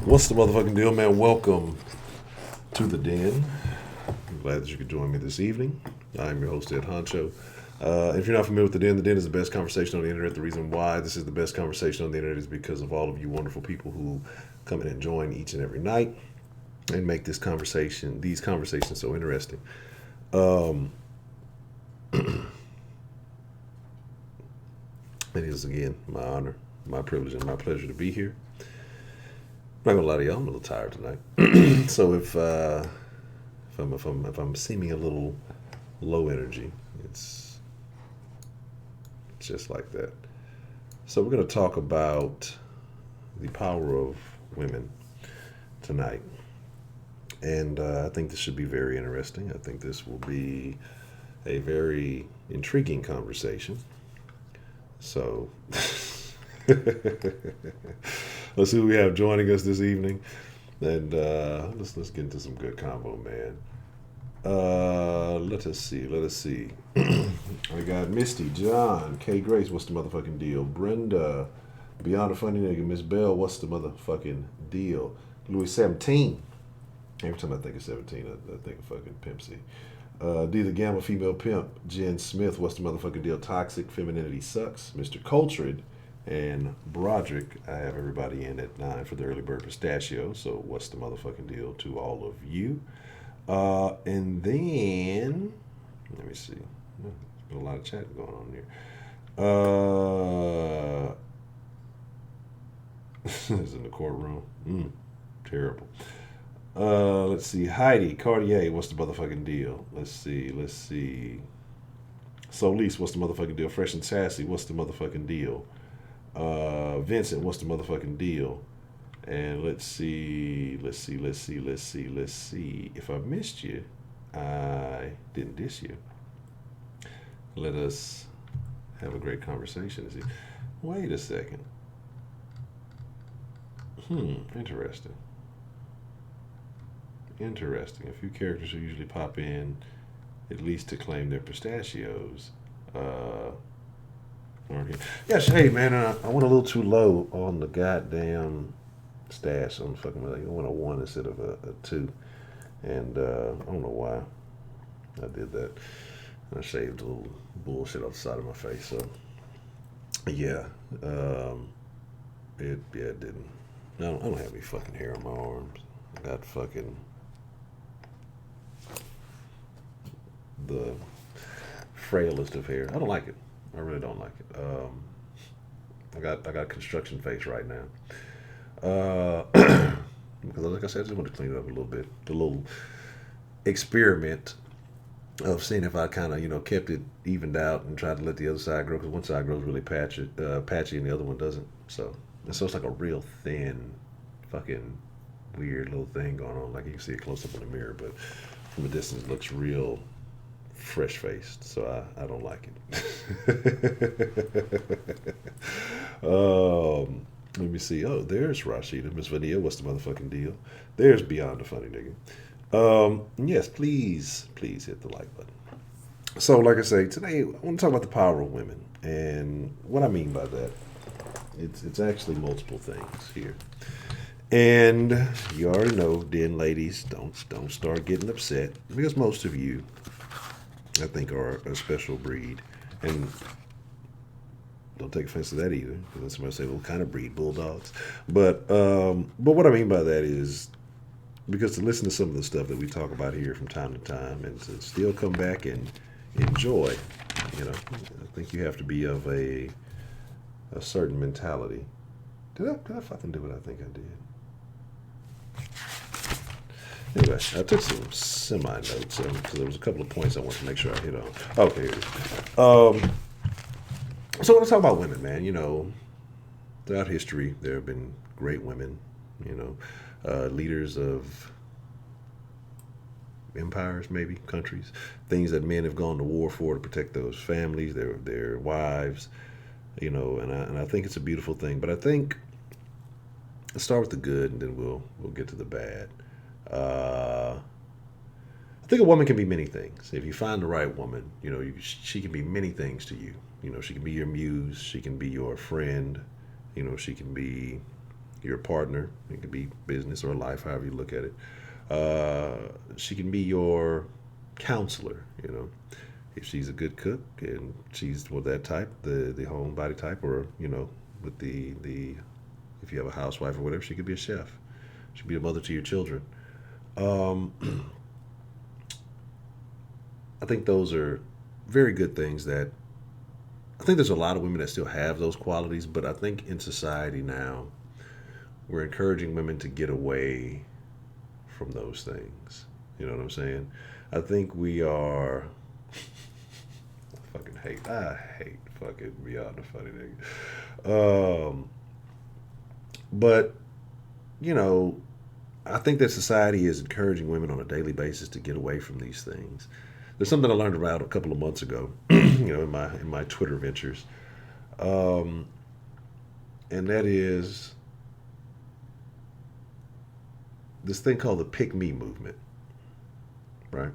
What's the motherfucking deal, man? Welcome to the den. I'm glad that you could join me this evening. I'm your host, Ed Honcho. If you're not familiar with the den is the best conversation on the internet. The reason why this is the best conversation on the internet is because of all of you wonderful people who come in and join each and every night and make these conversations so interesting. Um, it is again my honor, my privilege, and my pleasure to be here. I'm not gonna lie to y'all, I'm a little tired tonight. So if I'm seeming a little low energy, it's just like that. So we're gonna talk about the power of women tonight, and I think this should be very interesting. I think this will be a very intriguing conversation. So let's see who we have joining us this evening, and let's get into some good combo, man. Let us see. Let us see. We got Misty, John, K. Grace. What's the motherfucking deal? Brenda, Beyond a Funny Nigga, Miss Bell. What's the motherfucking deal? Louis 17. Every time I think of 17, I think of fucking Pimp C. D the Gamma Female Pimp, Jen Smith. What's the motherfucking deal? Toxic Femininity Sucks. Mr. Cultured and Broderick. I have everybody in at 9 for the early bird pistachio. So what's the motherfucking deal to all of you? And then let me see. There's been a lot of chatting going on here. Is in the courtroom. Terrible. Let's see. Heidi Cartier. What's the motherfucking deal? Let's see. Let's see. Solis. What's the motherfucking deal? Fresh and Sassy. What's the motherfucking deal? Vincent. What's the motherfucking deal? And let's see. If I missed you, I didn't diss you. Let us have a great conversation. Wait a second. Interesting. Interesting. A few characters who usually pop in at least to claim their pistachios. Aren't here. Yes, hey man, I went a little too low on the goddamn stash on the fucking. I went a one instead of a two, and I don't know why I did that. I shaved a little bullshit off the side of my face. So yeah, it didn't. I don't have any fucking hair on my arms. I got fucking the frailest of hair. I don't like it. I really don't like it. I got construction face right now. Because like I said, I just want to clean it up a little bit. The little experiment of seeing if I kind of kept it evened out and tried to let the other side grow, because one side grows really patchy and the other one doesn't. So it's like a real thin, fucking weird little thing going on. Like you can see it close up in the mirror, but from a distance it looks real fresh faced. So I don't like it. Let me see. Oh, there's Rashida. Miss Vanilla, what's the motherfucking deal? There's Beyond the Funny Nigga. Yes, please hit the like button. So, like I say, today I want to talk about the power of women, and what I mean by that, it's actually multiple things here. And you already know, den ladies, don't start getting upset, because most of you, I think, are a special breed, and don't take offense to that either, because then somebody say, "Well, what kind of breed? Bulldogs?" But what I mean by that is, because to listen to some of the stuff that we talk about here from time to time, and to still come back and enjoy, I think you have to be of a certain mentality. Did I fucking do what I think I did? Anyway, I took some semi notes because there was a couple of points I wanted to make sure I hit on. Okay, here it is. So let's talk about women, man. Throughout history, there have been great women. Leaders of empires, maybe countries, things that men have gone to war for to protect those families, their wives. And I think it's a beautiful thing. But I think let's start with the good, and then we'll get to the bad. I think a woman can be many things. If you find the right woman, she can be many things to you. She can be your muse. She can be your friend. She can be your partner. It could be business or life, however you look at it. She can be your counselor, you know. If she's a good cook and she's with that type, the homebody type, or you know, with the if you have a housewife or whatever, she could be a chef. She could be a mother to your children. Um, I think those are very good things that I think there's a lot of women that still have those qualities, but I think in society now we're encouraging women to get away from those things. You know what I'm saying? I think we are. I hate fucking beyond the funny nigga. But you know, I think that society is encouraging women on a daily basis to get away from these things. There's something I learned about a couple of months ago, you know, in my Twitter ventures, um, and that is this thing called the "pick me" movement, right?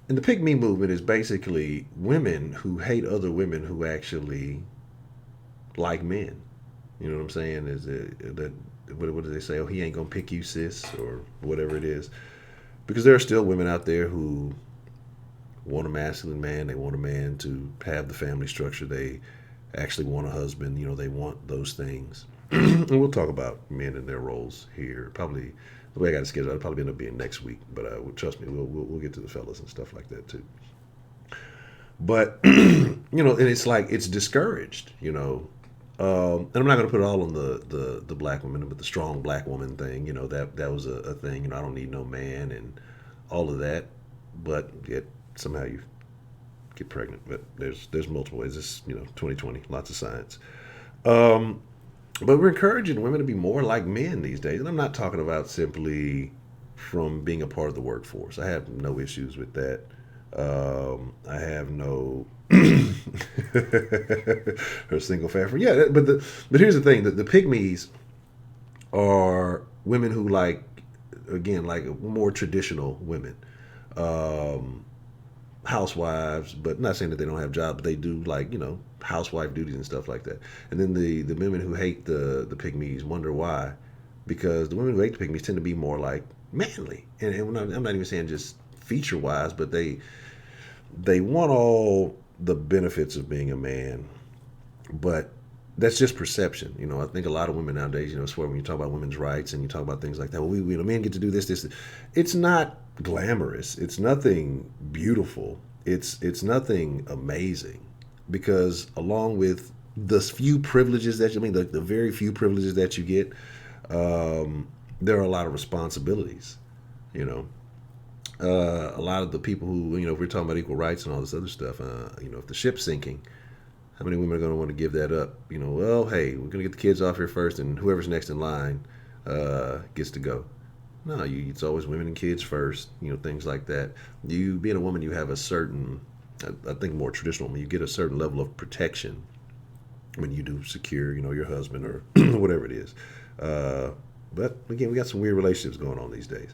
And the "pick me" movement is basically women who hate other women who actually like men. You know what I'm saying? Is it that what do they say? Oh, he ain't gonna pick you, sis, or whatever it is. Because there are still women out there who want a masculine man. They want a man to have the family structure. They actually want a husband. You know, they want those things. And we'll talk about men and their roles here. Probably the way I got it scheduled, it'll probably end up being next week. But trust me, we'll get to the fellas and stuff like that too. But you know, and it's like it's discouraged. You know, and I'm not going to put it all on the black woman, but the strong black woman thing. You know, that was a thing. You know, I don't need no man and all of that. But yet somehow you get pregnant. But there's multiple ways. This, you know, 2020, lots of science. Um, but we're encouraging women to be more like men these days, and I'm not talking about simply from being a part of the workforce. I have no issues with that. I have no her single family. Yeah, but here's the thing: the pygmies are women who like again like more traditional women, um, housewives. But not saying that they don't have jobs, but they do like you know housewife duties and stuff like that. And then the women who hate the pygmies wonder why, because the women who hate the pygmies tend to be more like manly. And I'm not even saying just feature wise, but they want all the benefits of being a man, but that's just perception. You know, I think a lot of women nowadays, you know, swear when you talk about women's rights and you talk about things like that, well, we you know, men get to do this. It's not glamorous. It's nothing beautiful. It's nothing amazing, because along with the few privileges that you I mean, the very few privileges that you get, there are a lot of responsibilities. You know, a lot of the people who, you know, if we're talking about equal rights and all this other stuff, you know, if the ship's sinking, how many women are going to want to give that up? You know, well, hey, we're going to get the kids off here first, and whoever's next in line gets to go. No, it's always women and kids first. You know, things like that. You being a woman, you have a certain, I think more traditional woman, you get a certain level of protection when you do secure, you know, your husband or whatever it is. Uh, but again, we got some weird relationships going on these days.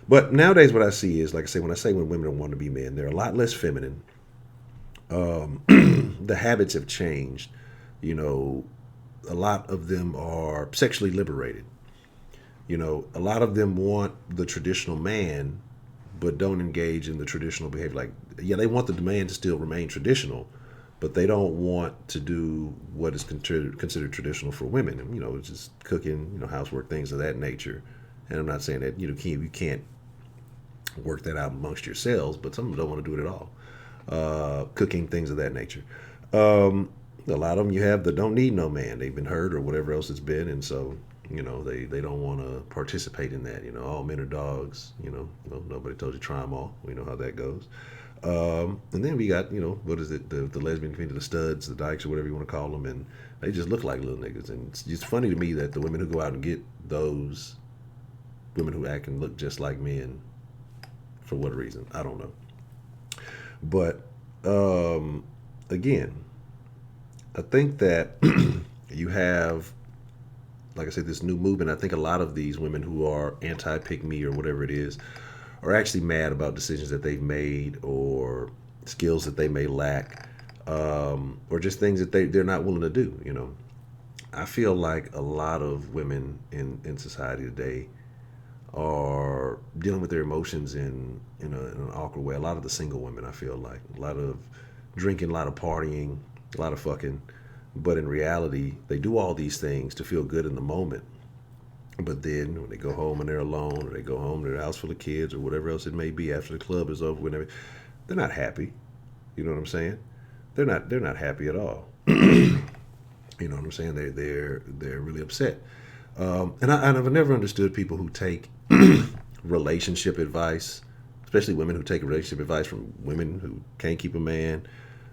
But nowadays, what I see is, like I say, when women want to be men, they're a lot less feminine. The habits have changed. You know, a lot of them are sexually liberated. You know, a lot of them want the traditional man, but don't engage in the traditional behavior. Like, yeah, they want the man to still remain traditional, but they don't want to do what is considered traditional for women. And, you know, it's just cooking, you know, housework, things of that nature. And I'm not saying that you can't work that out amongst yourselves, but some of them don't want to do it at all. Cooking, things of that nature. A lot of them you have that don't need no man. They've been hurt or whatever else it's been, and so you know they don't want to participate in that. You know, all men are dogs. You know, well, nobody told you try them all. We know how that goes. And then we got, you know, what is it, the lesbian community, the studs, the dykes, or whatever you want to call them, and they just look like little niggas. And it's just funny to me that the women who go out and get those women who act and look just like men, for what reason, I don't know. But again, I think that you have, like I said, this new movement. I think a lot of these women who are anti-pick me or whatever it is are actually mad about decisions that they've made or skills that they may lack, or just things that they're not willing to do. You know, I feel like a lot of women in society today are dealing with their emotions in an awkward way. A lot of the single women, I feel like, a lot of drinking, a lot of partying, a lot of fucking, but in reality, they do all these things to feel good in the moment. But then when they go home and they're alone, or they go home to their house full of kids, or whatever else it may be after the club is over, whenever they're not happy. You know what I'm saying? They're not happy at all. You know what I'm saying? They're really upset. And I've never understood people who take relationship advice, especially women who take relationship advice from women who can't keep a man,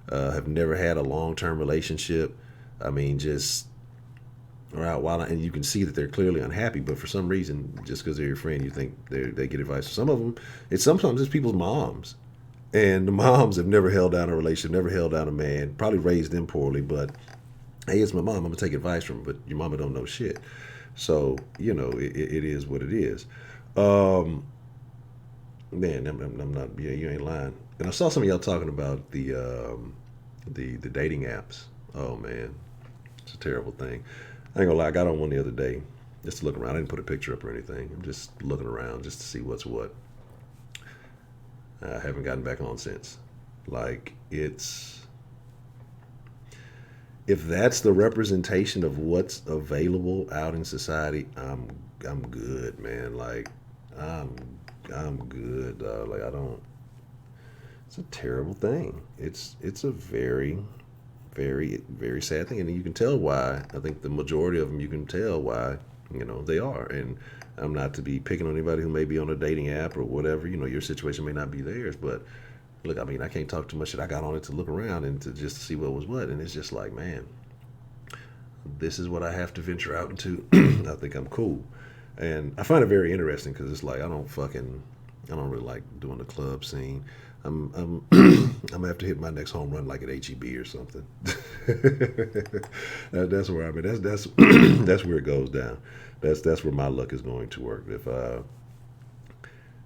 have never had a long term relationship. I mean, just right while and you can see that they're clearly unhappy, but for some reason, just because they're your friend, you think they get advice. Some of them, it's sometimes it's people's moms, and the moms have never held down a relationship, never held down a man, probably raised them poorly, but hey, it's my mom. I'm gonna take advice from her, but your mama don't know shit. So it is what it is. Um, Man, I'm not. Yeah, you ain't lying. And I saw some of y'all talking about the dating apps. Oh man, it's a terrible thing. I ain't gonna lie. I got on one the other day just to look around. I didn't put a picture up or anything. I'm just looking around just to see what's what. I haven't gotten back on since. Like it's if that's the representation of what's available out in society, I'm good, man. Like I'm I'm good. Like I don't. It's a terrible thing. It's a very sad thing, and you can tell why. I think the majority of them you can tell why they are. And I'm not to be picking on anybody who may be on a dating app or whatever. Your situation may not be theirs, but look, I mean, I can't talk too much shit. I got on it to look around and to just see what was what, and it's just like, man, this is what I have to venture out into. I think I'm cool, and I find it very interesting because it's like I don't really like doing the club scene. I'm I'm gonna have to hit my next home run like at HEB or something. That's where I mean that's that's where it goes down. That's where my luck is going to work. If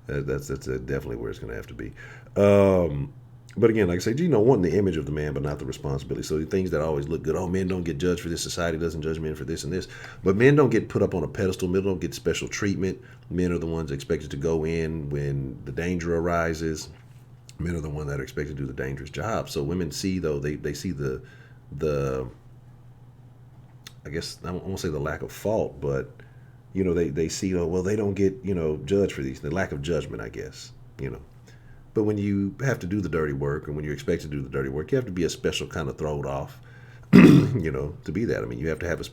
that's definitely where it's going to have to be. Um, but again, like I said, wanting the image of the man, but not the responsibility. So the things that always look good. Oh, men don't get judged for this. Society doesn't judge men for this and this. But men don't get put up on a pedestal. Men don't get special treatment. Men are the ones expected to go in when the danger arises. Men are the ones that are expected to do the dangerous job. So women see though they see the I guess I won't say the lack of fault, but they see, oh well, they don't get judged for these, the lack of judgment, I guess. you know but when you have to do the dirty work, and when you're expected to do the dirty work, you have to be a special kind of throwed off. To be that. I mean, you have to have a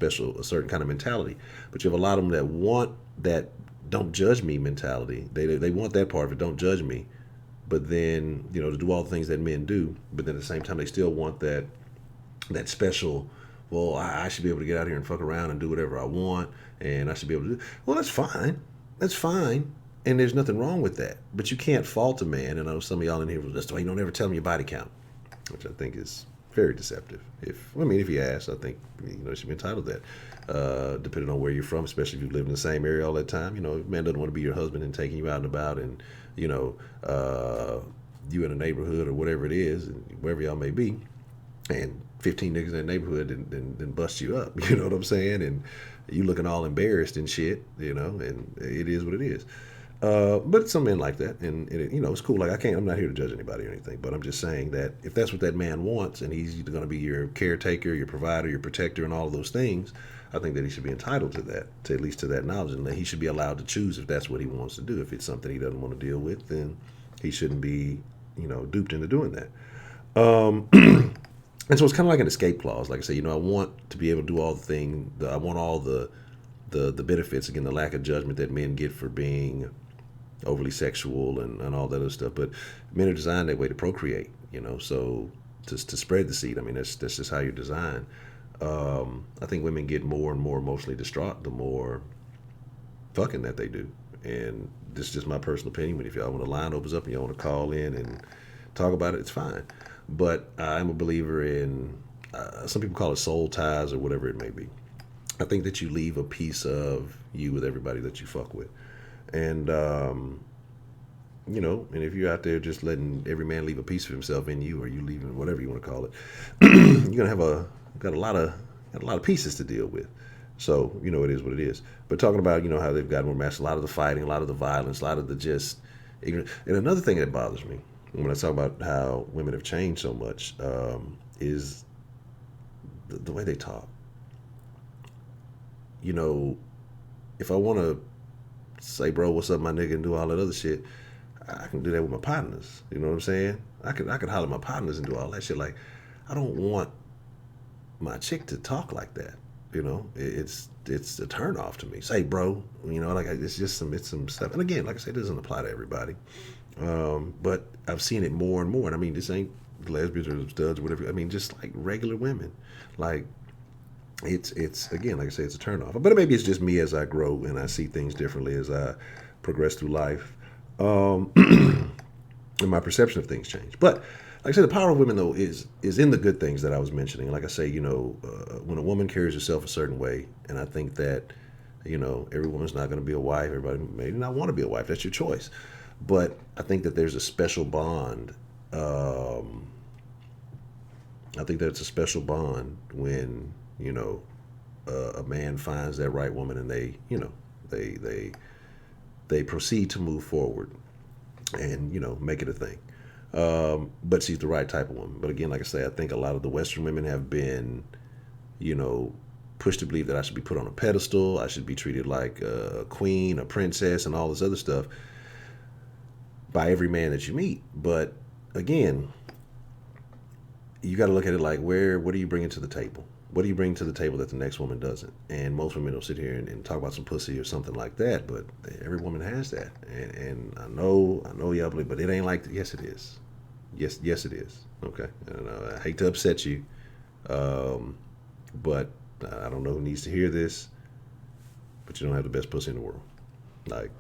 certain kind of mentality. But you have a lot of them that want that don't judge me mentality. They want that part of it, don't judge me. But then to do all the things that men do, but then at the same time they still want that special. Well, I should be able to get out here and fuck around and do whatever I want, and I should be able to do. Well, that's fine. That's fine, and there's nothing wrong with that. But you can't fault a man. And I know some of y'all in here will just, you don't ever tell me your body count, which I think is very deceptive. If you ask, I think you should be entitled to that. Depending on where you're from, especially if you live in the same area all that time. If a man doesn't want to be your husband and taking you out and about, and you in a neighborhood or whatever it is, and wherever y'all may be, and 15 niggas in that neighborhood and bust you up. You know what I'm saying? And you looking all embarrassed and shit. And it is what it is. But some men like that, and it's cool. Like I'm not here to judge anybody or anything, but I'm just saying that if that's what that man wants, and he's going to be your caretaker, your provider, your protector, and all of those things, I think that he should be entitled to that, to at least to that knowledge, and that he should be allowed to choose if that's what he wants to do. If it's something he doesn't want to deal with, then he shouldn't be, duped into doing that. Um, and so it's kind of like an escape clause. Like I say, I want to be able to do all the things. I want all the benefits. Again, the lack of judgment that men get for being overly sexual and all that other stuff. But men are designed that way to procreate. So to spread the seed. I mean, that's just how you're designed. I think women get more and more emotionally distraught the more fucking that they do. And this is just my personal opinion. But if y'all want a line opens up and y'all want to call in and talk about it, it's fine. But I'm a believer in, some people call it soul ties or whatever it may be. I think that you leave a piece of you with everybody that you fuck with. And, and if you're out there just letting every man leave a piece of himself in you, or you leaving whatever you want to call it, you're going to got a lot of got a lot of pieces to deal with. So, it is what it is. But talking about, how they've gotten more masculine, a lot of the fighting, a lot of the violence, a lot of the just ignorance. And another thing that bothers me when I talk about how women have changed so much is the way they talk. You know, if I want to say, bro, what's up, my nigga, and do all that other shit, I can do that with my partners. You know what I'm saying? I can holler at my partners and do all that shit. Like, I don't want my chick to talk like that. It's a turn off to me. Say, bro, like it's some stuff. And again, like I said, it doesn't apply to everybody. But I've seen it more and more. And I mean, this ain't lesbians or studs or whatever. I mean, just like regular women. Like, it's again, like I say, it's a turn off. But maybe it's just me as I grow and I see things differently as I progress through life. And my perception of things change. But like I said, the power of women though is in the good things that I was mentioning. Like I say, when a woman carries herself a certain way, and I think that every woman's not going to be a wife. Everybody may not want to be a wife. That's your choice. But I think that there's a special bond. I think that it's a special bond when a man finds that right woman and they they proceed to move forward and make it a thing. But she's the right type of woman. But again, like I say, I think a lot of the Western women have been, pushed to believe that I should be put on a pedestal. I should be treated like a queen, a princess, and all this other stuff by every man that you meet. But again, you got to look at it like, what are you bringing to the table? What do you bring to the table that the next woman doesn't? And most women will sit here and talk about some pussy or something like that, but every woman has that. And I know y'all believe, but it ain't like that. Yes, it is. Yes, it is. Okay. And I hate to upset you, but I don't know who needs to hear this, but you don't have the best pussy in the world. Like,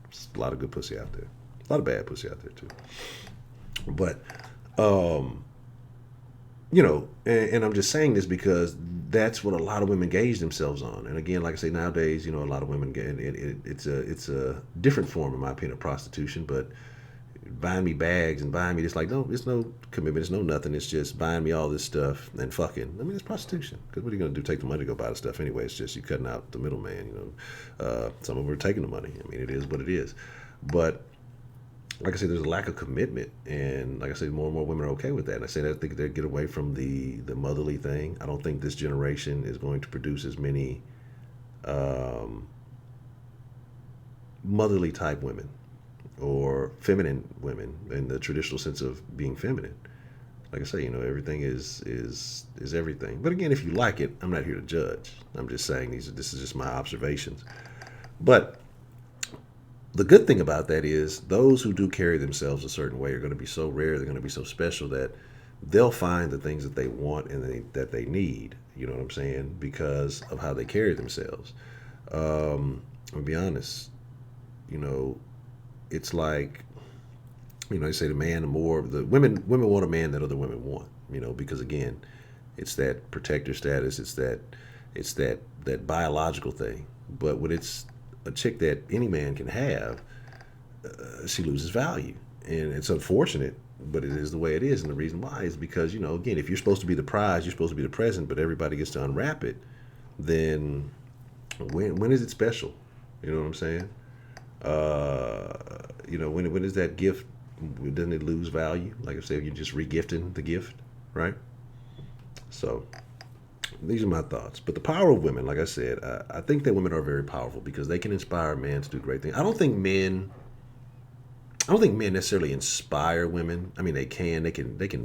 there's a lot of good pussy out there. A lot of bad pussy out there, too. But, and I'm just saying this because that's what a lot of women gauge themselves on. And again, like I say, nowadays, a lot of women get it's a different form, in my opinion, of prostitution. But buying me bags and buying me this, like, no, it's no commitment, it's no nothing. It's just buying me all this stuff and fucking. I mean, it's prostitution. Because what are you gonna do? Take the money to go buy the stuff anyway? It's just you cutting out the middleman. Some of them are taking the money. I mean, it is what it is. But like I said, there's a lack of commitment, and like I said, more and more women are okay with that. And I say that I think they get away from the motherly thing. I don't think this generation is going to produce as many motherly type women or feminine women in the traditional sense of being feminine. Like I say, everything is everything. But again, if you like it, I'm not here to judge. I'm just saying this is just my observations. But the good thing about that is those who do carry themselves a certain way are going to be so rare, they're going to be so special that they'll find the things that they want and that they need, you know what I'm saying, because of how they carry themselves. I'll be honest, it's like, they say the women want a man that other women want, because again, it's that protector status, it's that biological thing. But when it's a chick that any man can have, she loses value. And it's unfortunate, but it is the way it is. And the reason why is because, again, if you're supposed to be the prize, you're supposed to be the present, but everybody gets to unwrap it, then when is it special? You know what I'm saying? When is that gift, doesn't it lose value? Like I said, you're just regifting the gift, right? So these are my thoughts. But the power of women, like I said, I think that women are very powerful because they can inspire men to do great things. I don't think men necessarily inspire women. I mean, they can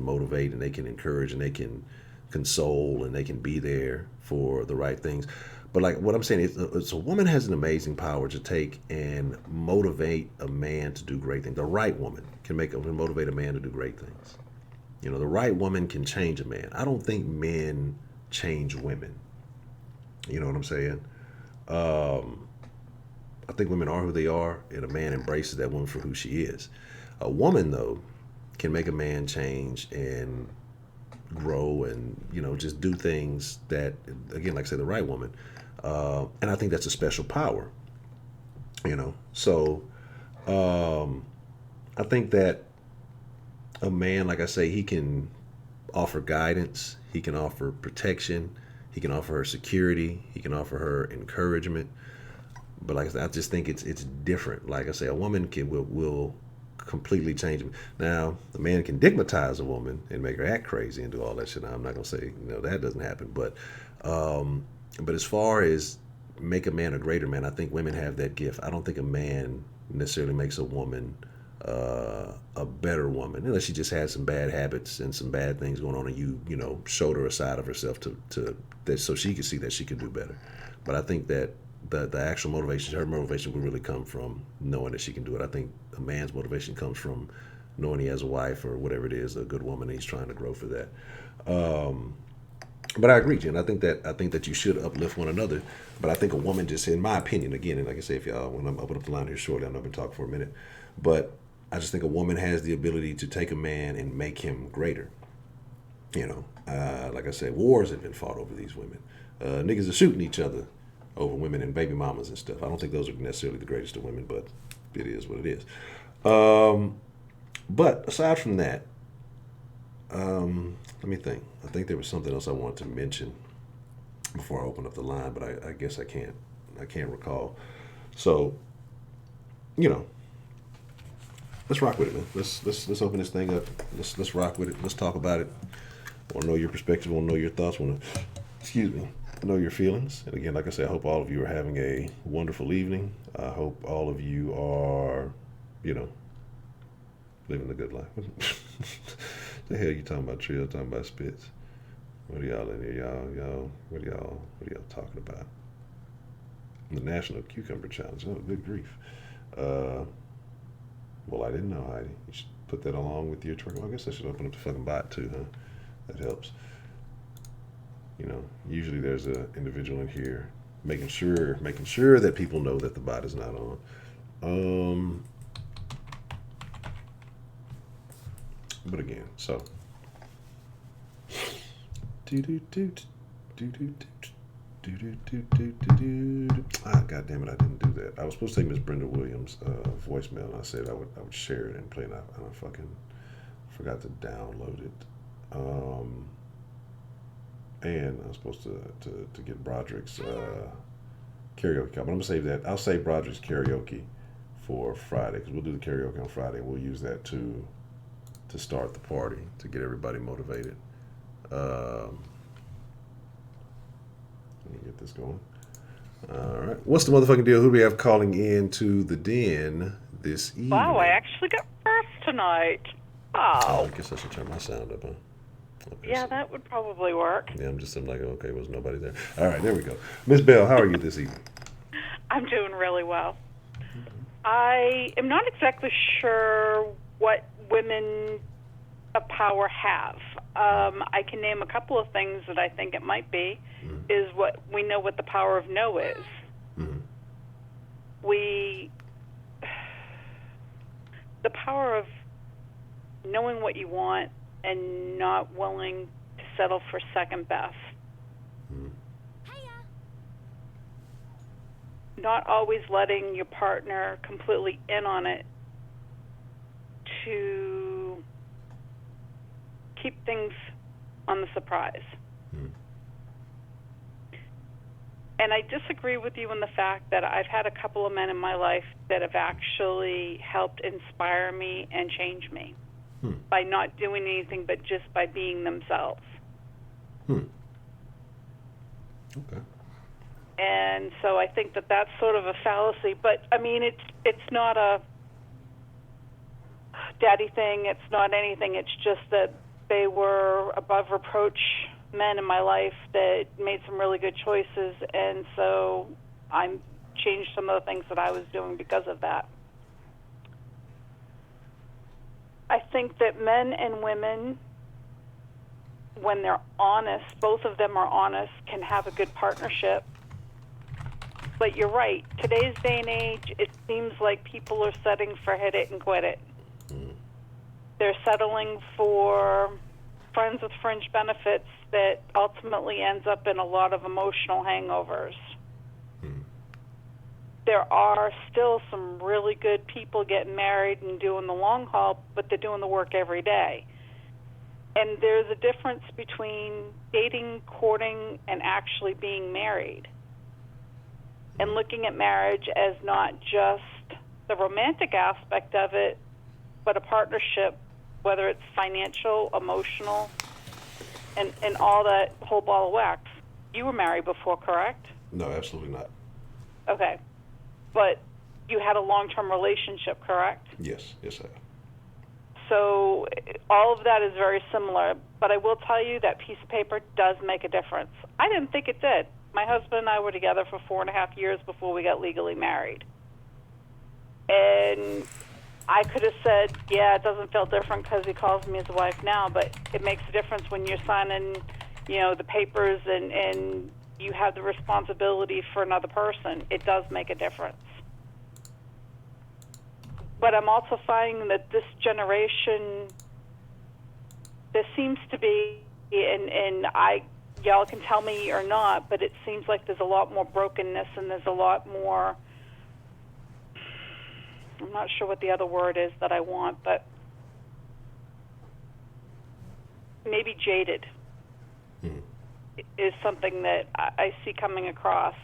motivate and they can encourage and they can console and they can be there for the right things. But like what I'm saying is, a woman has an amazing power to take and motivate a man to do great things. The right woman can motivate a man to do great things. The right woman can change a man. I don't think men change women. You know what I'm saying? I think women are who they are, and a man embraces that woman for who she is. A woman, though, can make a man change and grow and, just do things that, again, like I said, the right woman. And I think that's a special power, So I think that a man, like I say, he can offer guidance, he can offer protection, He can offer her security. He can offer her encouragement. But like I said, I just think it's different. Like I say, a woman will completely change him. Now, a man can digmatize a woman and make her act crazy and do all that shit. Now, I'm not gonna say that doesn't happen, but as far as make a man a greater man, I think women have that gift. I don't think a man necessarily makes a woman a better woman unless she just has some bad habits and some bad things going on, and showed her a side of herself to that so she could see that she could do better. But I think that the actual motivation, her motivation, would really come from knowing that she can do it. I think a man's motivation comes from knowing he has a wife or whatever it is, a good woman, and he's trying to grow for that. But I agree, Jen. I think that you should uplift one another. But I think a woman, just in my opinion, again, and like I say, if y'all, when I'm open up the line here shortly, I know I've been talking for a minute, but I just think a woman has the ability to take a man and make him greater. Like I said, wars have been fought over these women. Niggas are shooting each other over women and baby mamas and stuff. I don't think those are necessarily the greatest of women, but it is what it is. But aside from that, let me think. I think there was something else I wanted to mention before I open up the line, but I guess I can't recall. So, let's rock with it, man. Let's open this thing up. Let's rock with it. Let's talk about it. I want to know your perspective. I want to know your thoughts. Know your feelings. And again, like I said, I hope all of you are having a wonderful evening. I hope all of you are, living the good life. The hell you talking about, Trill? Talking about spits? What are y'all in here? Y'all, what are y'all talking about? The National Cucumber Challenge. Oh, good grief. Well, I didn't know, Heidi. You should put that along with your twerk. Well, I guess I should open up the fucking bot too, huh? That helps. Usually there's an individual in here making sure that people know that the bot is not on. But again, so. God damn it! I didn't do that. I was supposed to take Miss Brenda Williams' voicemail, and I said I would share it and play it. I fucking forgot to download it. And I was supposed to get Broderick's karaoke. But I'm gonna save that. I'll save Broderick's karaoke for Friday, because we'll do the karaoke on Friday. We'll use that to start the party, to get everybody motivated. Let me get this going. All right. What's the motherfucking deal? Who do we have calling in to the den this evening? Wow, I actually got first tonight. Oh. I guess I should turn my sound up, huh? Okay, yeah, so that would probably work. Yeah, I'm like, okay, was nobody there? All right, there we go. Miss Bell, how are you this evening? I'm doing really well. I am not exactly sure what women of power have. I can name a couple of things that I think it might be. Is what we know what the power of no is. The power of knowing what you want and not willing to settle for second best. Not always letting your partner completely in on it to keep things on the surprise. And I disagree with you in the fact that I've had a couple of men in my life that have actually helped inspire me and change me by not doing anything but just by being themselves. Okay. And so I think that that's sort of a fallacy. But, I mean, it's not a daddy thing. It's not anything. It's just that they were above reproach men in my life that made some really good choices, and so I changed some of the things that I was doing because of that. I think that men and women, when they're honest, both of them are honest, can have a good partnership. But you're right. Today's day and age, it seems like people are setting for hit it and quit it. They're settling for friends with fringe benefits that ultimately ends up in a lot of emotional hangovers. There are still some really good people getting married and doing the long haul, but they're doing the work every day. And there's a difference between dating, courting, and actually being married. And looking at marriage as not just the romantic aspect of it, but a partnership, whether it's financial, emotional, and all that whole ball of wax. You were married before, correct? No, absolutely not. Okay. But you had a long-term relationship, correct? Yes, I have. So all of that is very similar, but I will tell you that piece of paper does make a difference. I didn't think it did. My husband and I were together for 4.5 years before we got legally married. And I could have said, yeah, it doesn't feel different because he calls me his wife now, but it makes a difference when you're signing, the papers and you have the responsibility for another person. It does make a difference. But I'm also finding that this generation, there seems to be, and y'all can tell me or not, but it seems like there's a lot more brokenness and there's a lot more, I'm not sure what the other word is that I want, but maybe jaded is something that I see coming across,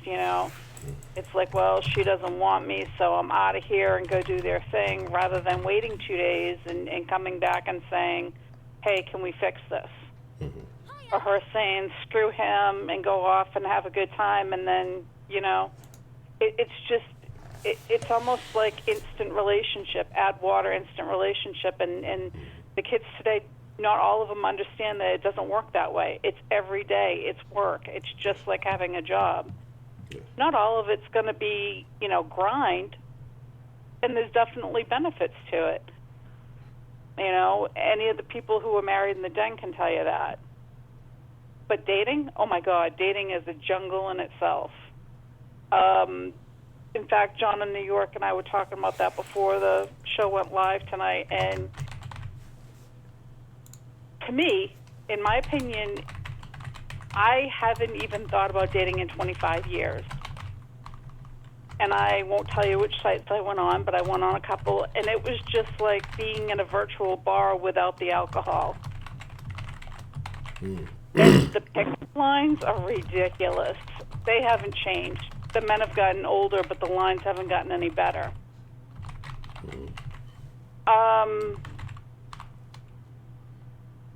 It's like, well, she doesn't want me, so I'm out of here and go do their thing, rather than waiting 2 days and coming back and saying, hey, can we fix this? Or her saying, screw him and go off and have a good time, and then, it's almost like instant relationship, add water, instant relationship, and the kids today, not all of them understand that it doesn't work that way. It's every day. It's work. It's just like having a job. Not all of it's going to be, grind, and there's definitely benefits to it. Any of the people who are married in the den can tell you that. But dating, oh my God, dating is a jungle in itself. In fact, John in New York and I were talking about that before the show went live tonight, and to me, in my opinion, I haven't even thought about dating in 25 years. And I won't tell you which sites I went on, but I went on a couple, and it was just like being in a virtual bar without the alcohol. And the pickup lines are ridiculous. They haven't changed. The men have gotten older, but the lines haven't gotten any better.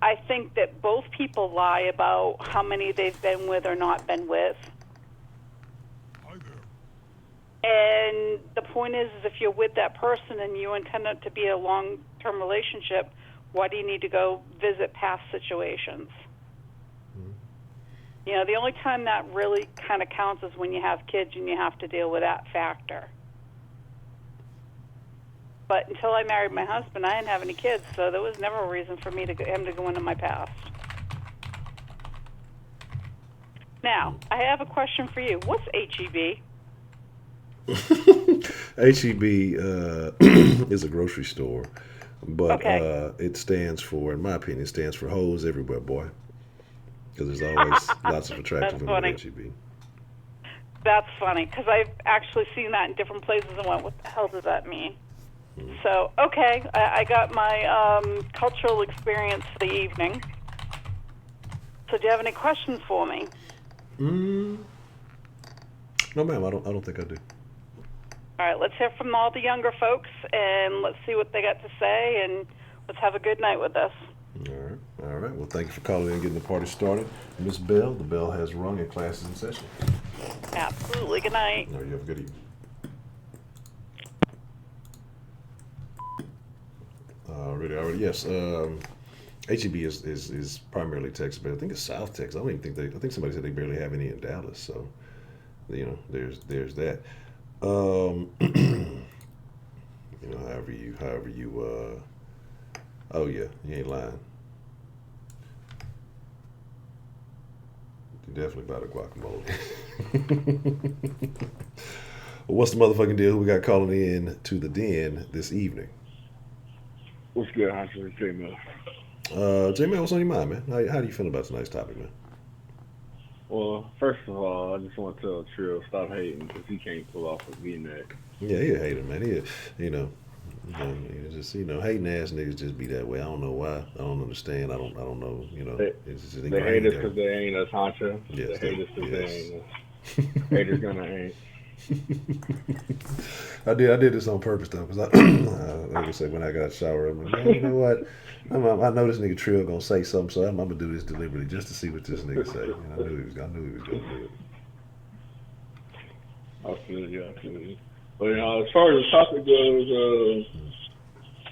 I think that both people lie about how many they've been with or not been with. And the point is if you're with that person and you intend it to be a long-term relationship, why do you need to go visit past situations? The only time that really kind of counts is when you have kids and you have to deal with that factor. But until I married my husband, I didn't have any kids, so there was never a reason for him to go into my past. Now, I have a question for you. What's HEB? HEB is a grocery store, but it stands for, in my opinion, it stands for hoes everywhere, boy. Because there's always lots of attractive women at HEB. That's funny, because I've actually seen that in different places and went, what the hell does that mean? So, okay, I got my cultural experience for the evening. So do you have any questions for me? No, ma'am, I don't think I do. All right, let's hear from all the younger folks, and let's see what they got to say, and let's have a good night with this. All right. Well, thank you for calling in and getting the party started. Miss Bell, the bell has rung and class is in session. Absolutely. Good night. All right, you have a good evening. Already. Yes. HEB is primarily Texas, but I think it's South Texas. I don't even think I think somebody said they barely have any in Dallas. So, there's that. However you. Oh yeah, you ain't lying. You definitely buy the guacamole. Well, what's the motherfucking deal? Who we got calling in to the den this evening? What's good, Honcho? Kemah. J-Man, what's on your mind, man? How do you feel about tonight's topic, man? Well, first of all, I just want to tell Trill stop hating because he can't pull off a V-neck. Yeah, he a hater, man. It's just hating ass niggas just be that way. I don't know why. I don't understand. I don't know. They, It's just they hate ingrained us in them. because they ain't us, Honcho. They Yes, hate us because they yes. ain't us. Haters gonna hate. I did this on purpose though, because like I said, when I got a shower, I'm like, man, you know what? I know this nigga Trill gonna say something, so I'm gonna do this deliberately just to see what this nigga say. And I knew he was gonna do it. Absolutely. But as far as the topic goes,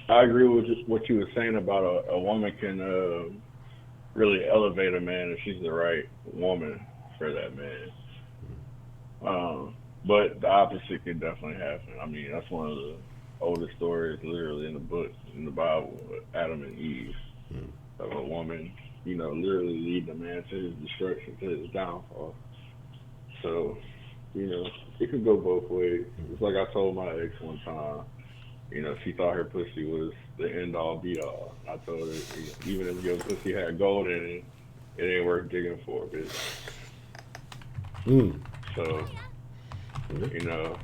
I agree with what you were saying about a woman can really elevate a man if she's the right woman for that man. But the opposite could definitely happen. I mean, that's one of the oldest stories, literally in the book, in the Bible, Adam and Eve, of a woman, literally leading a man to his destruction, to his downfall. So, it could go both ways. It's like I told my ex one time. She thought her pussy was the end all be all. I told her, even if your pussy had gold in it, it ain't worth digging for, bitch. Mm. So, at the end of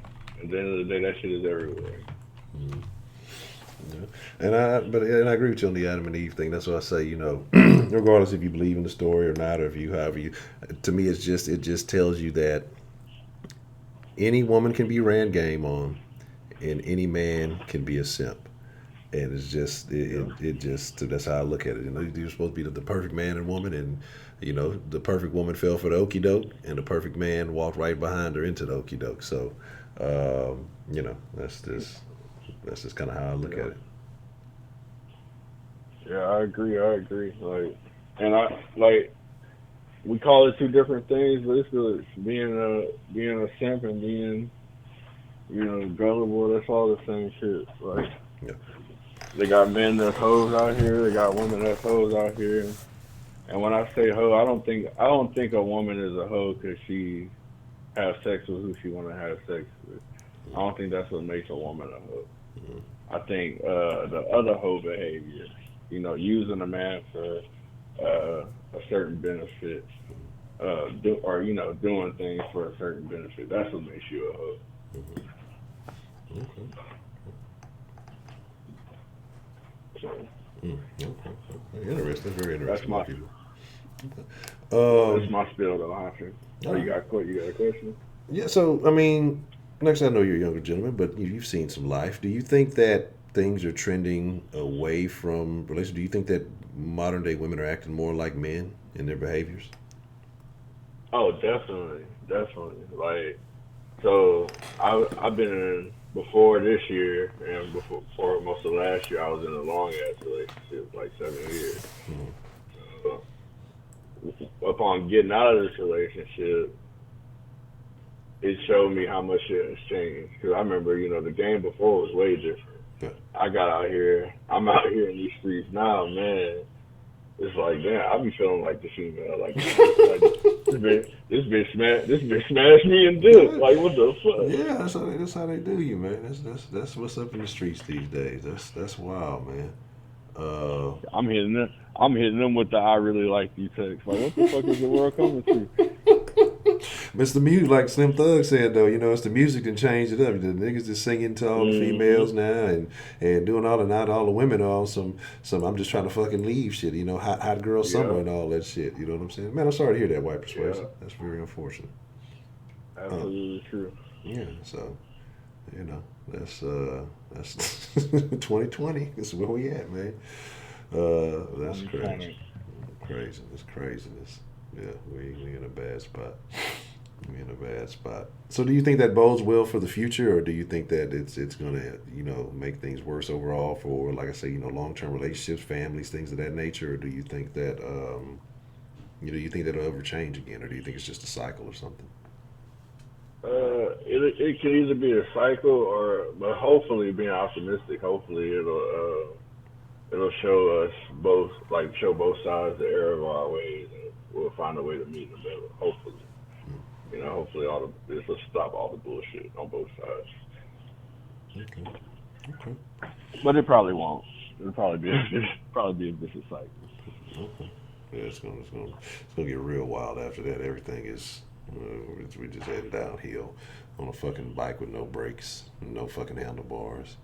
the day, that shit is everywhere. Mm. Yeah. And I agree with you on the Adam and Eve thing. That's why I say, regardless if you believe in the story or not, or if you, however you, to me, it just tells you that any woman can be ran game on, and any man can be a simp. And it's just Yeah. it just that's how I look at it. You're supposed to be the perfect man and woman, and the perfect woman fell for the okie doke, and the perfect man walked right behind her into the okie doke. So, that's just kind of how I look at Yeah. it. Yeah, I agree. And we call it two different things, but it's really being a simp and being, gullible. That's all the same shit. Like, Yeah. they got men that's hoes out here. They got women that's hoes out here. And when I say hoe, I don't think a woman is a hoe because she have sex with who she want to have sex with. I don't think that's what makes a woman a hoe. I think the other hoe behavior, using a man for a certain benefit, doing things for a certain benefit. That's what makes you a hoe. Okay. So Okay. Interesting. Very that's interesting. my People. that's Um. my spiel though, Hunter. All Oh, right. you got a question? Yeah. So I mean, next I know you're a younger gentleman, but you've seen some life. Do you think that things are trending away from relationships? Do you think that modern day women are acting more like men in their behaviors? Oh, definitely. Like, so I've been in before this year and before most of last year. I was in a long ass relationship, like 7 years. Mm-hmm. So upon getting out of this relationship, it showed me how much it has changed. Because I remember, the game before was way different. Yeah. I'm out here in these streets now, man. It's like, damn, I be feeling like the female, like this bitch smashed me and dipped. Yeah. Like, what the fuck? Yeah. That's how they do you, man. That's what's up in the streets these days. That's wild, man. Uh. I'm hitting them with the I really like you text. Like, what the fuck is the world coming to? It's the music, like Slim Thug said though. It's the music that changed it up. The niggas just singing to all the Mm-hmm. females now, and doing all the not all the women on some. I'm just trying to fucking leave shit. Hot girl summer Yeah, and all that shit. You know what I'm saying? Man, I'm sorry to hear that, white yeah, persuasive. That's very unfortunate. Uh, absolutely true. yeah. So that's 2020. This is where we at, man. That's crazy. 2020. Crazy. That's craziness. Yeah, we in a bad spot. We in a bad spot. So, do you think that bodes well for the future, or do you think that it's gonna make things worse overall for, like I say, long term relationships, families, things of that nature, or do you think that you think that'll ever change again, or do you think it's just a cycle or something? It can either be a cycle but hopefully, being optimistic, hopefully it'll show us both, like show both sides the error of our ways, and we'll find a way to meet in the middle. Hopefully, hopefully this will stop all the bullshit on both sides. Okay. Okay. But it probably won't. It'll probably be probably be a vicious cycle. Okay. Yeah, it's gonna get real wild after that. Everything is we just heading downhill on a fucking bike with no brakes, no fucking handlebars.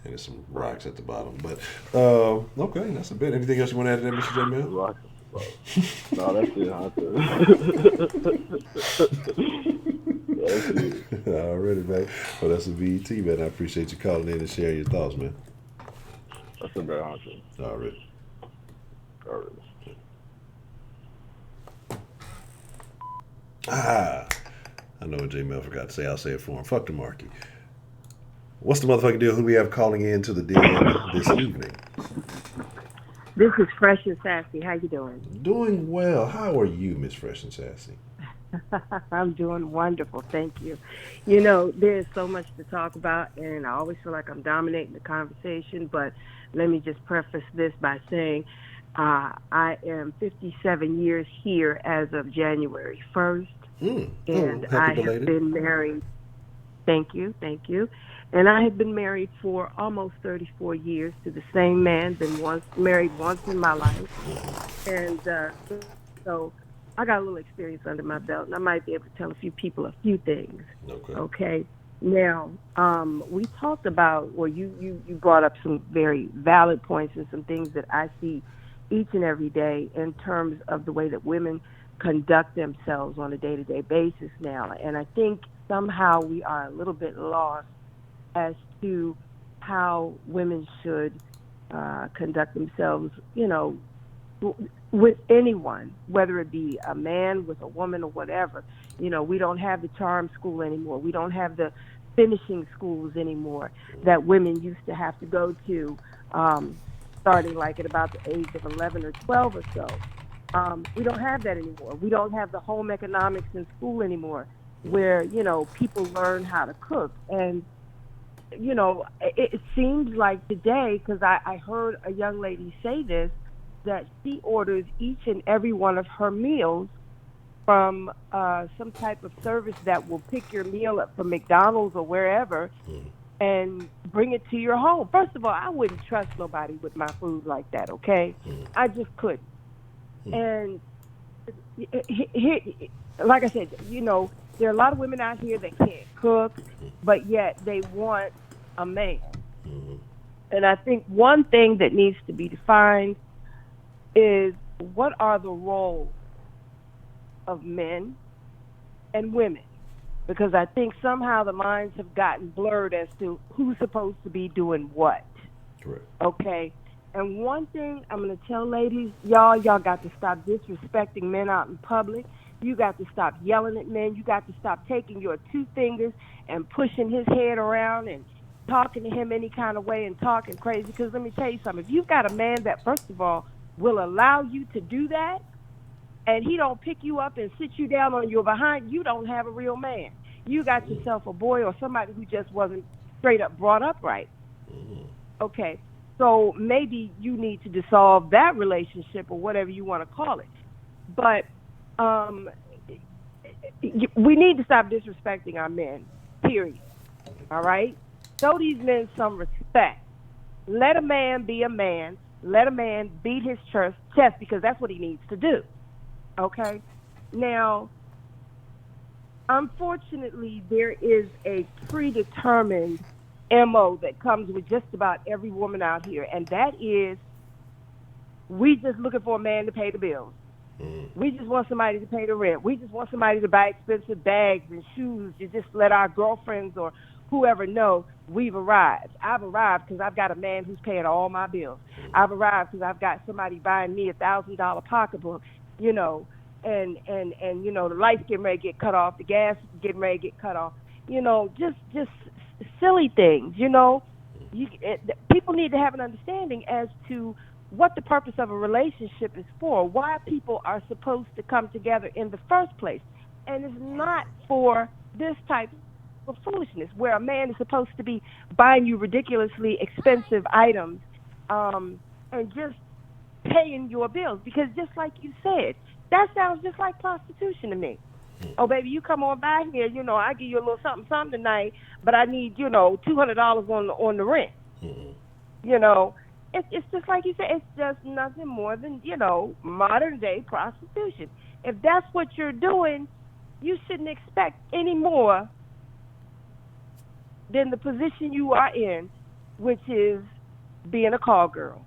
And there's some rocks at the bottom. But, okay, that's a bit. Anything else you want to add to that, Mr. J. Mill? Rock. No, that's it, Honcho. That's it. Alrighty, man. Well, that's a VET, man. I appreciate you calling in and sharing your thoughts, man. That's a bad Honcho. All right. All right. I know what J. Mel forgot to say. I'll say it for him. Fuck the market. What's the motherfucking deal? Who we have calling in to the deal this evening? This is Fresh and Sassy. How you doing? Doing well. How are you, Miss Fresh and Sassy? I'm doing wonderful. Thank you. You know, there's so much to talk about, and I always feel like I'm dominating the conversation, but let me just preface this by saying I am 57 years here as of January 1st, and I have been married. Thank you. And I have been married for almost 34 years to the same man, married once in my life. And so I got a little experience under my belt, and I might be able to tell a few people a few things. Okay. Now, we talked about, or you brought up some very valid points and some things that I see each and every day in terms of the way that women conduct themselves on a day-to-day basis now. And I think somehow we are a little bit lost as to how women should conduct themselves, you know, with anyone, whether it be a man with a woman or whatever. You know, we don't have the charm school anymore. We don't have the finishing schools anymore that women used to have to go to, starting like at about the age of 11 or 12 or so. We don't have that anymore. We don't have the home economics in school anymore where, you know, people learn how to cook. And you know, it seems like today, because I heard a young lady say this, that she orders each and every one of her meals from some type of service that will pick your meal up from McDonald's or wherever and bring it to your home. First of all, I wouldn't trust nobody with my food like that, okay? I just couldn't. And like I said, you know, there are a lot of women out here that can't cook, but yet they want a man. And I think one thing that needs to be defined is what are the roles of men and women? Because I think somehow the lines have gotten blurred as to who's supposed to be doing what. Correct. Okay? And one thing I'm going to tell ladies, y'all got to stop disrespecting men out in public. You got to stop yelling at men. You got to stop taking your two fingers and pushing his head around and talking to him any kind of way and talking crazy. Because let me tell you something. If you've got a man that, first of all, will allow you to do that, and he don't pick you up and sit you down on your behind, you don't have a real man. You got yourself a boy or somebody who just wasn't straight up brought up right. Okay, so maybe you need to dissolve that relationship or whatever you want to call it. But we need to stop disrespecting our men, period. All right? Show these men some respect. Let a man be a man. Let a man beat his chest because that's what he needs to do. Okay? Now, unfortunately, there is a predetermined MO that comes with just about every woman out here, and that is we just looking for a man to pay the bills. We just want somebody to pay the rent. We just want somebody to buy expensive bags and shoes to just let our girlfriends or whoever know we've arrived. I've arrived because I've got a man who's paying all my bills. I've arrived because I've got somebody buying me $1,000 pocketbook, you know, and you know, the lights getting ready to get cut off, the gas is getting ready to get cut off, you know, just silly things, you know. People need to have an understanding as to what the purpose of a relationship is for, why people are supposed to come together in the first place. And it's not for this type of foolishness where a man is supposed to be buying you ridiculously expensive items and just paying your bills. Because just like you said, that sounds just like prostitution to me. Oh, baby, you come on by here, you know, I give you a little something tonight, but I need, you know, $200 on the rent. You know, it's just like you said, it's just nothing more than, you know, modern-day prostitution. If that's what you're doing, you shouldn't expect any more than the position you are in which is being a call girl.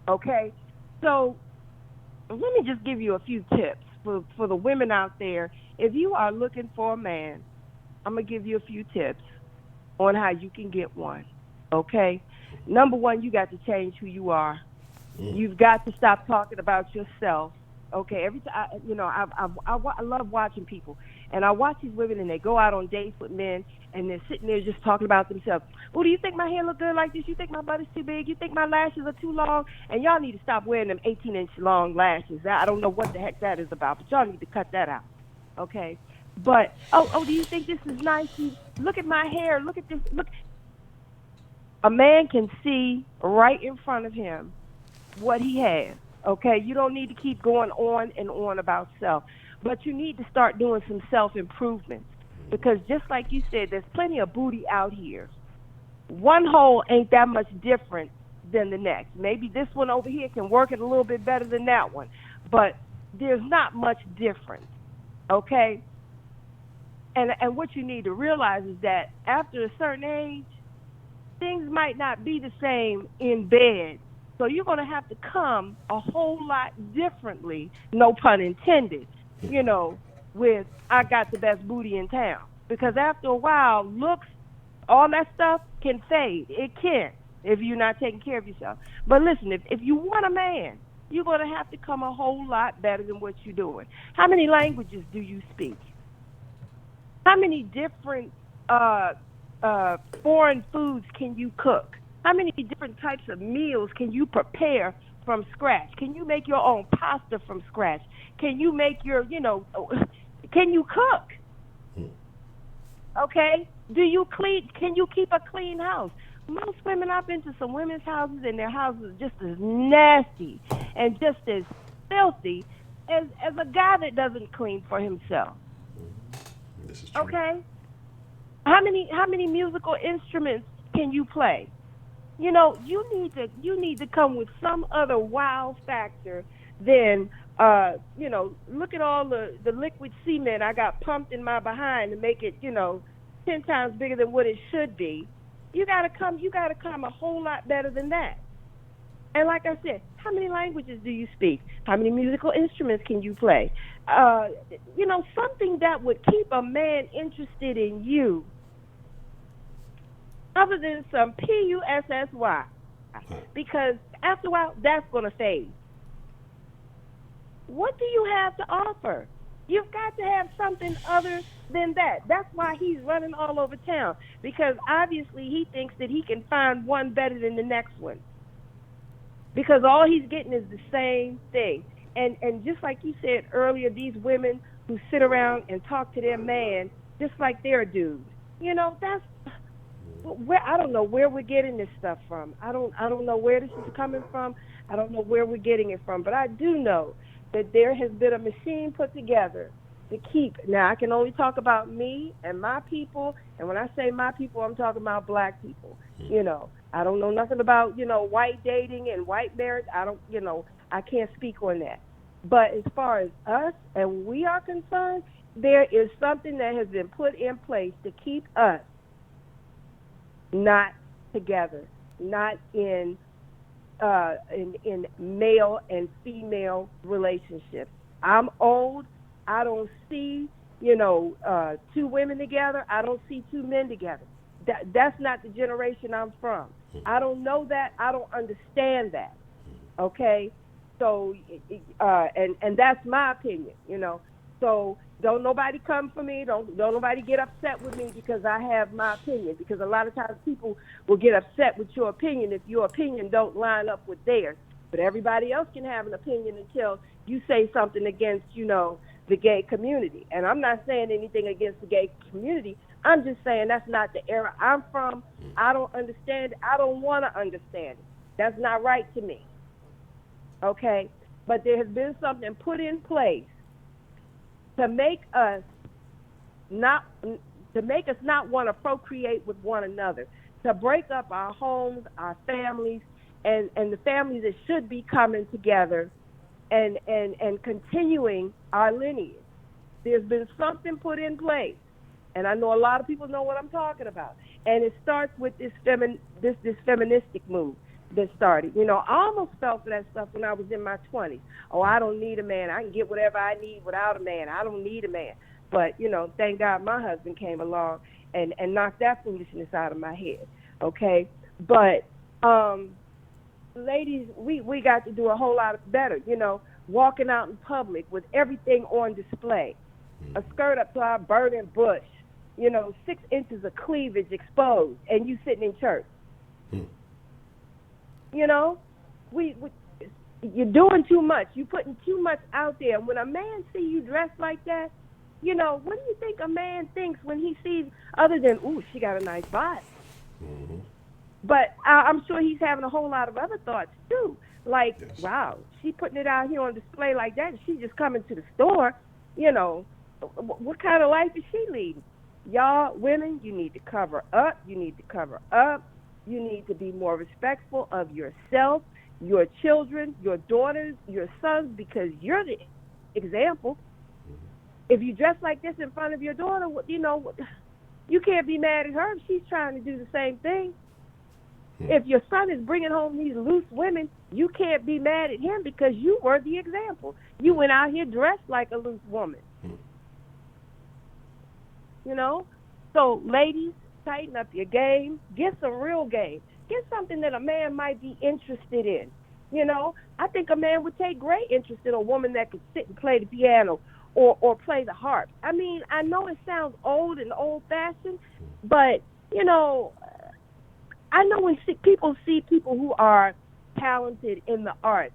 Okay? So let me just give you a few tips for the women out there. If you are looking for a man, I'm going to give you a few tips on how you can get one. Okay? Number one, you got to change who you are. You've got to stop talking about yourself. Okay, every time, I love watching people, and I watch these women, and they go out on dates with men, and they're sitting there just talking about themselves. Oh, do you think my hair look good like this? You think my butt is too big? You think my lashes are too long? And y'all need to stop wearing them 18-inch long lashes. I don't know what the heck that is about, but y'all need to cut that out. Okay, but do you think this is nice? Look at my hair. Look at this. Look, a man can see right in front of him what he has. Okay, you don't need to keep going on and on about self, but you need to start doing some self-improvement, because just like you said, there's plenty of booty out here. One hole ain't that much different than the next. Maybe this one over here can work it a little bit better than that one, but there's not much difference, okay? And what you need to realize is that after a certain age, things might not be the same in bed. So you're going to have to come a whole lot differently, no pun intended, with I got the best booty in town. Because after a while, looks, all that stuff can fade. It can if you're not taking care of yourself. But listen, if you want a man, you're going to have to come a whole lot better than what you're doing. How many languages do you speak? How many different foreign foods can you cook? How many different types of meals can you prepare from scratch? Can you make your own pasta from scratch? Can you make can you cook? Okay? Do you clean? Can you keep a clean house? Most women, I've been to some women's houses, and their houses are just as nasty and just as filthy as a guy that doesn't clean for himself. This is true. Okay? How many musical instruments can you play? You need to come with some other wow factor than look at all the liquid cement I got pumped in my behind to make it 10 times bigger than what it should be. You gotta come a whole lot better than that. And like I said, how many languages do you speak? How many musical instruments can you play? Something that would keep a man interested in you, other than some PUSSY, because after a while, that's going to fade. What do you have to offer? You've got to have something other than that. That's why he's running all over town, because obviously he thinks that he can find one better than the next one, because all he's getting is the same thing. And just like you said earlier, these women who sit around and talk to their man just like they're a dude, that's where, I don't know where we're getting this stuff from. I don't know where this is coming from. I don't know where we're getting it from. But I do know that there has been a machine put together to keep. Now, I can only talk about me and my people. And when I say my people, I'm talking about black people. I don't know nothing about, white dating and white marriage. I can't speak on that. But as far as us and we are concerned, there is something that has been put in place to keep us not together, not in male and female relationships. I'm old. I don't see, two women together. I don't see two men together. That's not the generation I'm from. I don't know that. I don't understand that. Okay? So, and that's my opinion, So don't nobody come for me. Don't nobody get upset with me because I have my opinion. Because a lot of times people will get upset with your opinion if your opinion don't line up with theirs. But everybody else can have an opinion until you say something against, the gay community. And I'm not saying anything against the gay community. I'm just saying that's not the era I'm from. I don't understand it. I don't want to understand it. That's not right to me. Okay? But there has been something put in place to make us not want to procreate with one another, to break up our homes, our families, and the families that should be coming together and continuing our lineage. There's been something put in place, And I know a lot of people know what I'm talking about. And it starts with this feministic move that started. You know, I almost fell for that stuff when I was in my 20s. Oh, I don't need a man. I can get whatever I need without a man. I don't need a man. But, you know, thank God my husband came along and knocked that foolishness out of my head. Okay? But ladies, we got to do a whole lot better, you know, walking out in public with everything on display. A skirt up to our burning bush, you know, 6 inches of cleavage exposed, and you sitting in church. You know, you're doing too much. You're putting too much out there. And when a man see you dressed like that, you know, what do you think a man thinks when he sees, other than, ooh, she got a nice body? But I'm sure he's having a whole lot of other thoughts, too. Like, yes. Wow, she putting it out here on display like that, and she just coming to the store. You know, what kind of life is she leading? Y'all, women, you need to cover up. You need to cover up. You need to be more respectful of yourself, your children, your daughters, your sons, because you're the example. If you dress like this in front of your daughter, you know, you can't be mad at her if she's trying to do the same thing. If your son is bringing home these loose women, you can't be mad at him because you were the example. You went out here dressed like a loose woman. You know? So, ladies, tighten up your game. Get some real game. Get something that a man might be interested in. You know? I think a man would take great interest in a woman that could sit and play the piano or play the harp. I mean, I know it sounds old and old-fashioned, but, you know, I know when people see people who are talented in the arts,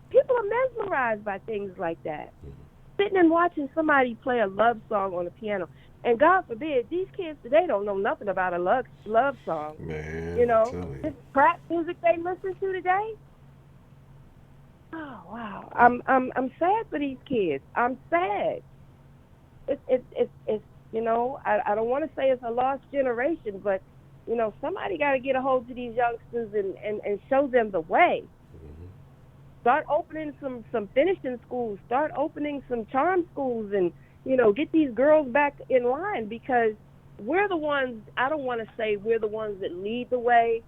people are mesmerized by things like that. Sitting and watching somebody play a love song on the piano. And God forbid, these kids today don't know nothing about a love song. Man, you know, this crap music they listen to today. Oh wow, I'm sad for these kids. I'm sad. It's you know, I don't want to say it's a lost generation, but you know, somebody got to get a hold of these youngsters and show them the way. Start opening some finishing schools. Start opening some charm schools, and you know, get these girls back in line, because we're the ones. I don't want to say we're the ones that lead the way,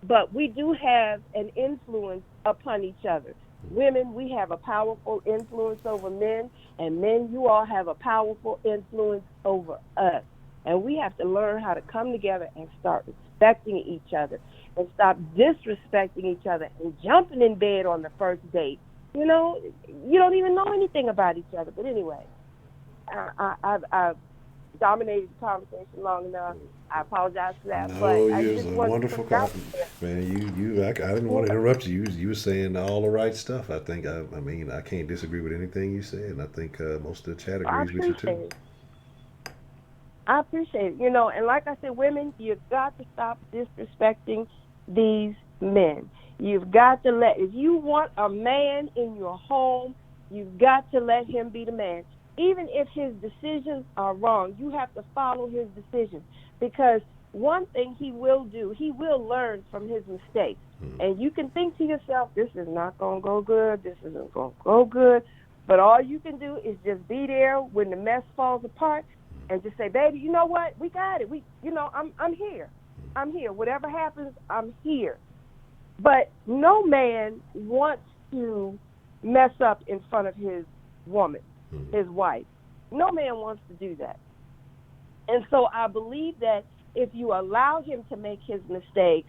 but we do have an influence upon each other. Women, we have a powerful influence over men, and men, you all have a powerful influence over us. And we have to learn how to come together and start respecting each other and stop disrespecting each other and jumping in bed on the first date. You know, you don't even know anything about each other. But anyway, I've dominated the conversation long enough. I apologize for that. No, but it I was just a want wonderful to compliment, man. I didn't want to interrupt you. You were saying all the right stuff. I think. I mean, I can't disagree with anything you said, and I think most of the chat agrees with you too. I appreciate it. You know, and like I said, women, you've got to stop disrespecting these men. You've got to if you want a man in your home, you've got to let him be the man. Even if his decisions are wrong, you have to follow his decisions. Because one thing he will do, he will learn from his mistakes. And you can think to yourself, this is not going to go good, this isn't going to go good. But all you can do is just be there when the mess falls apart and just say, baby, you know what? We got it. I'm here. I'm here. Whatever happens, I'm here. But no man wants to mess up in front of his woman, his wife. No man wants to do that. And so I believe that if you allow him to make his mistakes,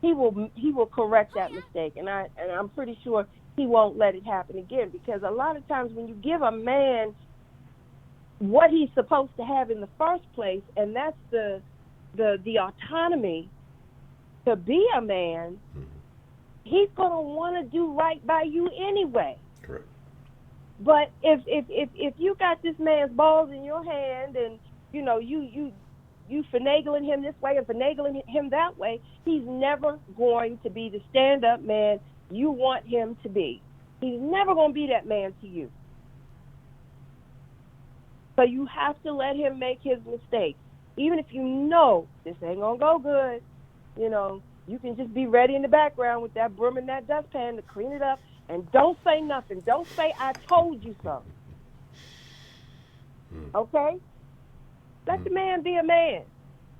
he will correct that mistake. And I'm pretty sure he won't let it happen again, because a lot of times when you give a man what he's supposed to have in the first place, and that's the autonomy to be a man, he's going to want to do right by you anyway. Correct. But if you got this man's balls in your hand, and you know you finagling him this way and finagling him that way, he's never going to be the stand-up man you want him to be. He's never going to be that man to you. So you have to let him make his mistakes. Even if you know this ain't going to go good, you know, you can just be ready in the background with that broom and that dustpan to clean it up, and don't say nothing. Don't say, I told you so. Okay? Let the man be a man.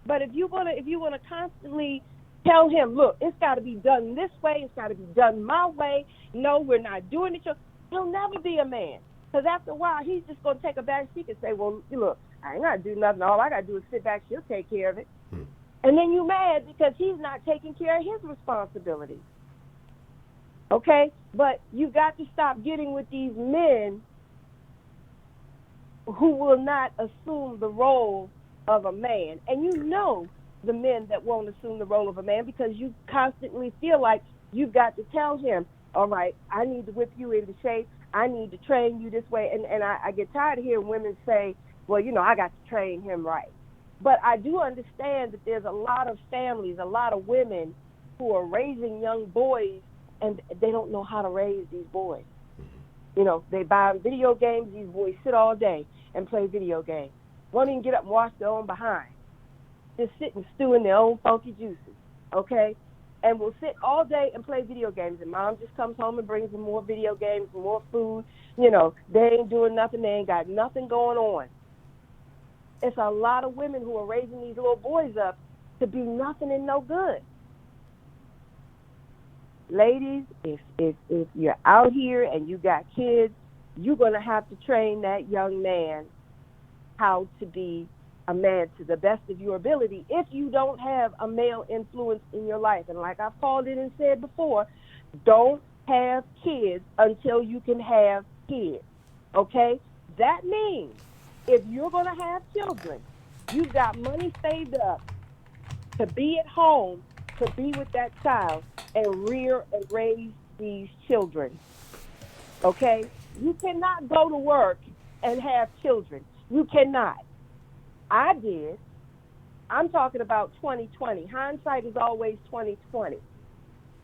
But if you wanna constantly tell him, look, it's got to be done this way, it's got to be done my way. No, we're not doing it. He'll never be a man. Because after a while, he's just going to take a back seat and say, well, look, I ain't got to do nothing. All I got to do is sit back. She'll take care of it. And then you mad because he's not taking care of his responsibilities. Okay? But you got to stop getting with these men who will not assume the role of a man. And you know the men that won't assume the role of a man because you constantly feel like you've got to tell him, all right, I need to whip you into shape. I need to train you this way. And I get tired of hearing women say, well, I got to train him right. But I do understand that there's a lot of families, a lot of women who are raising young boys, and they don't know how to raise these boys. They buy video games. These boys sit all day and play video games. Won't even get up and wash their own behind. Just sit and stew in their own funky juices, okay? And will sit all day and play video games. And mom just comes home and brings them more video games, more food. They ain't doing nothing. They ain't got nothing going on. It's a lot of women who are raising these little boys up to be nothing and no good. Ladies, if you're out here and you got kids, you're going to have to train that young man how to be a man to the best of your ability if you don't have a male influence in your life. And like I've called it and said before, don't have kids until you can have kids, okay? That means if you're going to have children, you've got money saved up to be at home, to be with that child and rear and raise these children, okay? You cannot go to work and have children. You cannot. I did. I'm talking about 2020. Hindsight is always 2020.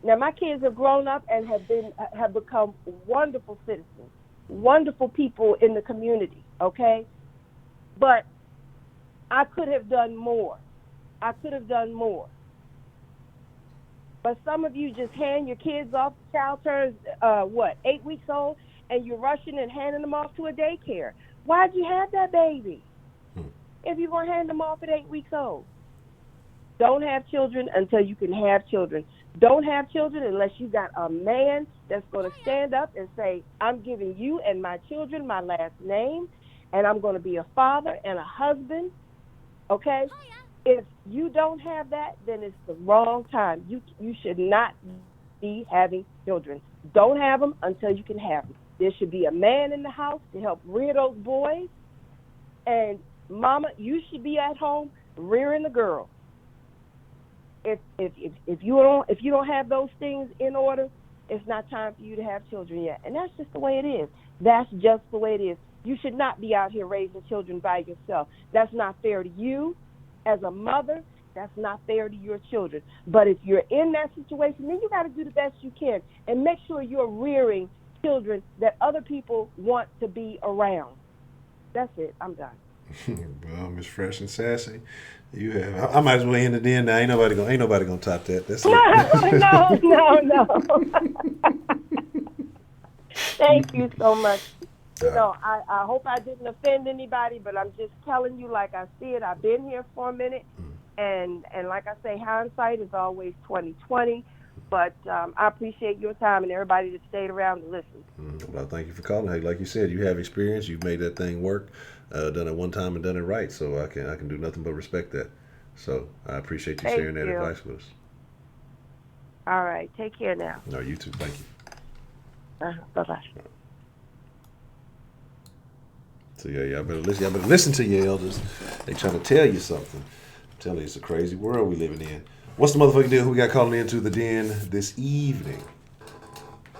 Now my kids have grown up and have become wonderful citizens, wonderful people in the community, okay? But I could have done more. But some of you just hand your kids off. The child turns 8 weeks old, and you're rushing and handing them off to a daycare. Why'd you have that baby if you're going to hand them off at 8 weeks old? Don't have children until you can have children. Don't have children unless you got a man that's going to stand up and say, I'm giving you and my children my last name, and I'm going to be a father and a husband, okay? If you don't have that, then it's the wrong time. You should not be having children. Don't have them until you can have them. There should be a man in the house to help rear those boys, and mama, you should be at home rearing the girl. If you don't have those things in order, it's not time for you to have children yet. And that's just the way it is. That's just the way it is. You should not be out here raising children by yourself. That's not fair to you as a mother. That's not fair to your children. But if you're in that situation, then you got to do the best you can and make sure you're rearing children that other people want to be around. That's it. I'm done. Well, Miss Fresh and Sassy, you have. I might as well end it in now. Ain't nobody gonna top that. That's it. No. Thank you so much. I hope I didn't offend anybody, but I'm just telling you like I see it. I've been here for a minute, and like I say, hindsight is always 2020. But I appreciate your time and everybody that stayed around to listen. Well, thank you for calling. Hey, like you said, you have experience. You've made that thing work, done it one time and done it right. So I can do nothing but respect that. So I appreciate you sharing that advice with us. All right. Take care now. No, you too. Thank you. Bye-bye. So y'all better listen to your elders. They trying to tell you something. I'm telling you, it's a crazy world we living in. What's the motherfucking deal? Who we got calling into the den this evening?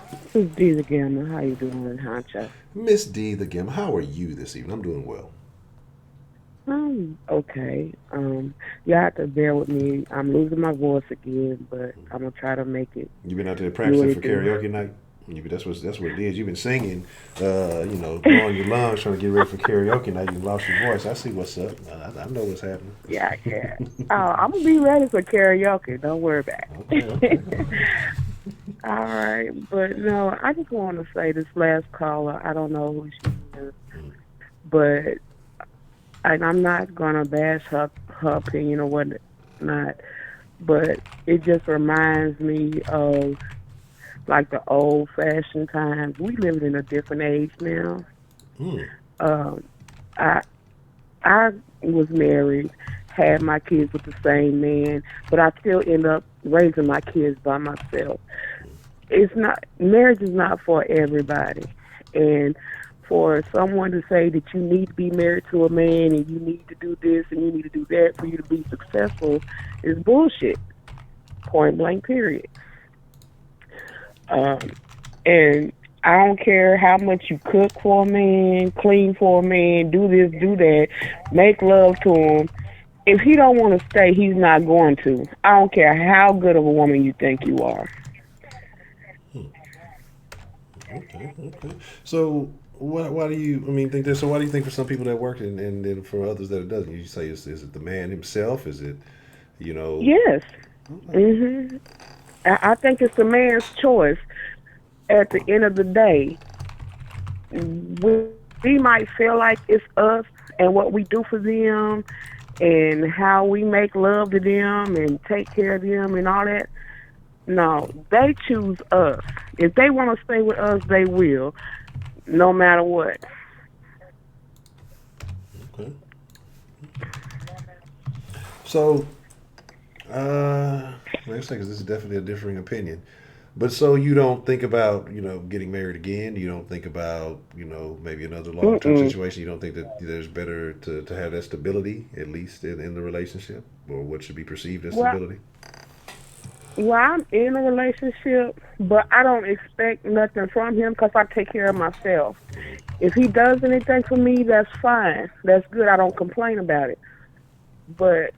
This is Dee the Gamma. How you doing, Honcho? Miss D the Gamma, how are you this evening? I'm doing well. Okay. You have to bear with me. I'm losing my voice again, but I'm gonna try to make it. You been out there practicing for karaoke night? That's what it is. You've been singing, blowing your lungs, trying to get ready for karaoke night. You lost your voice. I see what's up. I know what's happening. Yeah, I can. I'm gonna be ready for karaoke. Don't worry about it. Okay. All right, but no, I just want to say this last caller. I don't know who she is, but and I'm not gonna bash her opinion or whatnot, but it just reminds me of like the old fashioned times. We live in a different age now. Hmm. Um, I I was married, had my kids with the same man, but I still end up raising my kids by myself. It's not Marriage is not for everybody, and for someone to say that you need to be married to a man and you need to do this and you need to do that for you to be successful is bullshit. Point blank. Period. Um, and I don't care how much you cook for a man, clean for a man, do this, do that, make love to him. If he don't want to stay, he's not going to. I don't care how good of a woman you think you are. Okay. Okay. So why do you? I mean, think that. So why do you think for some people that work and then for others that it doesn't? You say is it the man himself? Is it you know? Yes. Okay. I think it's the man's choice. At the end of the day, we might feel like it's us and what we do for them and how we make love to them and take care of them and all that. No, they choose us. If they want to stay with us, they will, no matter what. Okay. So, like I say, 'cause this is definitely a differing opinion. But so you don't think about getting married again. You don't think about maybe another long term Mm-mm. situation. You don't think that there's better to have that stability at least in the relationship or what should be perceived as Well, stability. well, I'm in a relationship, but I don't expect nothing from him because I take care of myself. If he does anything for me, that's fine. That's good. I don't complain about it. But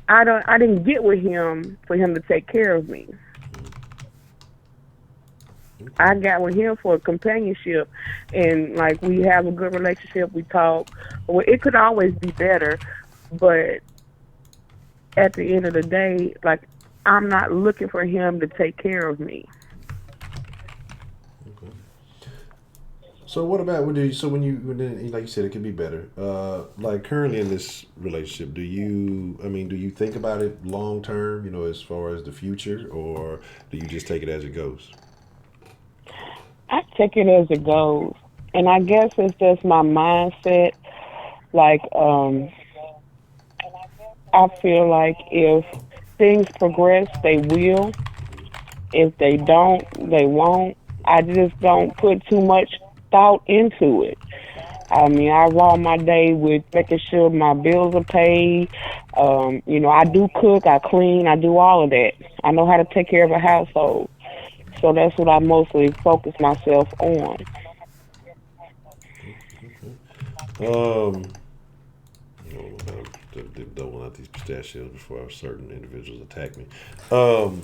I didn't get with him for him to take care of me. Okay. I got with him for companionship, and like we have a good relationship. We talk. Well, it could always be better, but at the end of the day, like I'm not looking for him to take care of me. Okay. So what about when you? So like you said, it could be better. Like currently in this relationship, do you? I mean, do you think about it long term? As far as the future, or do you just take it as it goes? I take it as it goes, and I guess it's just my mindset. Like, I feel like if things progress, they will. If they don't, they won't. I just don't put too much thought into it. I mean, I roll my day with making sure my bills are paid. I do cook, I clean, I do all of that. I know how to take care of a household. So that's what I mostly focus myself on. Um, I don't know about doling out these pistachios before certain individuals attack me. Um,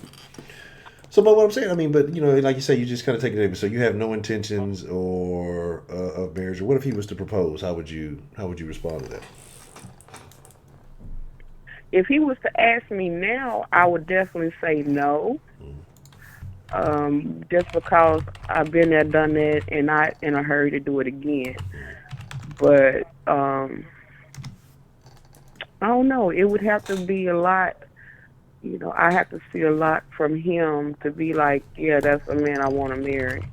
so, but what I'm saying, I mean, but like you say, you just kind of take it. So you have no intentions or of marriage. Or what if he was to propose? How would you respond to that? If he was to ask me now, I would definitely say no. Just because I've been there, done that, and not in a hurry to do it again. But I don't know. It would have to be a lot. I have to see a lot from him to be like, yeah, that's a man I want to marry.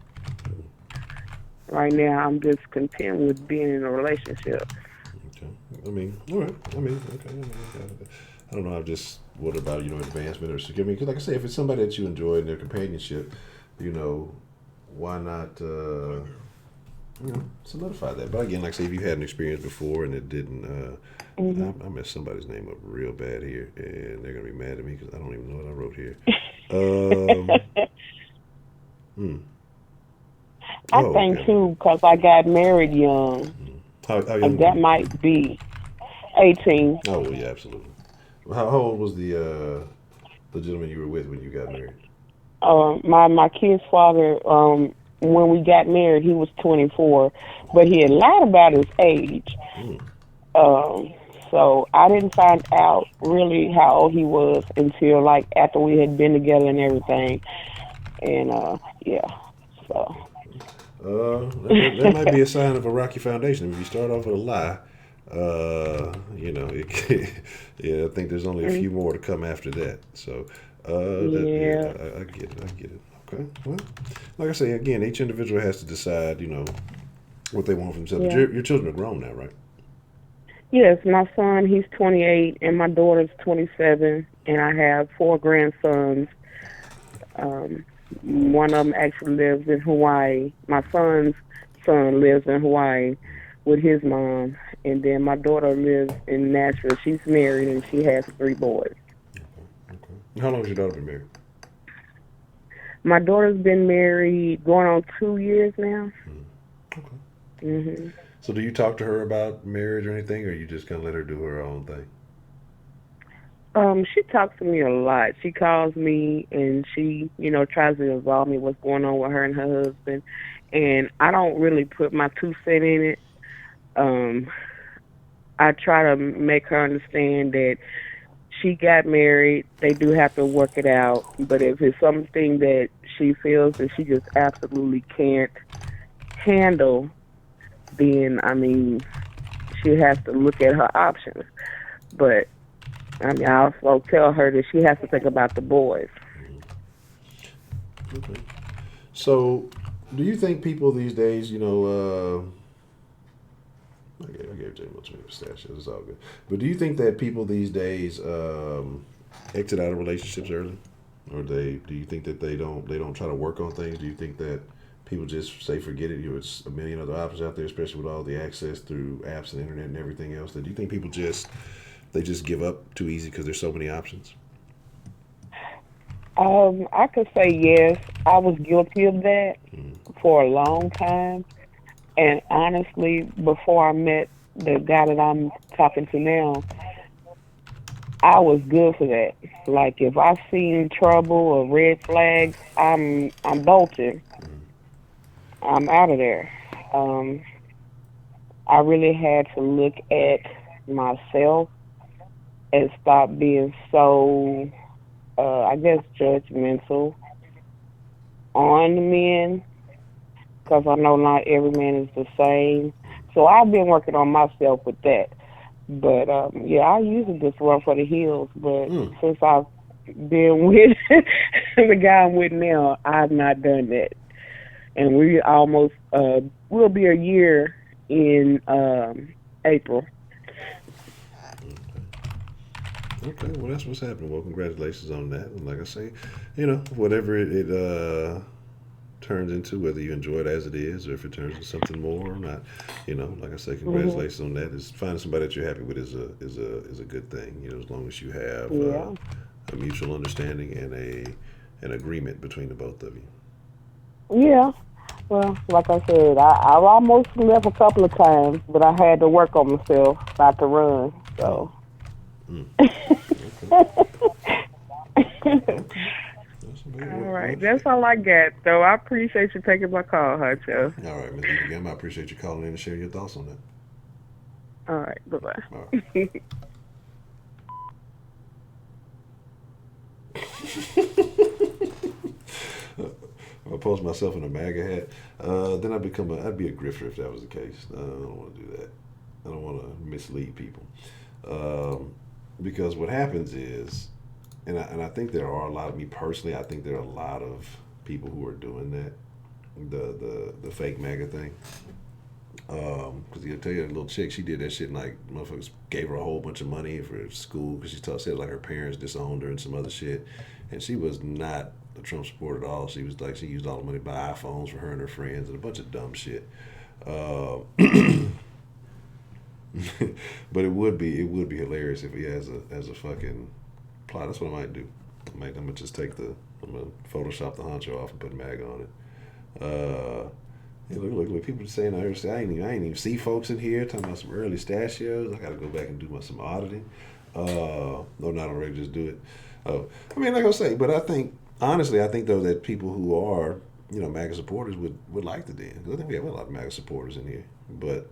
Right now, I'm just content with being in a relationship. Okay. I mean, all right. I mean, okay. I don't know. I've just what about advancement or security? Because like I say, if it's somebody that you enjoy in their companionship, you know, why not solidify that? But again, like I say, if you had an experience before and it didn't, Hmm. I messed somebody's name up real bad here, and they're gonna be mad at me because I don't even know what I wrote here. Um, hmm. I Oh, think okay. too, because I got married young. How young were That you? might be 18. Oh, well, yeah, absolutely. How old was the gentleman you were with when you got married? My kid's father, when we got married, he was 24, but he had lied about his age. Hmm. Um, so I didn't find out really how old he was until like after we had been together and everything. And yeah, so That might be a sign of a rocky foundation. If you start off with a lie, Yeah, I think there's only a few more to come after that. So, Yeah. I get it. I get it. Okay. Well, like I say again, each individual has to decide, what they want for themselves. But Yeah. your children are grown now, right? Yes, my son, he's 28, and my daughter's 27, and I have four grandsons. Um, One of them actually lives in Hawaii. My son's son lives in Hawaii with his mom, and then my daughter lives in Nashville. She's married, and she has three boys. Okay. How long has your daughter been married? My daughter's been married going on 2 years now. Okay. hmm So, do you talk to her about marriage or anything, or you just kind of let her do her own thing? She talks to me a lot. She calls me and she, tries to involve me what's going on with her and her husband. And I don't really put my 2 cents in it. Um, I try to make her understand that she got married. They do have to work it out. But if it's something that she feels that she just absolutely can't handle, then she has to look at her options. But I also tell her that she has to think about the boys. Okay. So, do you think people these days, I gave Jay much of pistachios. It's all good. But do you think that people these days exit out of relationships early, or do you think that they don't try to work on things? Do you think that people just say forget it? It's a million other options out there, especially with all the access through apps and internet and everything else. Do you think people just give up too easy because there's so many options? I could say yes. I was guilty of that Mm. for a long time. And honestly, before I met the guy that I'm talking to now, I was good for that. Like if I seen trouble or red flags, I'm bolting. I'm out of there. Um, I really had to look at myself and stop being so, I guess, judgmental on men because I know not every man is the same. So I've been working on myself with that. But yeah, I usually just run for the hills. But Mm. since I've been with the guy I'm with now, I've not done that. And we almost will be a year in April. Okay, well that's what's happening. Well, congratulations on that. And like I say, whatever it turns into, whether you enjoy it as it is or if it turns into something more or not, like I say, hmm congratulations on that. Is finding somebody that you're happy with is a good thing. As long as you have Yeah, a mutual understanding and an agreement between the both of you. yeah. Well, like I said, I almost left a couple of times, but I had to work on myself not to run. Mm, So. mm. Okay, All okay. That's about right, that's all I got. Though I appreciate you taking my call, Honcho. all right, Ms. Eva Gam, I appreciate you calling in and sharing your thoughts on that. All right, bye All right. bye. If I post myself in a MAGA hat, then I'd be a grifter if that was the case. I don't want to do that. I don't want to mislead people. Um, because what happens is, and I think there are a lot of me personally. I think there are a lot of people who are doing that, the fake MAGA thing. Because he'll tell you, that little chick, she did that shit and like motherfuckers gave her a whole bunch of money for school because said like her parents disowned her and some other shit, and she was not a Trump supporter at all. She was like she used all the money to buy iPhones for her and her friends and a bunch of dumb shit. Uh, but it would be hilarious if he has a fucking plot. That's what I might do. I'm gonna just I'm gonna Photoshop the honcho off and put MAG on it. Hey, look! People saying I ain't even see folks in here talking about some early stachios. I got to go back and do some auditing. No, not already. Just do it. Like I say, but I think honestly, I think though that people who are MAGA supporters would like the den. I think we have a lot of MAGA supporters in here, but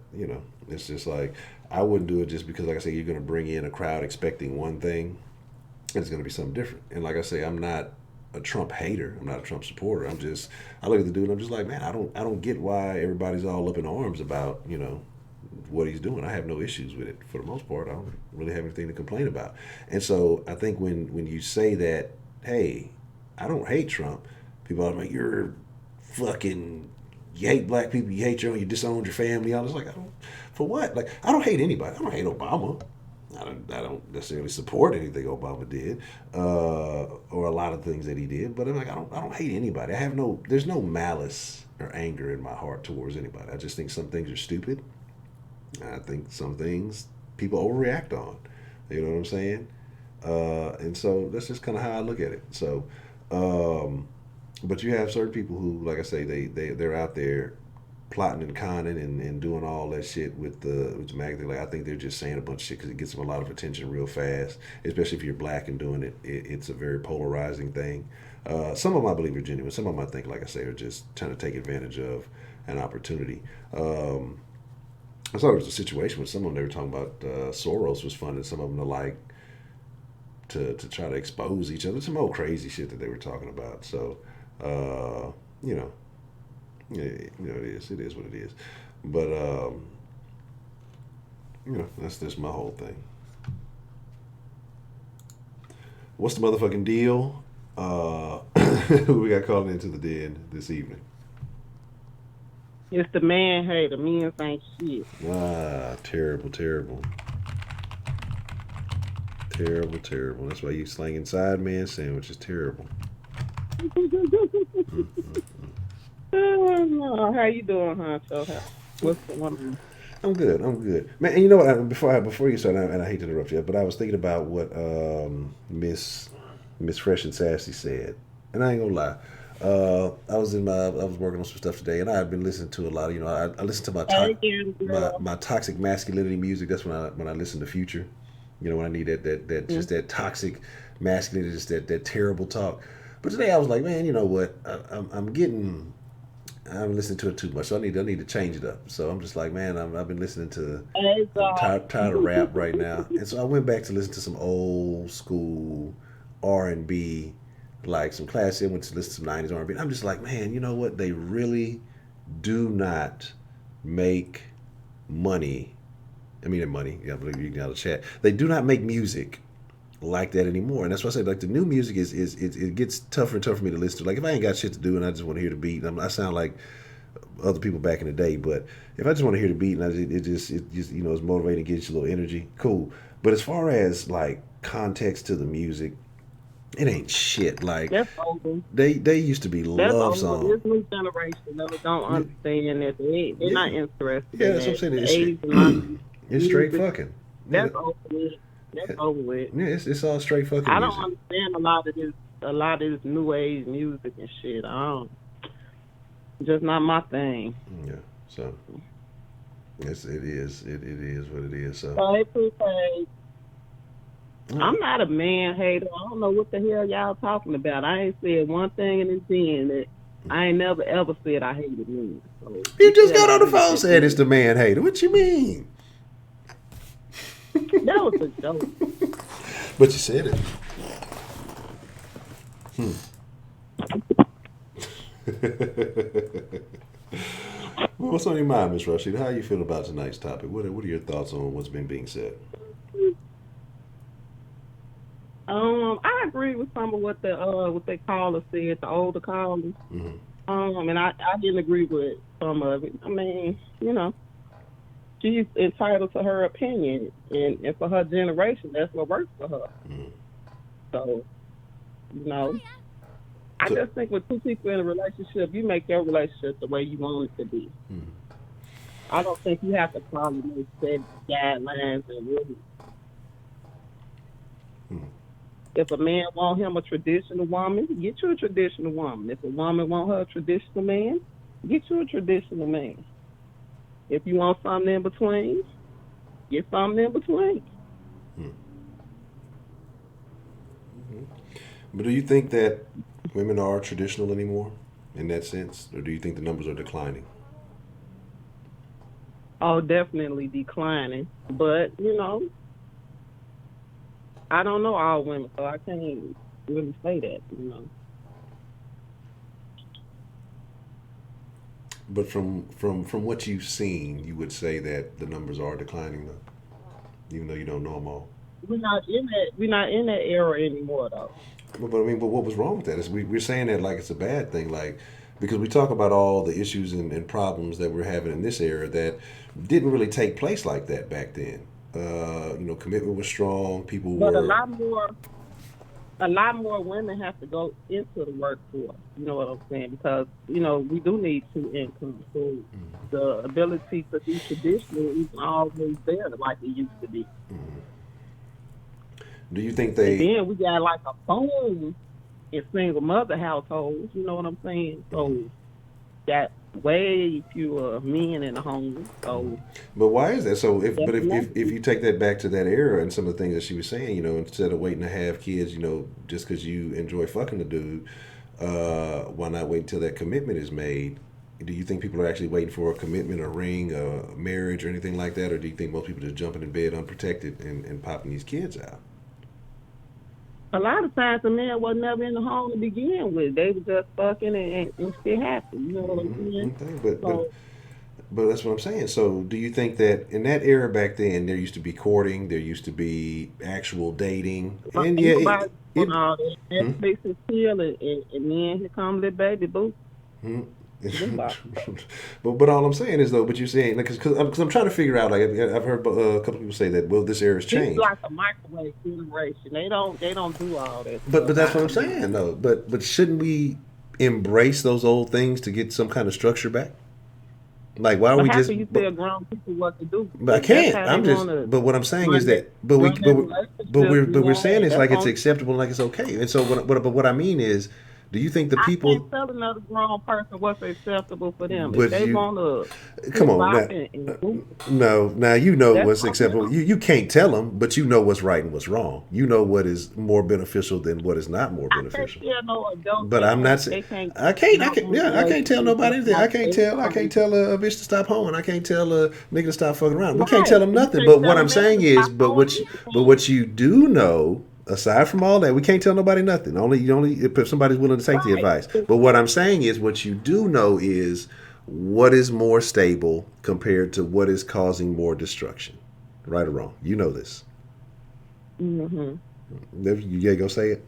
it's just like I wouldn't do it just because, like I say, you're going to bring in a crowd expecting one thing, and it's going to be something different. And like I say, I'm not a Trump hater. I'm not a Trump supporter. I look at the dude and I'm just like, man, I don't get why everybody's all up in arms about what he's doing. I have no issues with it for the most part. I don't really have anything to complain about. And so I think when you say that, hey, I don't hate Trump, people are like, you're fucking, you hate black people, you hate you disowned your family. I was like, for what? Like, I don't hate anybody. I don't hate Obama. I don't necessarily support anything Obama did, or a lot of things that he did. But I'm like, I don't hate anybody. There's no malice or anger in my heart towards anybody. I just think some things are stupid. I think some things people overreact on. You know what I'm saying? And so that's just kind of how I look at it. So, but you have certain people who, like I say, they're out there plotting and conning and doing all that shit with the magazine. Like, I think they're just saying a bunch of shit because it gets them a lot of attention real fast, especially if you're black and doing it. It's a very polarizing thing. Some of them I believe are genuine. Some of them I think, like I say, are just trying to take advantage of an opportunity. I thought it was a situation with some of them. They were talking about Soros was funding some of them to try to expose each other. Some old crazy shit that they were talking about. So, you know, it is what it is. But that's just my whole thing. What's the motherfucking deal? Who we got calling into the den this evening? It's the man hater. Men ain't shit. Terrible. That's why you slanging side man sandwiches. Terrible. How you doing, Honcho? What's going on? I'm good. Man, and you know what? Before you start, and I hate to interrupt you, but I was thinking about what Miss Fresh and Sassy said, and I ain't gonna lie. I was working on some stuff today, and I had been listening to a lot of, I listen to my toxic masculinity music. That's when I listen to Future. When I need that just that toxic masculinity, just that terrible talk. But today I was like, man, you know what? I'm listening to it too much. So I need to change it up. So I'm just like, man, I've been listening to. I'm tired of rap right now, and so I went back to listen to some old school R&B. Like some classic, I went to listen to some 90s R&B. I'm just like, man, you know what? They really do not make money. I mean, money. Yeah, but you got to chat. They do not make music like that anymore. And that's why I say, like, the new music it gets tougher and tougher for me to listen to. Like, if I ain't got shit to do and I just want to hear the beat, I sound like other people back in the day. But if I just want to hear the beat and it just it's motivating, gives you a little energy, cool. But as far as like context to the music, it ain't shit. Like, that's over. They used to be love songs. This new generation don't understand that they're not interested. Yeah, that's what I'm saying. It's straight fucking. That's over with. That's over with. Yeah, it's all straight fucking. I don't understand a lot of this new age music and shit. Just not my thing. Yeah. So yes, it is. It is what it is. So. I'm not a man hater. I don't know what the hell y'all talking about. I ain't said one thing in the end that I ain't never ever said I hated men. So you just got on the phone saying it's the man hater. What you mean? That was a joke. But you said it. Well, what's on your mind, Miss Rashida? How you feel about tonight's topic? What are your thoughts on what's been being said? I agree with some of what the caller said, the older callers. Mm-hmm. And I didn't agree with some of it. I mean, she's entitled to her opinion, and for her generation, that's what works for her. Mm-hmm. So, I just think with two people in a relationship, you make your relationship the way you want it to be. Mm-hmm. I don't think you have to probably make set guidelines and really. Mm-hmm. If a man want him a traditional woman, get you a traditional woman. If a woman want her a traditional man, get you a traditional man. If you want something in between, get something in between. Mm-hmm. But do you think that women are traditional anymore in that sense? Or do you think the numbers are declining? Oh, definitely declining. But, I don't know all women, so I can't really say that, But from what you've seen, you would say that the numbers are declining, though, even though you don't know them all. We're not in that. We're not in that era anymore, though. But I mean, but what was wrong with that? Is we're saying that like it's a bad thing, like because we talk about all the issues and problems that we're having in this era that didn't really take place like that back then. Commitment was strong. People But were. a lot more women have to go into the workforce. You know what I'm saying? Because we do need two incomes. So the ability to be traditional isn't always there like it used to be. Do you think And they? then we got like a phone in single mother households. You know what I'm saying? So got way fewer men in the home. So, But why is that? So if but Definitely. if you take that back to that era and some of the things that she was saying, instead of waiting to have kids, just because you enjoy fucking the dude, why not wait until that commitment is made? Do you think people are actually waiting for a commitment, a ring, a marriage, or anything like that, or do you think most people just jumping in bed unprotected and popping these kids out? a lot of times the man was never in the home to begin with. They were just fucking and still happy. You know what I'm saying? Okay, but So, But that's what I'm saying. So, do you think that in that era back then, there used to be courting, there used to be actual dating, and yeah, nobody doing all that. Hmm? Netflix is chill, and then here comes the baby boo. Hmm? Goodbye. but all I'm saying is though, but you're saying because I'm trying to figure out like I've heard a couple people say that this era has It's changed. like a microwave generation. They don't do all that. But that's what I'm stuff. saying though. But shouldn't we embrace those old things to get some kind of structure back? Like why are But we how just? can you tell grown people what to do? But I If that's can't. how I'm they just. wanna But what I'm saying is run that. But we. run But their we, relationship, but we're saying it's that's like it's on. acceptable, like it's okay. And so but what I mean is, do you think the I people? can't tell another grown person what's acceptable for them. But If they you want to come on rock now. and move, No, now you know that's what's on acceptable. them. You can't tell them, but you know what's right and what's wrong. You know what is more beneficial than what is not more I can't beneficial. tell no adult But I'm not saying they can't I not can't. want a Yeah, I can't tell relationship nobody that's anything. not based I on can't tell a bitch to stop hoeing. I can't tell a nigga to stop fucking around. We can't tell right. them You nothing. can't But what tell a I'm man saying to is, stop doing anything. what you do know, aside from all that, we can't tell nobody nothing. Only if somebody's willing to take the Right. advice. But what I'm saying is, what you do know is what is more stable compared to what is causing more destruction. Right or wrong? You know this. Mm-hmm. You go say it.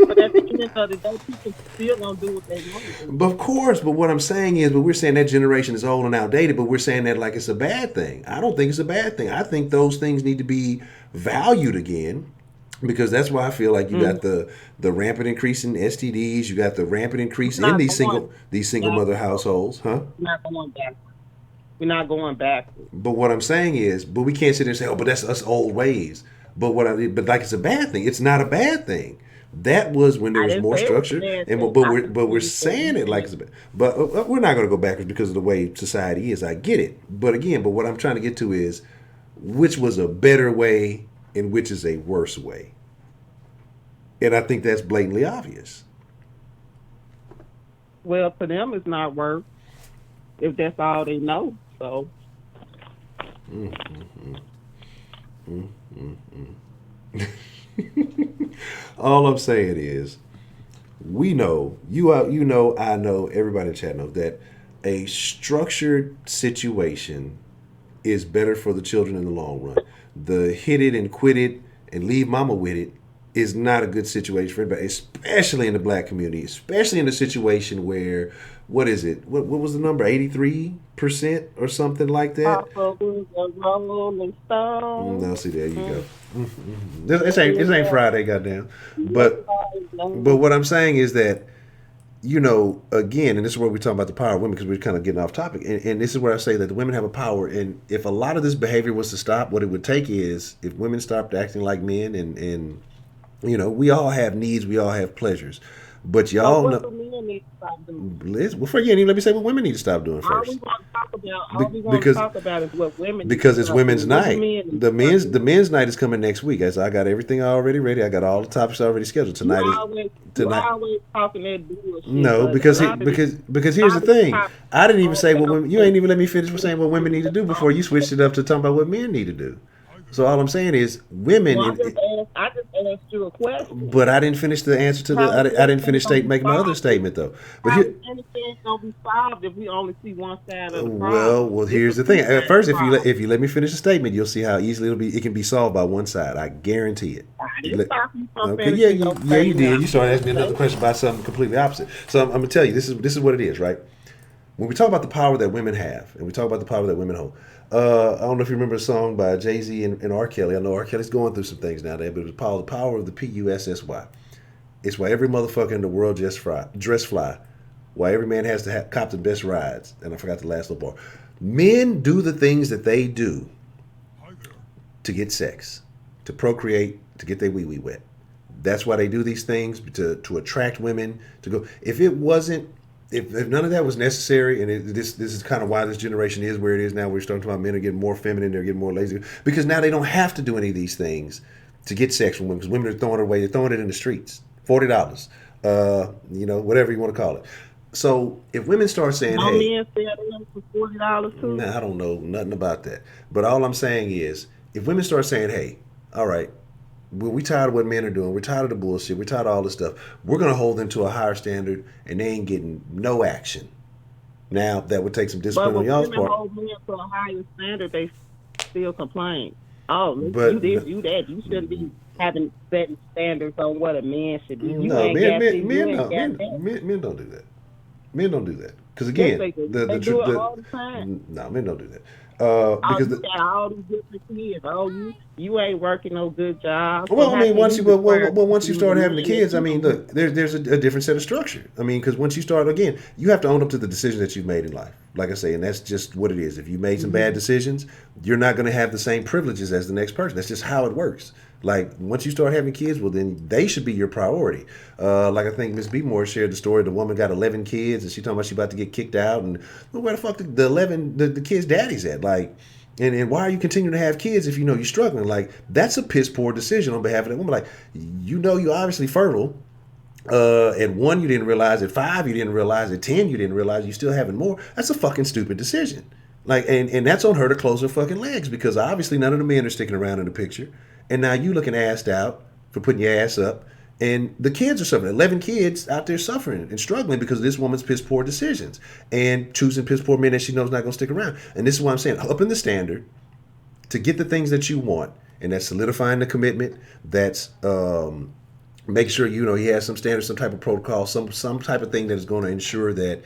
But at the end of the day, people still gonna do what they want to do. But of course, but what I'm saying is, but we're saying that generation is old and outdated, but we're saying that like it's a bad thing. I don't think it's a bad thing. I think those things need to be valued again because that's why I feel like you got the rampant increase in STDs, you got the rampant increase We're in not these going single mother backwards. households, huh? We're not going backwards. We're not going backwards. But what I'm saying is, but we can't sit there and say, oh, but that's us old ways. But like it's a bad thing. It's not a bad thing. That was when there I was didn't more say it was a structure, bad and thing. but I we're just said saying it like it's a bad. But we're not going to go backwards because of the way society is. I get it. But again, but what I'm trying to get to is, which was a better way and which is a worse way, and I think that's blatantly obvious. well, for them, it's not work if that's all they know. So All I'm saying is, we know I know everybody in the chat knows that a structured situation is better for the children in the long run. The hit it and quit it and leave mama with it is not a good situation for anybody, especially in the black community, especially in a situation where what is it? What was the number? 83% or something like that? Papa was a rolling stone. No, see there you go. This ain't Friday, goddamn. But what I'm saying is that, again, and this is where we're talking about the power of women because we're kind of getting off topic. And this is where I say that the women have a power. And if a lot of this behavior was to stop, what it would take is if women stopped acting like men and we all have needs, we all have pleasures. But So y'all what know, do men need to stop doing? well, first, you ain't even let me say what women need to stop doing All we first. want to talk about, Because is what women need because to it's stop women's doing. What do night. men need The to stop men's doing? night is coming next week. As I got everything already ready. I got all the topics already scheduled. You Tonight is always tonight. talking that bullshit. No, But because a lot of this, because a here's the lot of this thing. topic I didn't even all say what about women. You ain't even let me finish saying what women need to do before you switched it up to talking about what men need to do. So all I'm saying is women. Well, I just asked you a question. But I didn't finish the answer to the. How is I didn't finish anything making my gonna other be statement though. But How here, is anything gonna be solved if we only see one side of the well, problem? well, It's a here's the thing. At two-sided first, problem. if you let me finish the statement, you'll see how easily it can be solved by one side. I guarantee it. I You didn't let- stop you from Okay, yeah, finishing your you statement. did. You started asking me another question about something completely opposite. So I'm gonna tell you this is what it is, right? When we talk about the power that women have, and we talk about the power that women hold, I don't know if you remember a song by Jay-Z and R. Kelly. I know R. Kelly's going through some things nowadays, but it was called The Power of the Pussy. It's why every motherfucker in the world dress fly. Why every man has to cop the best rides. And I forgot the last little bar. Men do the things that they do to get sex, to procreate, to get their wee-wee wet. That's why they do these things, to attract women, to go. If it wasn't, if none of that was necessary, and this is kind of why this generation is where it is now, we're starting to talk about men are getting more feminine, they're getting more lazy, because now they don't have to do any of these things to get sex from women, because women are throwing it away, they're throwing it in the streets. $40, whatever you want to call it. So if women start saying, No hey, men sell them for $40 too. nah, I don't know nothing about that. But all I'm saying is, if women start saying, hey, all right, we tired of what men are doing, we're tired of the bullshit, we're tired of all this stuff, we're going to hold them to a higher standard, and they ain't getting no action. Now, that would take some But discipline on when y'all's women part. hold men to a higher standard, they still complain. Oh, look, But you this, you that. You shouldn't be having setting standards on what a man should be. You no, ain't got this, you men, ain't no, got that. men don't do that. Men don't do that. Because Yes, again, they do. They do it all the time. no, men don't do that. Oh, Because you got all these different kids. Oh, you ain't working no good job. So well, I how mean, can you describe once you you the start having the man that kids, I you mean, don't look, there's a different set of structure. I mean, because once you start again, you have to own up to the decisions that you've made in life. Like I say, and that's just what it is. If you made some bad decisions, you're not going to have the same privileges as the next person. That's just how it works. Like once you start having kids, well, then they should be your priority. Like I think Miss Beemore shared the story. The woman got 11 kids, and she talking about she about to get kicked out, and well, where the fuck the 11 the kids' daddies at? Like. And why are you continuing to have kids if you know you're struggling? Like, that's a piss poor decision on behalf of that woman. Like, you're obviously fertile. At 1, you didn't realize. At 5, you didn't realize. At 10, you didn't realize. You still having more. That's a fucking stupid decision. Like, and that's on her to close her fucking legs, because obviously none of the men are sticking around in the picture. And now you looking assed out for putting your ass up. And the kids are suffering. 11 kids out there suffering and struggling because of this woman's piss poor decisions and choosing piss poor men that she knows not going to stick around. And this is why I'm saying, up in the standard to get the things that you want, and that's solidifying the commitment. That's making sure he has some standards, some type of protocol, some type of thing that is going to ensure that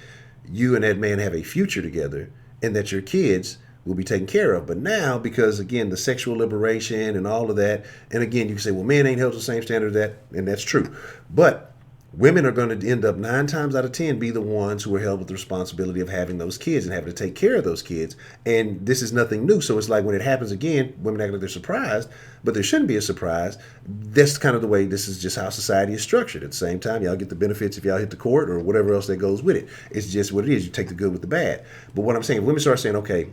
you and that man have a future together, and that your kids will be taken care of. But now, because again, the sexual liberation and all of that, and again, you can say, well, men ain't held to the same standard as that, and that's true. But women are going to end up 9 times out of 10 be the ones who are held with the responsibility of having those kids and having to take care of those kids. And this is nothing new. So it's like when it happens again, women act like they're surprised, but there shouldn't be a surprise. That's kind of the way, this is just how society is structured. At the same time, y'all get the benefits if y'all hit the court or whatever else that goes with it. It's just what it is. You take the good with the bad. But what I'm saying, women start saying, okay,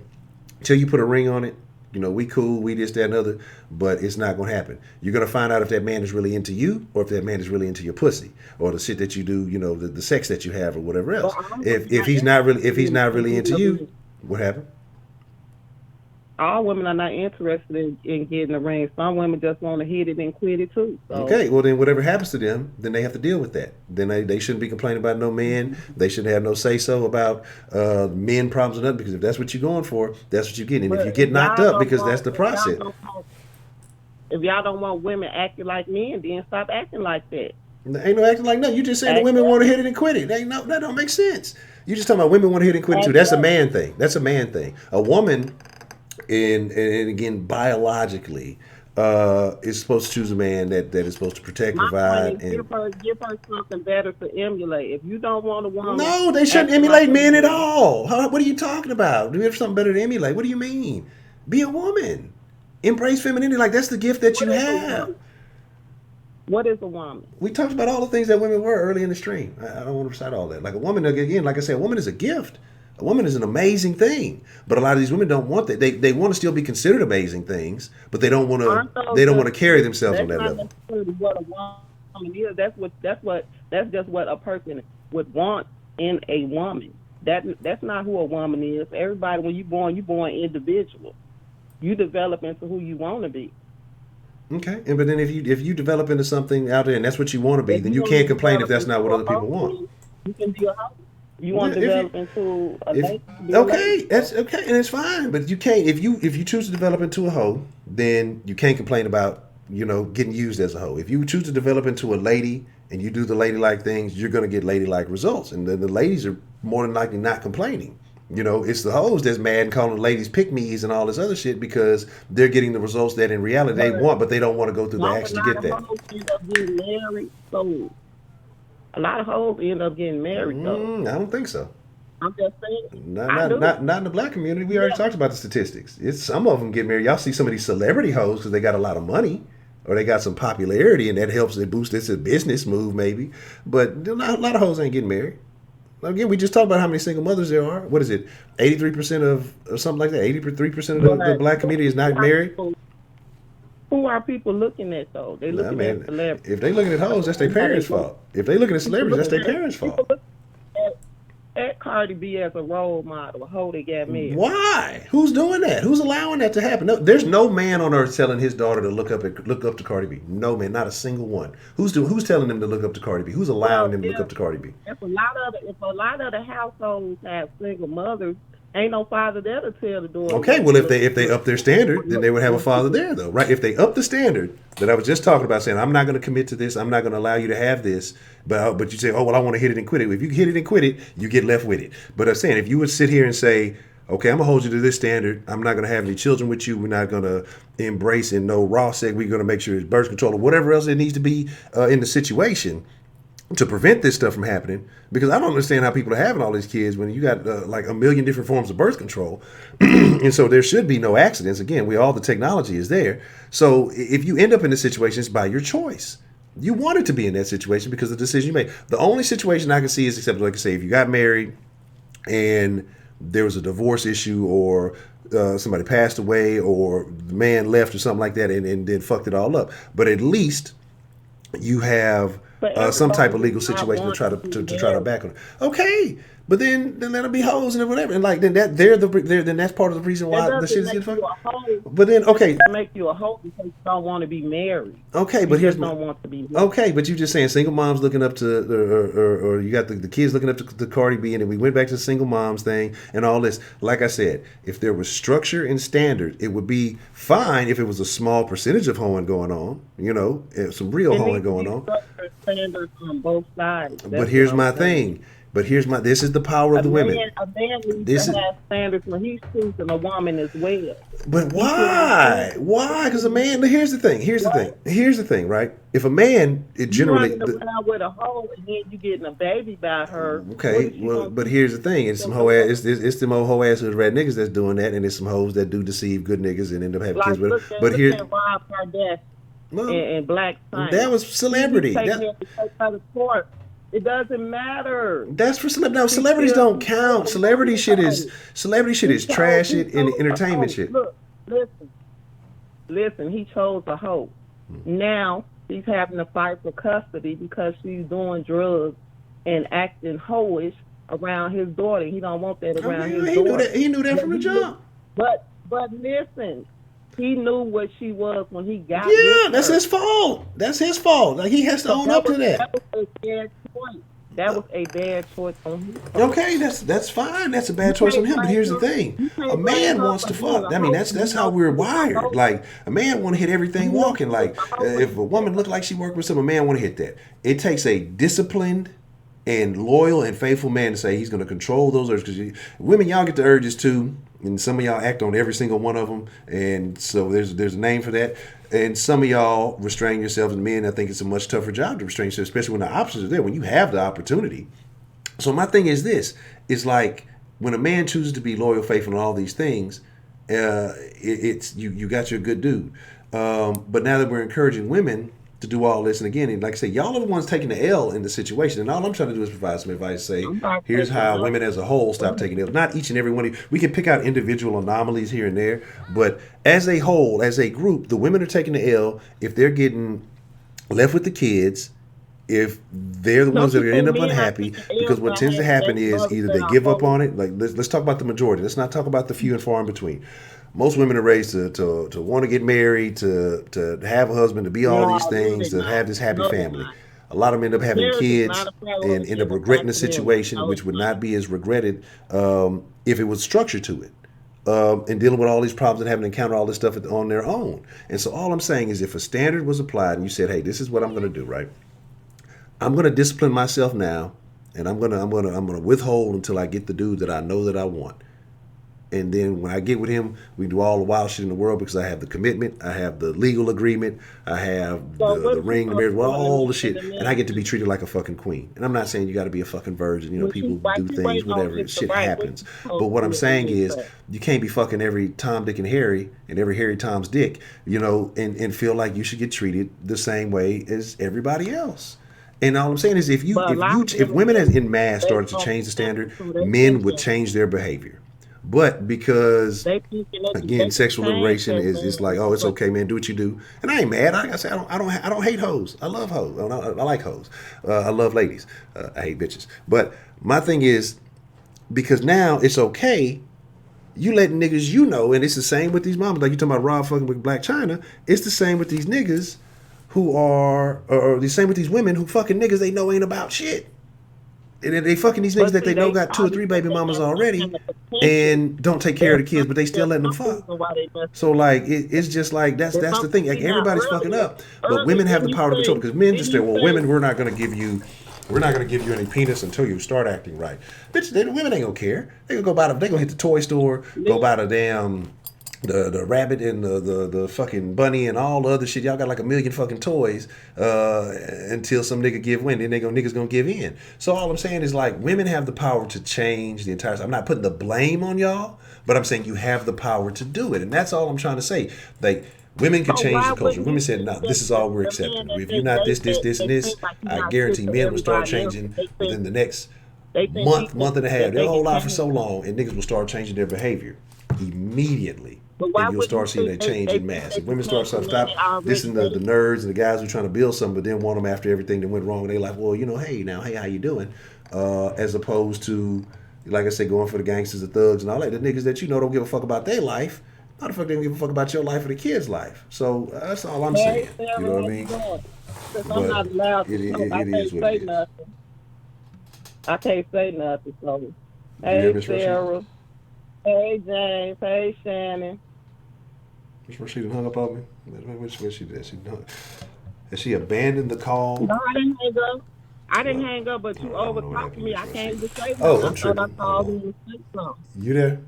till you put a ring on it, we cool, we this, that, and other, but it's not going to happen. You're going to find out if that man is really into you or if that man is really into your pussy or the shit that you do, the sex that you have or whatever else. If he's not really into you, what happened? All women are not interested in getting a ring. Some women just want to hit it and quit it too. So. Okay, well then whatever happens to them, then they have to deal with that. Then they shouldn't be complaining about no men. They shouldn't have no say-so about men problems or nothing, because if that's what you're going for, that's what you're getting. And if you get knocked up, because that's the process. If y'all don't want women acting like men, then stop acting like that. Ain't no acting like nothing. You just saying the women want to hit it and quit it. That don't make sense. You just talking about women want to hit it and quit it too. That's a man thing. That's a man thing. A woman, and again, biologically, is supposed to choose a man that is supposed to protect, provide, and give her something better to emulate. If you don't want a woman, no, they shouldn't emulate men at all. What are you talking about? Do we have something better to emulate? What do you mean? Be a woman. Embrace femininity. Like, that's the gift that you have. What is a woman? We talked about all the things that women were early in the stream. I don't want to recite all that. Like a woman, again, like I said, a woman is a gift. A woman is an amazing thing, but a lot of these women don't want that. They want to still be considered amazing things, but they don't want to. They don't want to carry themselves on that level. That's not what a woman is. That's just what a person would want in a woman. That's not who a woman is. Everybody, when you're born individual. You develop into who you want to be. Okay, and but then if you develop into something out there and that's what you want to be, If then you you want can't to complain if develop that's not what into other a people want. hoe, you can be a hoe. You want Yeah, to if you- develop into a If lady, be a okay, lady. that's okay, and it's fine. But you can't if you choose to develop into a hoe, then you can't complain about getting used as a hoe. If you choose to develop into a lady and you do the ladylike things, you're going to get ladylike results, and then the ladies are more than likely not complaining. It's the hoes that's mad and calling the ladies pick me's and all this other shit because they're getting the results that in reality they But want, but they don't want to go through the don't a action to lot get of that. hoes end up getting married? So a lot of hoes end up getting married though. I don't think so. I'm just saying. Not, I not, do. not, not in the black community. We already Yeah. talked about the statistics. It's some of them get married. Y'all see some of these celebrity hoes because they got a lot of money or they got some popularity, and that helps it boost. It's a business move, maybe. But a lot of hoes ain't getting married. Again, we just talked about how many single mothers there are. What is it? 83% of or something like that. 83% of the black community is not married. Who are people looking at though? They Nah, looking man, at celebrities. if they looking at hoes, that's their parents' fault. If they looking at celebrities, that's their parents' fault. At Cardi B as a role model, a hoe that got married. Why? Who's doing that? Who's allowing that to happen? No, there's no man on earth telling his daughter to look up to Cardi B. No man, not a single one. Who's telling them to look up to Cardi B? Who's allowing them to look up to Cardi B? If a lot of the households have single mothers, ain't no father there to tell the daughter. Okay, well if they up their standard, then they would have a father there though, right? If they up the standard that I was just talking about, saying I'm not going to commit to this, I'm not going to allow you to have this, but you say, oh well, I want to hit it and quit it. If you hit it and quit it, you get left with it. But I'm saying if you would sit here and say, okay, I'm gonna hold you to this standard. I'm not gonna have any children with you. We're not gonna embrace and no raw sex. We're gonna make sure it's birth control or whatever else it needs to be in the situation to prevent this stuff from happening, because I don't understand how people are having all these kids when you got like a million different forms of birth control. And so there should be no accidents. Again, all the technology is there. So if you end up in this situation, it's by your choice. You wanted to be in that situation because of the decision you made. The only situation I can see is, except like I say, if you got married and there was a divorce issue or somebody passed away or the man left or something like that and then fucked it all up. But at least you have some type of legal situation to try to back on it. Okay, but then that'll be hoes and whatever, and like then then that's part of the reason why the shit is getting fucked. But then okay, make you a hoe because you don't want to be married. Okay, but here's don't want to be married. Okay, but you just saying single moms looking up to or you got the kids looking up to Cardi B, and then we went back to the single moms thing and all this. Like I said, if there was structure and standard, it would be fine if it was a small percentage of hoeing going on, some real hoeing going on. Standards on both sides. But here's my thing. This is the power of the women. A man needs to have standards when he's choosing a woman as well. But why? Why? Because a man. Here's the thing. Right? If a man, it generally. You running around with a hoe and then you getting a baby by her. Okay, well, but here's the thing: it's some hoe ass. It's them old hoe ass hood rat niggas that's doing that, and it's some hoes that do deceive good niggas and end up having kids with them. But here's Rob Kardashian and Black Science. That was celebrity. It doesn't matter. That's for celebrity. No, celebrities don't count. Celebrity shit is trash shit and entertainment shit. Look, listen. He chose a hoe. Now he's having to fight for custody because she's doing drugs and acting hoish around his daughter. He don't want that around his daughter. He knew that from the jump. But listen. He knew what she was when he got Yeah, that's his fault. That's his fault. Like, he has to own up to that. That was a bad choice. That was a bad choice on his part. Okay, that's fine. That's a bad choice on him. But here's the thing: a man wants to fuck. I mean, that's how we're wired. Like, a man want to hit everything walking. Like, if a woman look like she worked with some, a man want to hit that. It takes a disciplined and loyal and faithful man to say he's going to control those urges. Because women, y'all get the urges too. And some of y'all act on every single one of them, and so there's a name for that. And some of y'all restrain yourselves, and men, I think it's a much tougher job to restrain yourself, especially when the options are there, when you have the opportunity. So my thing is this: is like when a man chooses to be loyal, faithful, and all these things, it's you got your good dude. But now that we're encouraging women to do all this, and again, and like I say, y'all are the ones taking the L in the situation, and all I'm trying to do is provide some advice. Say, here's how women as a whole stop taking L's. Not each and every one of you. We can pick out individual anomalies here and there, but as a whole, as a group, the women are taking the L if they're getting left with the kids. If they're the ones that are going to end up unhappy, because what tends to happen is either they give up on it. Like let's talk about the majority. Let's not talk about the few and far in between. Most women are raised to want to get married, to have a husband, to be all No, these things, really to have not. this happy No, they're family. not. A lot of them end up having Marriage is kids not a and priority end in up the regretting black the community. situation, No, which it's would not. not be as regretted if it was structure to it. And dealing with all these problems and having to encounter all this stuff on their own. And so all I'm saying is if a standard was applied and you said, hey, this is what I'm going to do, right? I'm going to discipline myself now, and I'm going to withhold until I get the dude that I know that I want. And then when I get with him, we do all the wild shit in the world because I have the commitment, I have the legal agreement, I have So the what you ring, the supposed marriage, to well, do in all the in shit, the and I get to be meantime? treated like a fucking queen. And I'm not saying you got to be a fucking virgin. You know, What people you, while do you things, waiting on whatever. Mr. Shit Right, what happens. you But supposed what to I'm do in the saying is, meantime? you can't be fucking every Tom, Dick, and Harry and every Harry, Tom's dick, you know, and feel like you should get treated the same way as everybody else. And all I'm saying is, But a lot of if women women just in mass they started to don't change the be standard, too. They men would thinking change their behavior. But because they thinking again, they can sexual change liberation that is like, man. oh, it's But okay, man, do what you do, and I ain't mad. Like I say, I don't hate hoes. I love hoes. I like hoes. I love ladies. I hate bitches. But my thing is because now it's okay. You letting niggas, you know, and it's the same with these mamas. Like you talking about Rob fucking with Black China. It's the same with these niggas who are, or the same with these women who fucking niggas they know ain't about shit. And they fucking these niggas but that see, they know they got two or probably three think baby they mamas got some already kind of potential. and don't take care of There's the kids, some but they still there's letting them some fuck. reason why they messing So up. like it's just like If that's I'm the thing. Like see now everybody's fucking up, but earlier women have the power to control it because men just say, well, didn't you women we're not gonna give you any penis until you start acting right. Bitch, the women ain't gonna care. They gonna go buy they gonna hit the toy store, go say buy the damn the rabbit and the fucking bunny and all the other shit. Y'all got like a million fucking toys until some nigga give in. Then niggas gonna give in. So all I'm saying is like women have the power to change the entire. I'm not putting the blame on y'all, but I'm saying you have the power to do it, and that's all I'm trying to say. Like women could so change why the culture. wouldn't Women he said, think no, that this is all we're the man accepting. that If you're not this, this, this, and they this, think like he's I not good guarantee for men will start everybody else? changing They think within the next he month and a half. that They'll they can hold out for change so him. long, and niggas will start changing their behavior immediately. But And why you'll wouldn't start you seeing think that change they in think mass. they If can women change start the man stop they already dissing the dating? nerds and the guys who are trying to build something, but then want them after everything that went wrong, and they like, well, you know, hey, how you doing? As opposed to, like I said, going for the gangsters, the thugs, and all that. The niggas that you know don't give a fuck about their life. How the fuck they don't give a fuck about your life or the kid's life? So that's all I'm Hey saying. You know Sarah, what I how you mean? doing? Since I'm But not allowed to talk, I it is can't what it say is. nothing. I can't say nothing. So, You hear hey Miss Rashida? Sarah, hey James, hey Shannon. Miss Rashida hung up on me. Where she did? Has she abandoned the call? No, I didn't hang up. I didn't Well, hang up, but you I don't over know what talking happened me. to I Miss can't Rashida. even say nothing. Oh, I I'm thought I tripping. Hold called on. in to say something. You there?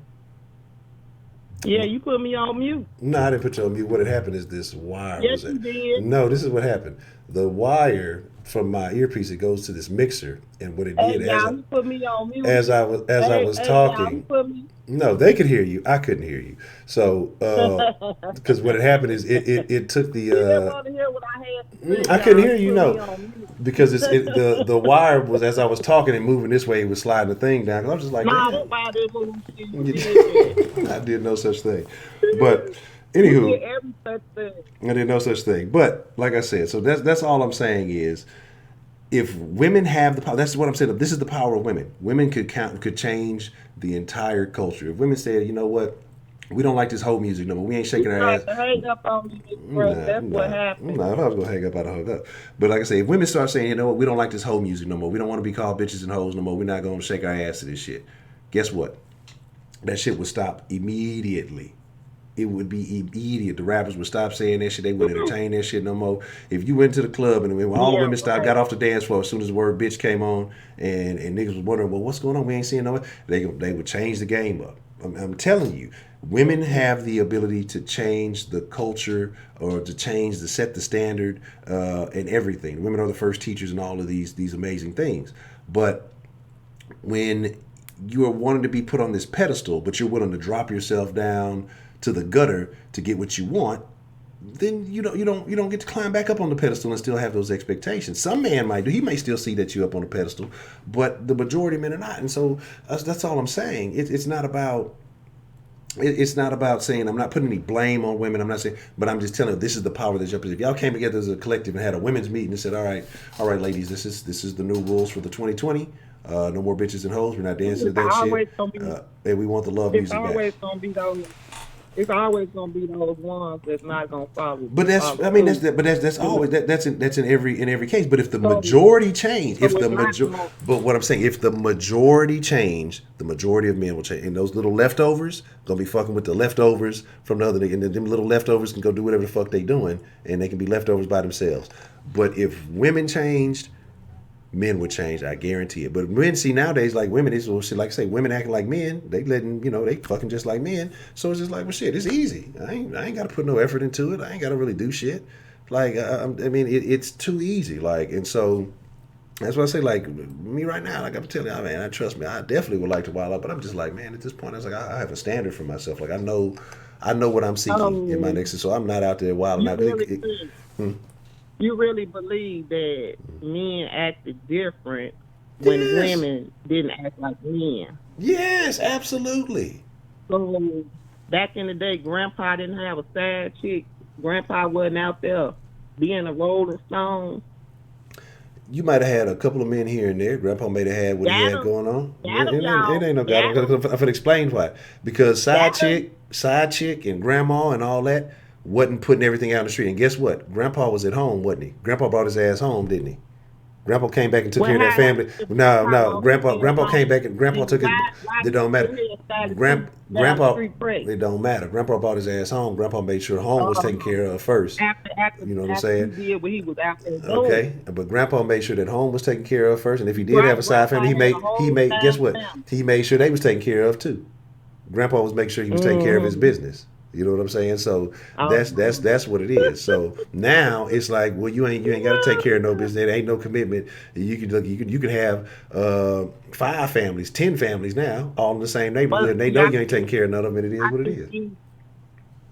Yeah, you put me on mute. No, I didn't put you on mute. What had happened is this wire Yes, was you at. did. No, this is what happened. The wire from my earpiece it goes to this mixer, and what it Hey, did y'all, he put me on mute. as I was Hey, y'all, he talking. put me. No, they could hear you. I couldn't hear you. So because what had happened is it took You didn't the want to hear what I had to say, I couldn't y'all. hear He you. put me No, on mute. because the wire was as I was talking and moving this way, it was sliding the thing down. 'Cause I was just like, Nah, damn. nobody moved. You did I did no such thing. But that. You anywho, did every such thing. I did no such thing. But like I said, so that's all I'm saying is if women have the power, that's what I'm saying. This is the power of women. Women could change the entire culture. If women said, you know what, we don't like this whole music no more. We ain't You shaking our tried ass. to hang up on me, Miss Brett. That's what happened. If I was gonna hang up, I'd hung up. But like I say, if women start saying, you know what, we don't like this whole music no more. We don't want to be called bitches and hoes no more. We're not gonna shake our ass to this shit. Guess what? That shit would stop immediately. It would be immediate. The rappers would stop saying that shit. They wouldn't entertain that shit no more. If you went to the club and when all the Yeah, women stopped, right. got off the dance floor as soon as the word bitch came on, and niggas was wondering, well, what's going on? We ain't seeing no. They would change the game up. I'm telling you, women have the ability to change the culture or to set the standard and everything. Women are the first teachers in all of these amazing things. But when you are wanting to be put on this pedestal, but you're willing to drop yourself down to the gutter to get what you want, then you don't get to climb back up on the pedestal and still have those expectations. Some man might do. He may still see that you up on the pedestal, but the majority of men are not. And so that's all I'm saying. It's not about. It's not about saying I'm not putting any blame on women. I'm not saying, but I'm just telling you this is the power that's up. If y'all came together as a collective and had a women's meeting and said, all right, ladies, this is the new rules for the 2020. No more bitches and hoes. We're not dancing to It's that always shit. gonna be. And we want the love It's music back. always gonna be those. it's always gonna be those ones that's not gonna follow. But that's, follow I mean, through. that's always that's in every case. But if the So, majority change, so it's not gonna. but what I'm saying, if the majority change, the majority of men will change, and those little leftovers gonna be fucking with the leftovers from the other nigga, and then them little leftovers can go do whatever the fuck they doing, and they can be leftovers by themselves. But if women changed, men would change. I guarantee it. But men see nowadays, like women, is shit. Like I say, women acting like men. They letting they fucking just like men. So it's just like, well, shit, it's easy. I ain't got to put no effort into it. I ain't got to really do shit. Like I mean, it's too easy. Like, and so that's what I say. Like me right now, like I'm telling you, man, I trust me. I definitely would like to wild out, but I'm just like, man, at this point, I was like, I have a standard for myself. Like I know what I'm seeking in my next, so I'm not out there wilding out. You really believe that men acted different when women didn't act like men? Yes, absolutely. So back in the day, Grandpa didn't have a side chick. Grandpa wasn't out there being a Rolling Stone. You might have had a couple of men here and there. Grandpa may have had what he had going on. It ain't no God. I'm gonna explain why. Because side chick, and grandma and all that wasn't putting everything out in the street. And guess what? Grandpa was at home, wasn't he? Grandpa brought his ass home, didn't he? Grandpa came back and took care of that family. No. Grandpa came back and Grandpa took it. It don't matter. Grandpa, it don't matter. Grandpa brought his ass home. Grandpa made sure home was taken care of first. You know what I'm saying? He did when he was out there. Okay, but Grandpa made sure that home was taken care of first. And if he did have a side family, he made guess what? He made sure they was taken care of too. Grandpa was making sure he was taking care of his business. You know what I'm saying? So that's what it is. So now it's like, well, you ain't got to take care of no business. There ain't no commitment. You can have 5 families, 10 families now, all in the same neighborhood. And they know you ain't taking care of none of them. And it is what it is.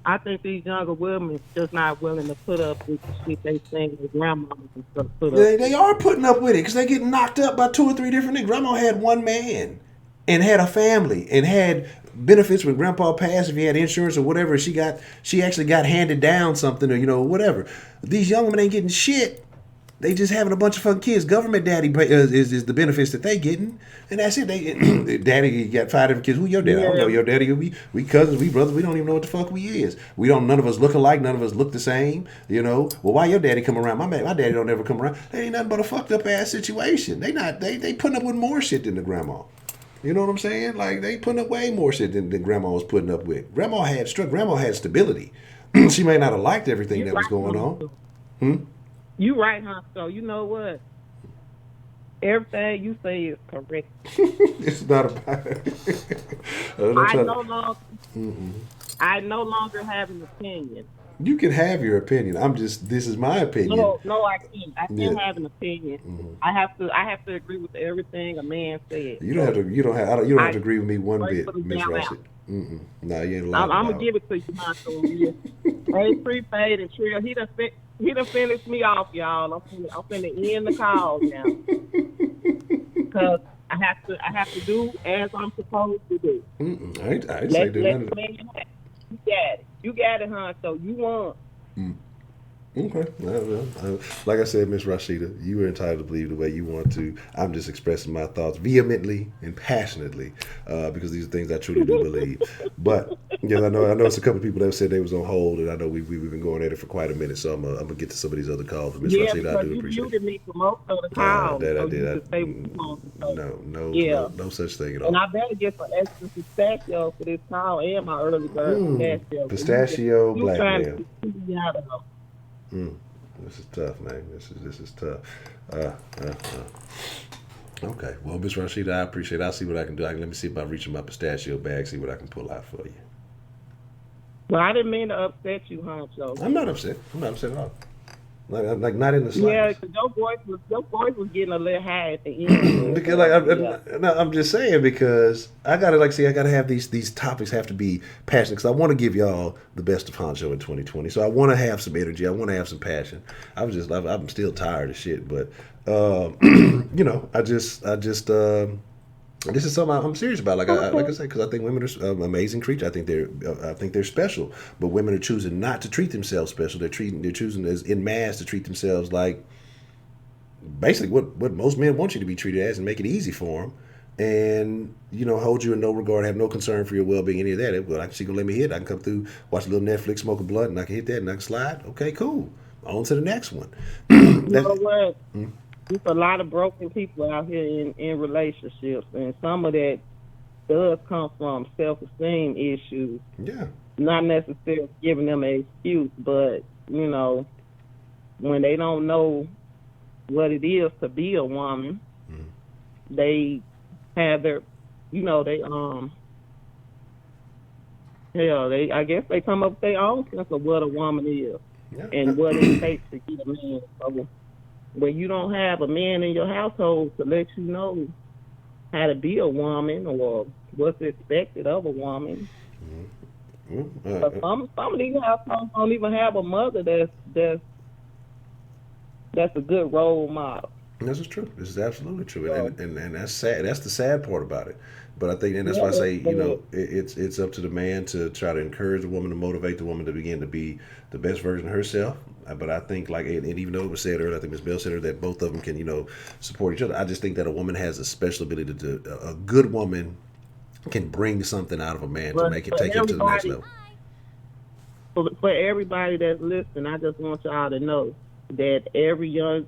I think these younger women just not willing to put up with the shit they think their grandmas and stuff put up. They are putting up with it because they get knocked up by 2 or 3 different niggas. Grandma had one man and had a family and had benefits when Grandpa passed. If he had insurance or whatever, she actually got handed down something or whatever. These young women ain't getting shit. They just having a bunch of fucking kids. Government daddy is the benefits that they getting, and that's it. Daddy got 5 different kids. Who your daddy? I don't know your daddy. We cousins, we brothers. We don't even know what the fuck we is. We don't. None of us look alike. None of us look the same. Well, why your daddy come around? My daddy don't ever come around. They ain't nothing but a fucked up ass situation. They putting up with more shit than the grandma. You know what I'm saying? Like they putting up way more shit than Grandma was putting up with. Grandma had stability. She may not have liked everything that was going on. You right, huh? So you know what? Everything you say is correct. It's not about it. I no longer have an opinion. You can have your opinion. This is my opinion. No, I can't. I can't have an opinion. Mm-hmm. I have to agree with everything a man said. You don't have to agree with me one bit, Miss Rossi. No, you ain't allowed. I'm gonna give it to you, Honcho. Hey, prepaid and Trill. He done finished me off, y'all. I'm finna end the call now because I have to do as I'm supposed to do. I ain't saying that. You got it, Honcho. You won. Okay. Like I said, Miss Rashida, you are entitled to believe the way you want to. I'm just expressing my thoughts vehemently and passionately because these are things I truly do believe. But I know it's a couple of people that have said they was on hold, and I know we've been going at it for quite a minute. So I'm gonna get to some of these other calls. Miss Rashida, I do appreciate it. You muted me for most of the calls. That I did. No such thing at all. And I better get some extra pistachio for this call and my early bird pistachio blackmail. This is tough, man. This is tough. Okay. Well, Miss Rashida, I appreciate it. I'll see what I can do. Let me see if I reach in my pistachio bag, see what I can pull out for you. Well, I didn't mean to upset you, Honcho. I'm not upset at all. Like not in the slightest. Yeah, because your voice was getting a little high at the end. Because I'm just saying because I gotta have these topics have to be passionate because I want to give y'all the best of Honcho in 2020. So I want to have some energy. I want to have some passion. I'm still tired of shit, but this is something I'm serious about. Like I said, because I think women are amazing creatures. I think they're special. But women are choosing not to treat themselves special. They're choosing as in mass to treat themselves like basically what most men want you to be treated as and make it easy for them. and hold you in no regard, have no concern for your well-being, any of that. Well, she gonna let me hit. I can come through, watch a little Netflix, smoke a blunt, and I can hit that, and I can slide. Okay, cool. On to the next one. You know what? There's a lot of broken people out here in relationships, and some of that does come from self-esteem issues. Yeah. Not necessarily giving them an excuse, but when they don't know what it is to be a woman, they have their, I guess they come up with their own sense of what a woman is and what it takes to get a man. So when you don't have a man in your household to let you know how to be a woman or what's expected of a woman. But some of these households don't even have a mother that's a good role model. This is true. This is absolutely true, and that's sad. That's the sad part about it. But I think, and that's why I say, it's up to the man to try to encourage the woman, to motivate the woman to begin to be the best version of herself. But I think, and even though it was said earlier, I think Ms. Bell said earlier that both of them can, support each other. I just think that a woman has a special ability a good woman can bring something out of a man to make it take him to the next level. For everybody that's listening, I just want y'all to know that every young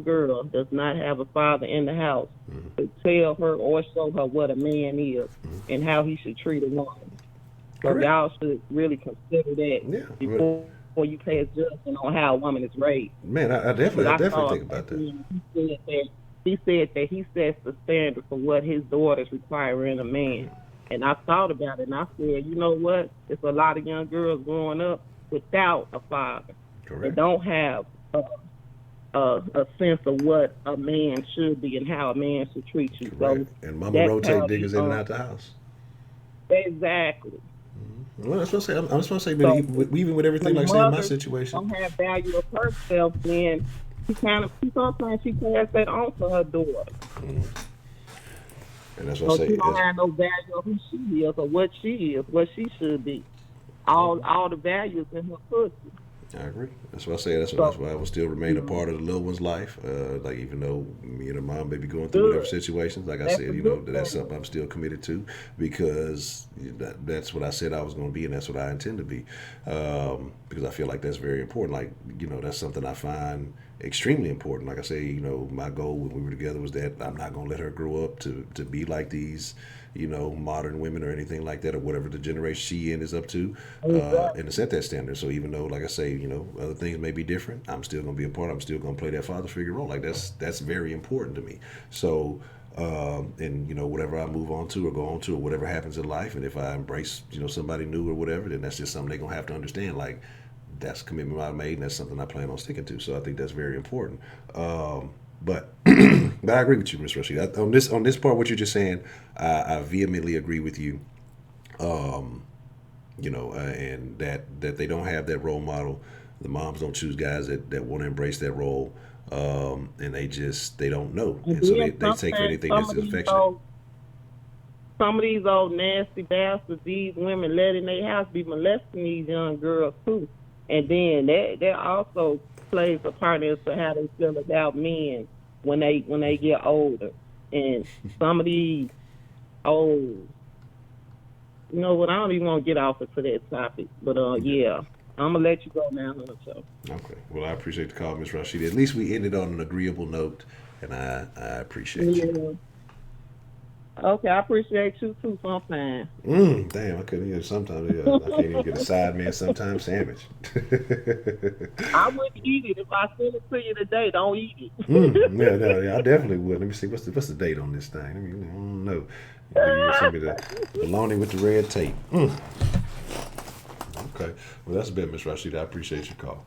girl does not have a father in the house to tell her or show her what a man is and how he should treat a woman. So y'all should really consider that before you pass judgment on how a woman is raised. Man, I definitely think about that. He said that he sets the standard for what his daughters require in a man. And I thought about it, and I said, you know what? There's a lot of young girls growing up without a father. Correct. They don't have a sense of what a man should be and how a man should treat you. Correct. So and mama rotate niggas in and out the house. Exactly. Well, that's what I'm supposed to say. So, even with everything, like saying my situation, don't have value of herself, then sometimes she pass that on to her daughter. And that's what I say. She don't have no value of who she is or what she is, what she should be. All the values in her pussy. I agree. That's what I say. That's why I will still remain a part of the little one's life. Like, even though me and her mom may be going through whatever situations, like I said, that's something I'm still committed to, because that's what I said I was going to be, and that's what I intend to be. Because I feel like that's very important. Like, that's something I find extremely important. Like I say, my goal when we were together was that I'm not going to let her grow up to be like these, modern women or anything like that, or whatever the generation she is up to, and to set that standard. So even though, like I say, other things may be different, I'm still going to be a part. I'm still going to play that father figure role. Like, that's very important to me. So, and whatever I move on to or go on to, or whatever happens in life, and if I embrace, somebody new or whatever, then that's just something they're going to have to understand. Like, that's a commitment I made, and that's something I plan on sticking to. So I think that's very important. But I agree with you, Ms. Rashid. On this part, what you're just saying, I vehemently agree with you. And that they don't have that role model. The moms don't choose guys that want to embrace that role, and they don't know, and so they take for anything that's affectionate. Some of these old nasty bastards, these women let in their house, be molesting these young girls too. And then that also plays a part as to how they feel about men when they get older. And some of these old, I don't even want to get off into that topic. But I'm gonna let you go now, Honcho. Okay. Well, I appreciate the call, Ms. Rashid. At least we ended on an agreeable note, and I appreciate you. Okay, I appreciate you too sometimes. Damn, I couldn't even sometimes. I can't even get a side man sometimes sandwich. I wouldn't eat it if I sent it to you today. Don't eat it. Yeah, I definitely would. Let me see, what's the date on this thing? I don't know. You send me the bologna with the red tape. Okay, well, that's been Ms. Rashid. I appreciate your call.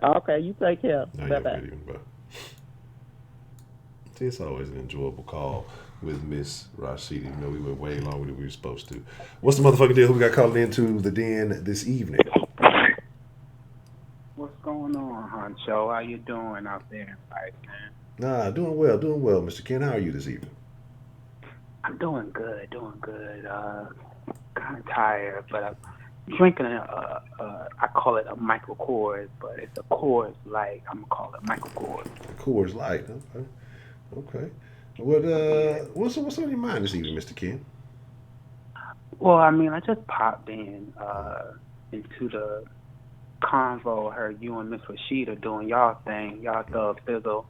Okay, you take care. Bye-bye. It's always an enjoyable call with Miss Rashid. We went way longer than we were supposed to. What's the motherfucking deal? Who we got called into the den this evening? What's going on, Honcho? How you doing out there in life, man? Nah, doing well, Mr. Ken. How are you this evening? I'm doing good. Kind of tired, but I'm drinking I call it a Michael Kors, but it's a Coors Light. I'm gonna call it Michael Kors. Coors Light. Okay. What's on your mind this evening, Mr. Ken? Well, I mean, I just popped in into the convo. Heard you and Miss Rashida doing y'all thing, y'all thug fizzle,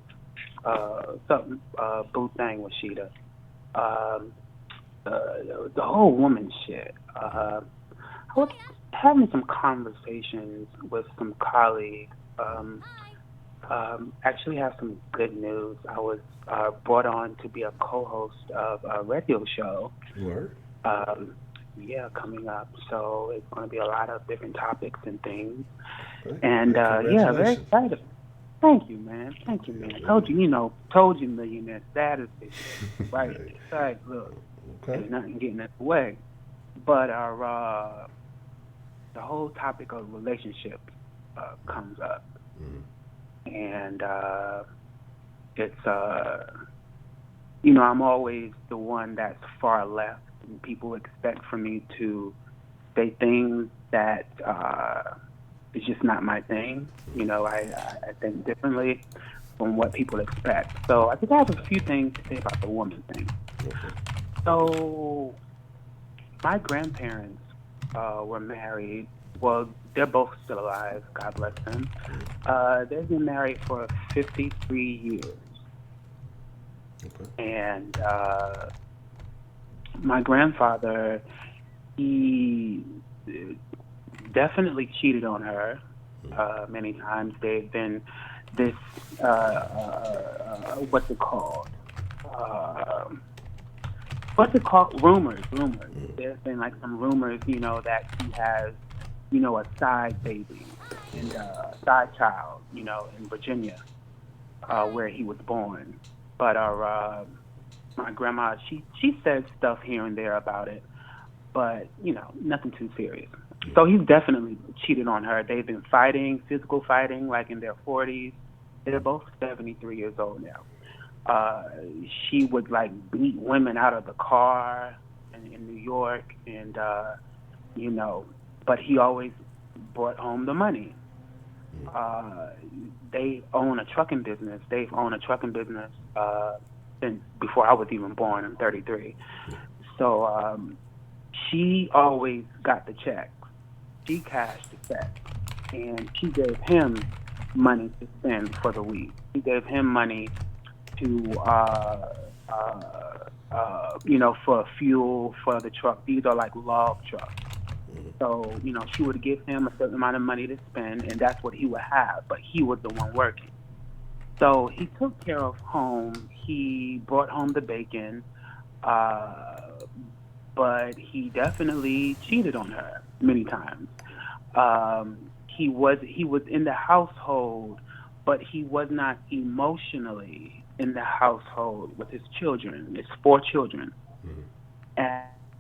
something boo thing with Sheeta. Um, the whole woman shit. I was having some conversations with some colleagues. Actually, have some good news. I was brought on to be a co-host of a radio show. Word. Um, yeah, coming up. So it's going to be a lot of different topics and things. Okay. And yeah, very Congratulations. excited. Thank you, man. Thank you, man. Told you millionaire status is right. Hey, Right. Look, okay. there's nothing getting in the way. But the whole topic of relationship comes up. Mm. And it's I'm always the one that's far left, and people expect for me to say things that is just not my thing. I think differently from what people expect. So I think I have a few things to say about the woman thing. Okay. So my grandparents were married. Well, they're both still alive. God bless them. They've been married for 53 years. Okay. And my grandfather, he definitely cheated on her many times. They've been this, what's it called? Rumors. There's been like some rumors, that he has, a side baby and a side child, in Virginia, where he was born. But my grandma, she said stuff here and there about it, but nothing too serious. So he's definitely cheated on her. They've been fighting, physical fighting, like in their 40s. They're both 73 years old now. She would like beat women out of the car in New York, and but he always brought home the money. They own a trucking business. They've owned a trucking business since before I was even born. I'm 33. So she always got the check. She cashed the check, and she gave him money to spend for the week. She gave him money to for fuel for the truck. These are like log trucks. So, she would give him a certain amount of money to spend, and that's what he would have, but he was the one working. So he took care of home. He brought home the bacon, but he definitely cheated on her many times. He was in the household, but he was not emotionally in the household with his children. It's 4 children.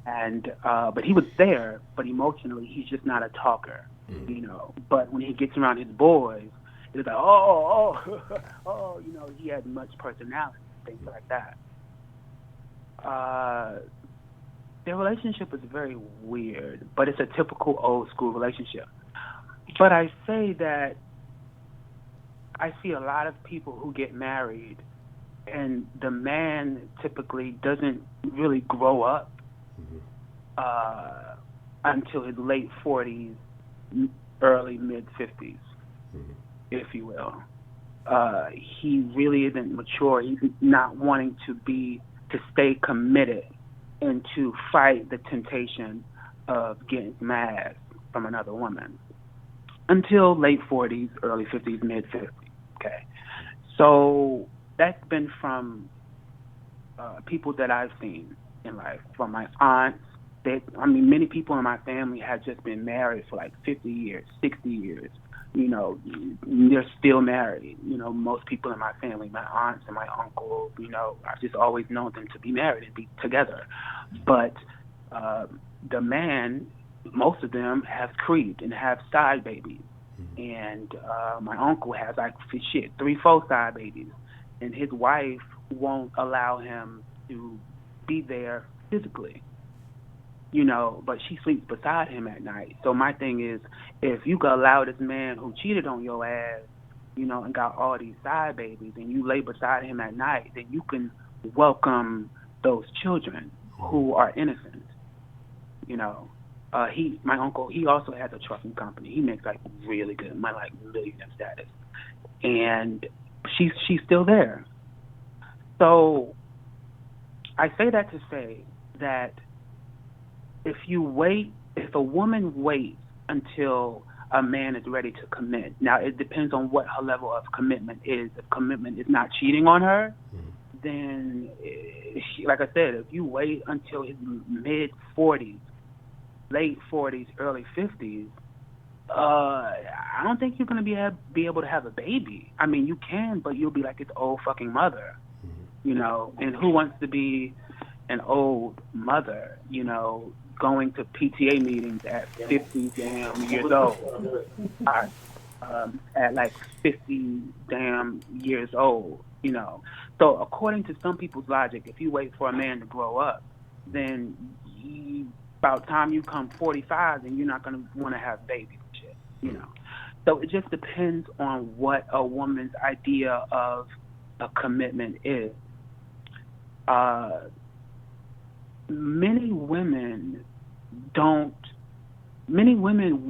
And but he was there, but emotionally he's just not a talker, But when he gets around his boys, it's like, he had much personality, things like that. Their relationship is very weird, but it's a typical old school relationship. But I say that I see a lot of people who get married, and the man typically doesn't really grow up until his late 40s, early mid 50s, if you will. He really isn't mature. He's not wanting to stay committed and to fight the temptation of getting mad from another woman until late 40s, early 50s, mid 50s. Okay, so that's been from people that I've seen in life, from my aunts. Many people in my family have just been married for like 50 years, 60 years. They're still married. Most people in my family, my aunts and my uncles, I've just always known them to be married and be together. But the man, most of them have creeped and have side babies. And my uncle has like 3, 4 side babies. And his wife won't allow him to be there physically. But she sleeps beside him at night. So my thing is, if you could allow this man who cheated on your ass, and got all these side babies, and you lay beside him at night, then you can welcome those children who are innocent. You know, my uncle, he also has a trucking company. He makes like really good money, like millionaire status, and she's still there. So I say that to say that if a woman waits until a man is ready to commit, now it depends on what her level of commitment is. If commitment is not cheating on her, then, like I said, if you wait until his mid-40s, late 40s, early 50s, I don't think you're going to be able to have a baby. I mean, you can, but you'll be like his old fucking mother, you know, and who wants to be an old mother, you know, going to PTA meetings at 50 damn years old, at like 50 damn years old, you know. So according to some people's logic, if you wait for a man to grow up, then about time you come 45, then you're not going to want to have babies and shit, you know. So it just depends on what a woman's idea of a commitment is. Many women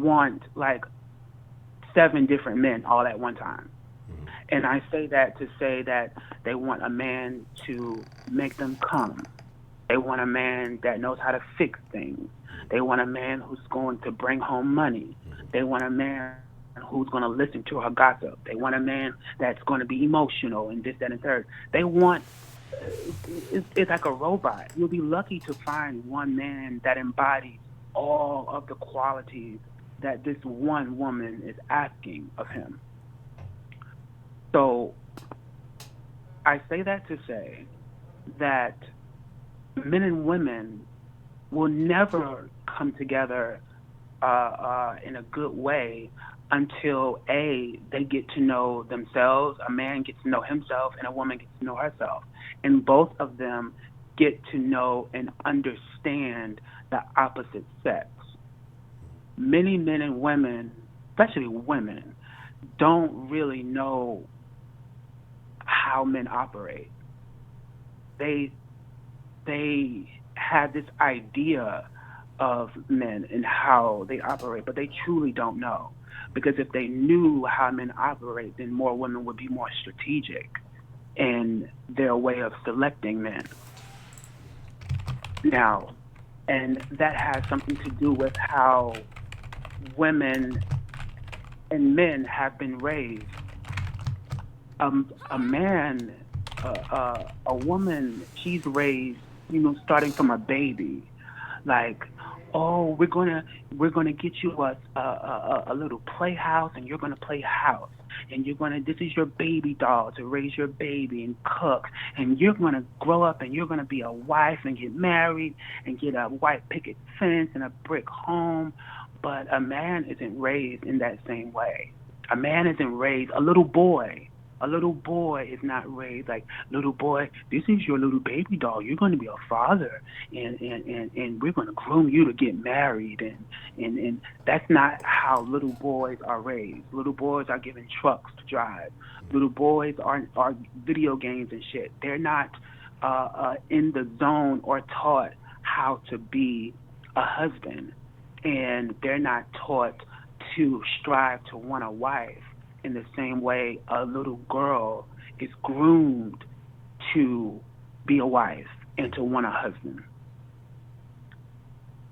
want like 7 different men all at one time. And I say that to say that they want a man to make them come. They want a man that knows how to fix things. They want a man who's going to bring home money. They want a man who's going to listen to her gossip. They want a man that's going to be emotional and this, that, and third. They want, it's like a robot. You'll be lucky to find one man that embodies all of the qualities that this one woman is asking of him. So I say that to say that men and women will never come together in a good way until A, they get to know themselves, a man gets to know himself, and a woman gets to know herself. And both of them get to know and understand the opposite sex. Many men and women, especially women, don't really know how men operate. They have this idea of men and how they operate, but they truly don't know. Because if they knew how men operate, then more women would be more strategic in their way of selecting men. Now, and that has something to do with how women and men have been raised. A man, a woman, she's raised, you know, starting from a baby, like, oh, we're gonna get you a little playhouse, and you're gonna play house, and this is your baby doll to raise your baby and cook, and you're gonna grow up and you're gonna be a wife and get married and get a white picket fence and a brick home. But a man isn't raised in that same way. A man isn't raised. A little boy is not raised like, little boy, this is your little baby doll. You're going to be a father, and we're going to groom you to get married. And that's not how little boys are raised. Little boys are given trucks to drive. Little boys are video games and shit. They're not in the zone or taught how to be a husband. And they're not taught to strive to want a wife in the same way a little girl is groomed to be a wife and to want a husband.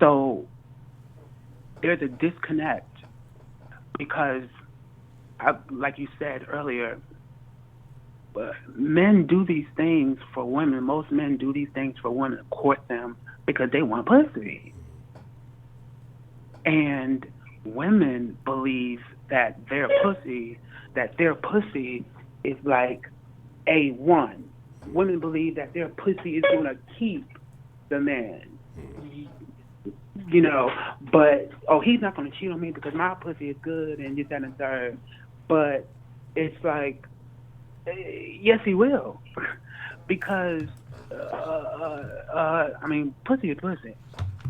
So there's a disconnect because, like you said earlier, men do these things for women. Most men do these things for women, court them because they want pussy. And women believe that their pussy is like A1. Women believe that their pussy is going to keep the man. You know, but, oh, he's not going to cheat on me because my pussy is good and this, that, and third. But it's like, yes, he will. Because, I mean, pussy is pussy.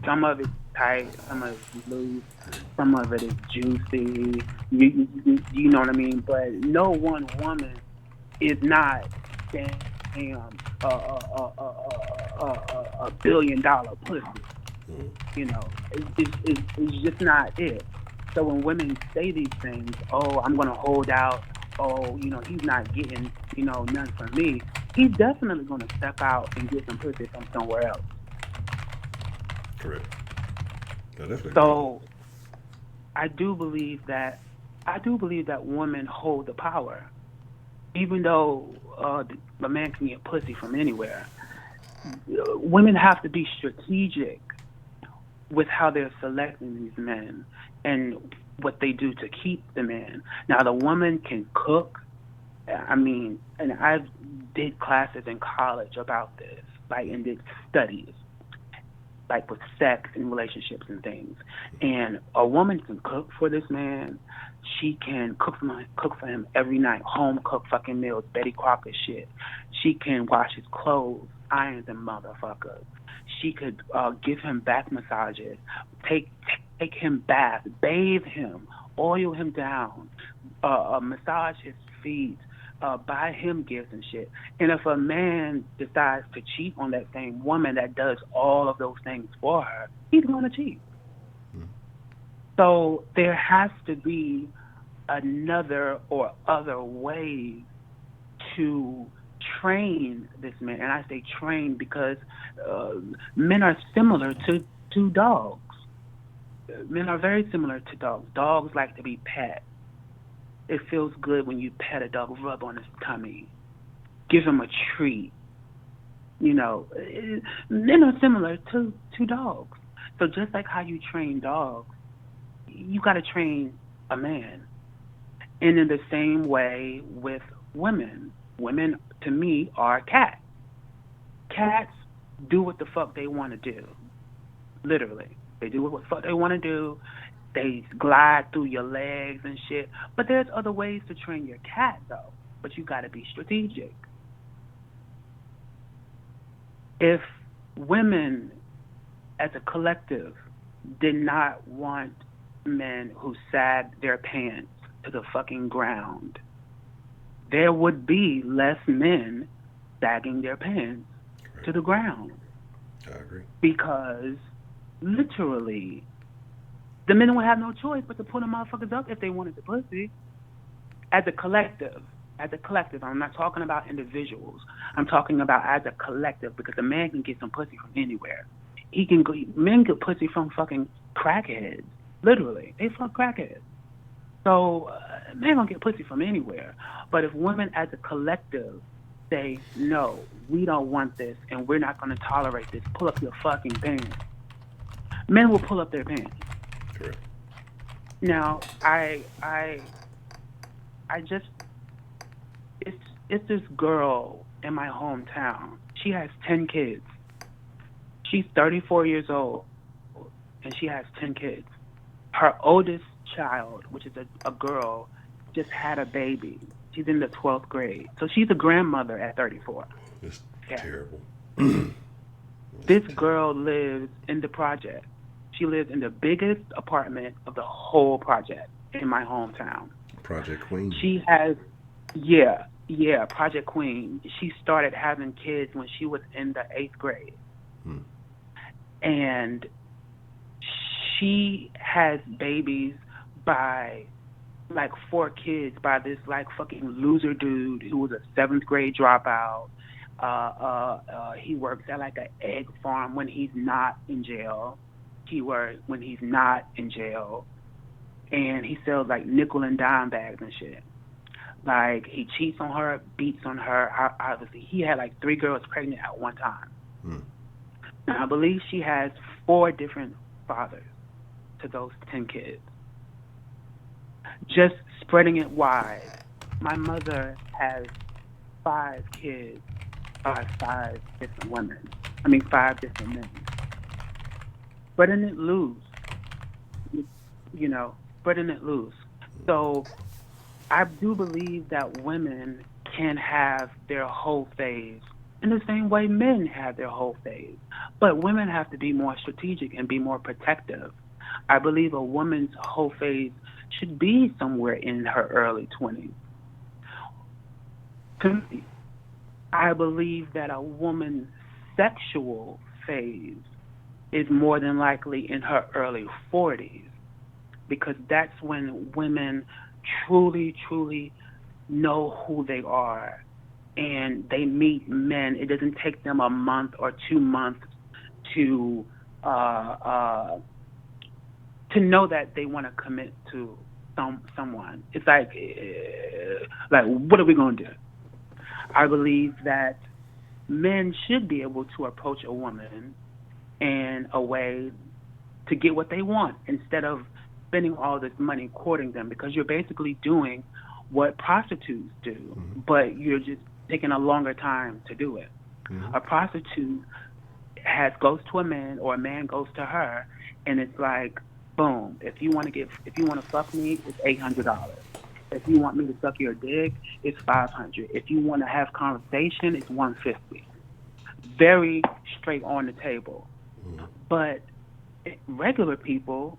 Some of it's tight, some of it's loose, some of it is juicy. You know what I mean? But no one woman is not damn a $1 billion pussy. Mm. You know, it's just not it. So when women say these things, oh, I'm gonna hold out. Oh, you know, he's not getting, you know, none from me. He's definitely gonna step out and get some pussy from somewhere else. Correct. I definitely agree. So I do believe that women hold the power, even though a man can get pussy from anywhere. Women have to be strategic with how they're selecting these men and what they do to keep the men. Now, the woman can cook. I mean, and I did classes in college about this, like, and did studies, like with sex and relationships and things. And a woman can cook for this man. She can cook for him every night, home cooked fucking meals, Betty Crocker shit. She can wash his clothes, iron them motherfuckers. She could give him back massages, take him bath, bathe him, oil him down, massage his feet, buy him gifts and shit. And if a man decides to cheat on that same woman that does all of those things for her, he's going to cheat. So there has to be another or other way to train this man. And I say train because men are similar to dogs. Men are very similar to dogs. Dogs like to be pet. It feels good when you pet a dog, rub on his tummy, give him a treat. You know, men are similar to dogs. So just like how you train dogs, you got to train a man. And in the same way with women. Women, to me, are cats. Cats do what the fuck they want to do. Literally. They do what the fuck they want to do. They glide through your legs and shit. But there's other ways to train your cat, though. But you got to be strategic. If women, as a collective, did not want men who sagged their pants to the fucking ground, there would be less men sagging their pants to the ground. I agree. Because literally, the men would have no choice but to pull the motherfuckers up if they wanted the pussy. As a collective, I'm not talking about individuals. I'm talking about as a collective, because a man can get some pussy from anywhere. Men get pussy from fucking crackheads. Literally, they fuck crackheads. So, men don't get pussy from anywhere. But if women as a collective say, no, we don't want this, and we're not going to tolerate this, pull up your fucking pants, men will pull up their pants. Correct. Now, it's this girl in my hometown. She has 10 kids. She's 34 years old, and she has 10 kids. Her oldest child, which is a girl, just had a baby. She's in the 12th grade. So she's a grandmother at 34. It's terrible. This girl lives in the project. She lives in the biggest apartment of the whole project in my hometown. Project Queen. She has, Project Queen. She started having kids when she was in the 8th grade. And she has babies by, like, 4 kids by this, like, fucking loser dude who was a 7th grade dropout. He works at, like, an egg farm when he's not in jail. He works when he's not in jail. And he sells, like, nickel and dime bags and shit. Like, he cheats on her, beats on her. Obviously, he had, like, 3 girls pregnant at one time. Now, I believe she has 4 different fathers to those 10 kids. Just spreading it wide. My mother has 5 kids by 5 different women. 5 different men. Spreading it loose. Spreading it loose. So I do believe that women can have their whole phase in the same way men have their whole phase. But women have to be more strategic and be more protective. I believe a woman's whole phase should be somewhere in her early 20s. To me. I believe that a woman's sexual phase is more than likely in her early 40s, because that's when women truly, truly know who they are, and they meet men. It doesn't take them a month or 2 months to know that they want to commit to someone. It's like what are we gonna do? I believe that men should be able to approach a woman in a way to get what they want, instead of spending all this money courting them, because you're basically doing what prostitutes do, but you're just taking a longer time to do it. A prostitute goes to a man, or a man goes to her, and it's like, boom, if you want to fuck me, it's $800. If you want me to suck your dick, it's $500. If you want to have conversation, it's $150. Very straight on the table. But regular people,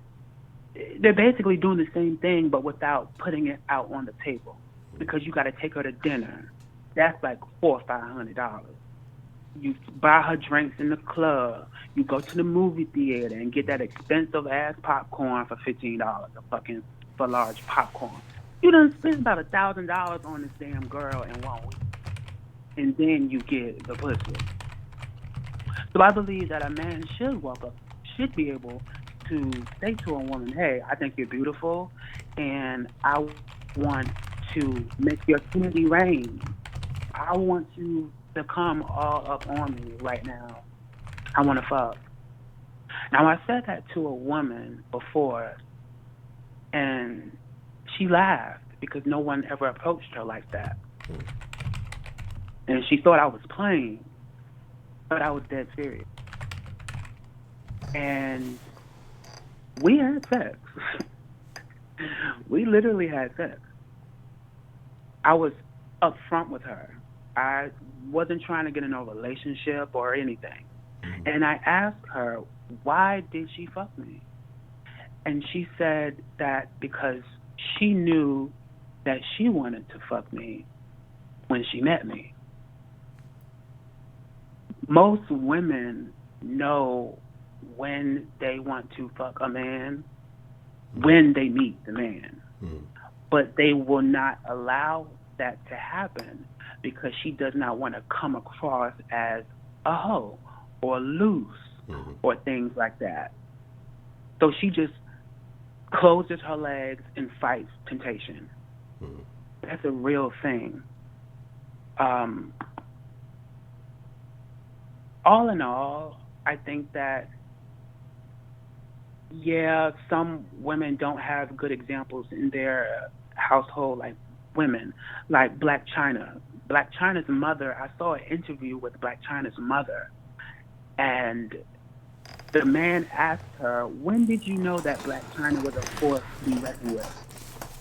they're basically doing the same thing, but without putting it out on the table, because you got to take her to dinner. That's like $400 or $500. You buy her drinks in the club. You go to the movie theater and get that expensive ass popcorn for $15, for large popcorn. You done spend about $1,000 on this damn girl in 1 week, and then you get the pussy. So I believe that a man should be able to say to a woman, hey, I think you're beautiful, and I want to make your kidney rain. I want you to come all up on me right now. I want to fuck. Now, I said that to a woman before, and she laughed, because no one ever approached her like that. And she thought I was playing, but I was dead serious. And we had sex. We literally had sex. I was upfront with her. I wasn't trying to get in a relationship or anything. And I asked her, why did she fuck me? And she said that because she knew that she wanted to fuck me when she met me. Most women know when they want to fuck a man when they meet the man. But they will not allow that to happen, because she does not want to come across as a hoe or loose or things like that. So she just closes her legs and fights temptation. That's a real thing. All in all, I think that, yeah, some women don't have good examples in their household, like women, like Black China. Black China's mother, I saw an interview with Black China's mother, and the man asked her, when did you know that Black China was a force to be reckoned with?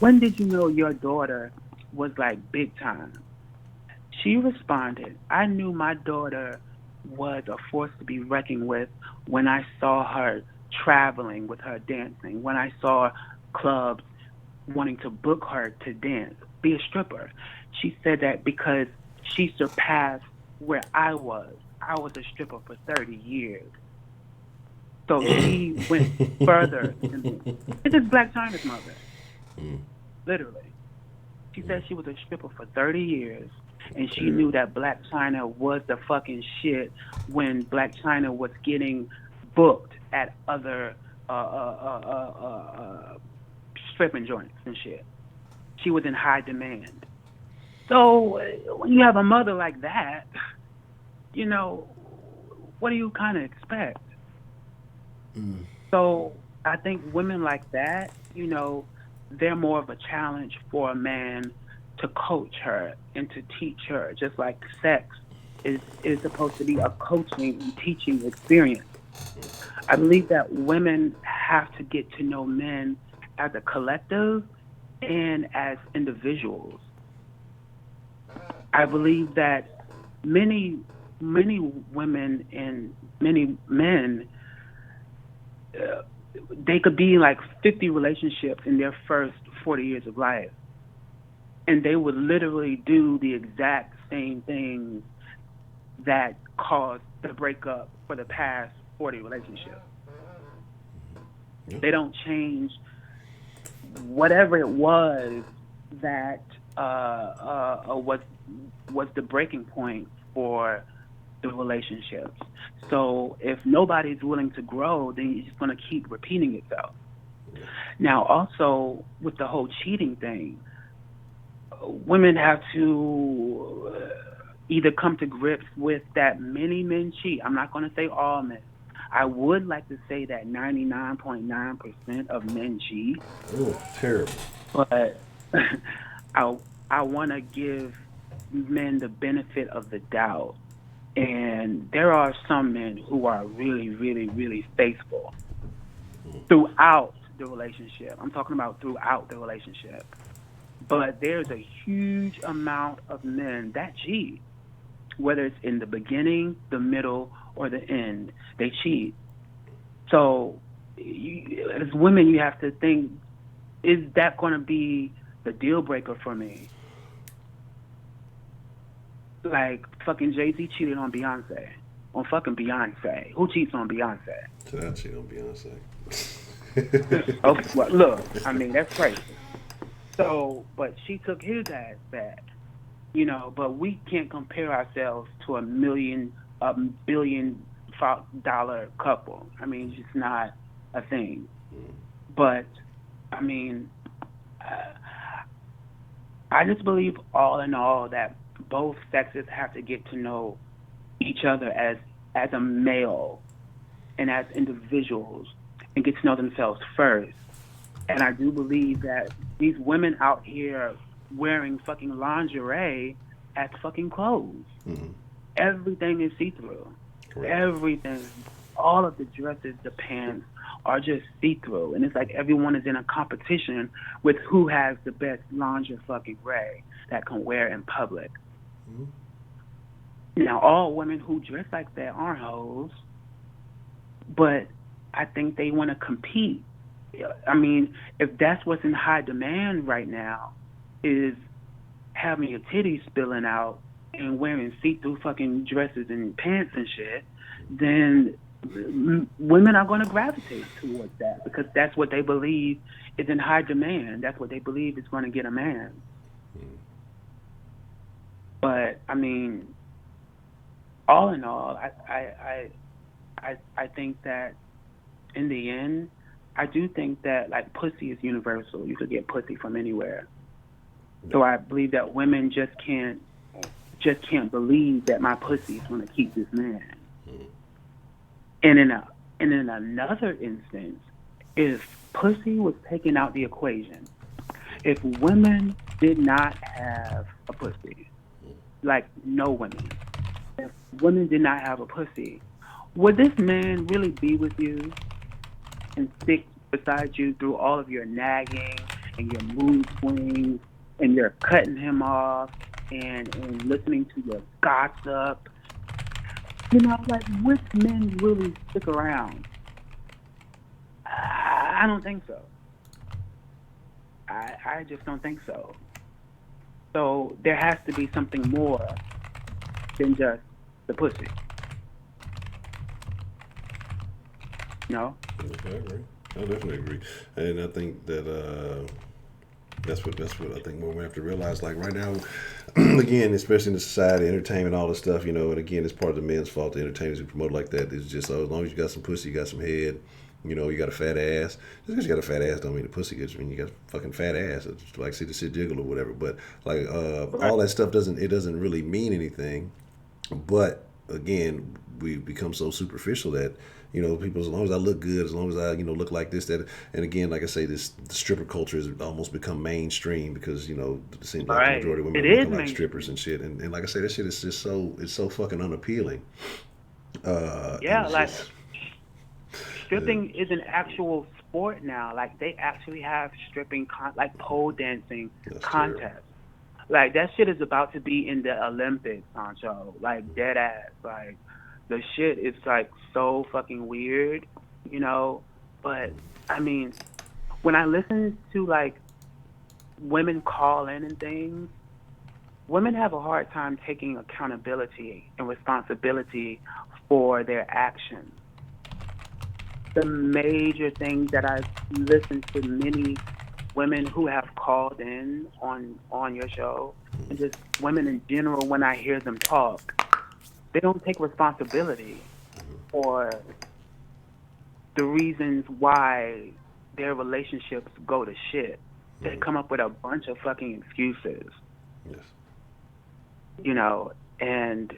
When did you know your daughter was like big time? She responded, I knew my daughter was a force to be reckoned with when I saw her traveling with her dancing, when I saw clubs wanting to book her to dance, be a stripper. She said that because she surpassed where I was. I was a stripper for 30 years. So she went further than me. This is Black China's mother. Literally. She said she was a stripper for 30 years, and she knew that Black China was the fucking shit when Black China was getting booked at other stripping joints and shit. She was in high demand. So when you have a mother like that, you know, what do you kind of expect? So I think women like that, you know, they're more of a challenge for a man to coach her and to teach her, just like sex is supposed to be a coaching and teaching experience. I believe that women have to get to know men as a collective and as individuals. I believe that many women and many men, they could be in like 50 relationships in their first 40 years of life. And they would literally do the exact same things that caused the breakup for the past 40 relationships. Yeah. They don't change whatever it was that was the breaking point for the relationships. So if nobody's willing to grow, then it's just going to keep repeating itself. Now, also with the whole cheating thing, women have to either come to grips with that many men cheat. I'm not going to say all men. I would like to say that 99.9% of men cheat. Oh, terrible. But I want to give men the benefit of the doubt. And there are some men who are really, really, really faithful throughout the relationship. I'm talking about throughout the relationship. But there's a huge amount of men that cheat, whether it's in the beginning, the middle, or the end. They cheat. So as women, you have to think, is that going to be the deal breaker for me? Like fucking Jay-Z cheated on Beyonce. On fucking Beyonce. Who cheats on Beyonce? Did I cheat on Beyonce? Okay, well, look, I mean, that's crazy. So, but she took his ass back, you know, but we can't compare ourselves to a billion dollar couple. I mean, it's just not a thing. But, I mean, I just believe all in all that both sexes have to get to know each other as a male and as individuals and get to know themselves first. And I do believe that these women out here wearing fucking lingerie as fucking clothes. Mm-hmm. Everything is see-through. Correct. Everything. All of the dresses, the pants are just see-through. And it's like everyone is in a competition with who has the best lingerie fucking ray that can wear in public. Mm-hmm. Now, all women who dress like that aren't hoes, but I think they want to compete. I mean, if that's what's in high demand right now, is having your titties spilling out and wearing see-through fucking dresses and pants and shit, then women are going to gravitate towards that because that's what they believe is in high demand. That's what they believe is going to get a man. But I mean, all in all, I think that in the end, I do think that like pussy is universal. You could get pussy from anywhere. So I believe that women just can't believe that my pussy is going to keep this man. And in another instance, if pussy was taken out the equation, if women did not have a pussy, like no women, if women did not have a pussy, would this man really be with you and stick beside you through all of your nagging and your mood swings and your cutting him off and listening to your gossip? You know, like, which men really stick around? I don't think so. I just don't think so. So there has to be something more than just the pussy. No? I agree. I definitely agree. And I think that that's what I think more we have to realize. Like right now, again, especially in the society, entertainment, all this stuff, you know, and again, it's part of the men's fault. The entertainers who promote like that is just, as long as you got some pussy, you got some head, you know, you got a fat ass. Just because you got a fat ass don't mean the pussy gets. I mean, you got a fucking fat ass. It's like see the shit jiggle or whatever. But like all that stuff doesn't really mean anything. But again, we've become so superficial that, you know, people, as long as I look good, as long as I, you know, look like this, that, and again, like I say, the stripper culture has almost become mainstream because, you know, it seems like the majority of women are looking like strippers and shit. And like I say, that shit is just it's so fucking unappealing. Like stripping is an actual sport now. Like they actually have stripping, like pole dancing contests. Like that shit is about to be in the Olympics, Honcho. Like dead ass. Like the shit is like so fucking weird, you know. But I mean, when I listen to like women call in and things, women have a hard time taking accountability and responsibility for their actions. The major things that I've listened to many women who have called in on your show, and just women in general, when I hear them talk, they don't take responsibility for the reasons why their relationships go to shit. They come up with a bunch of fucking excuses. Yes. You know, and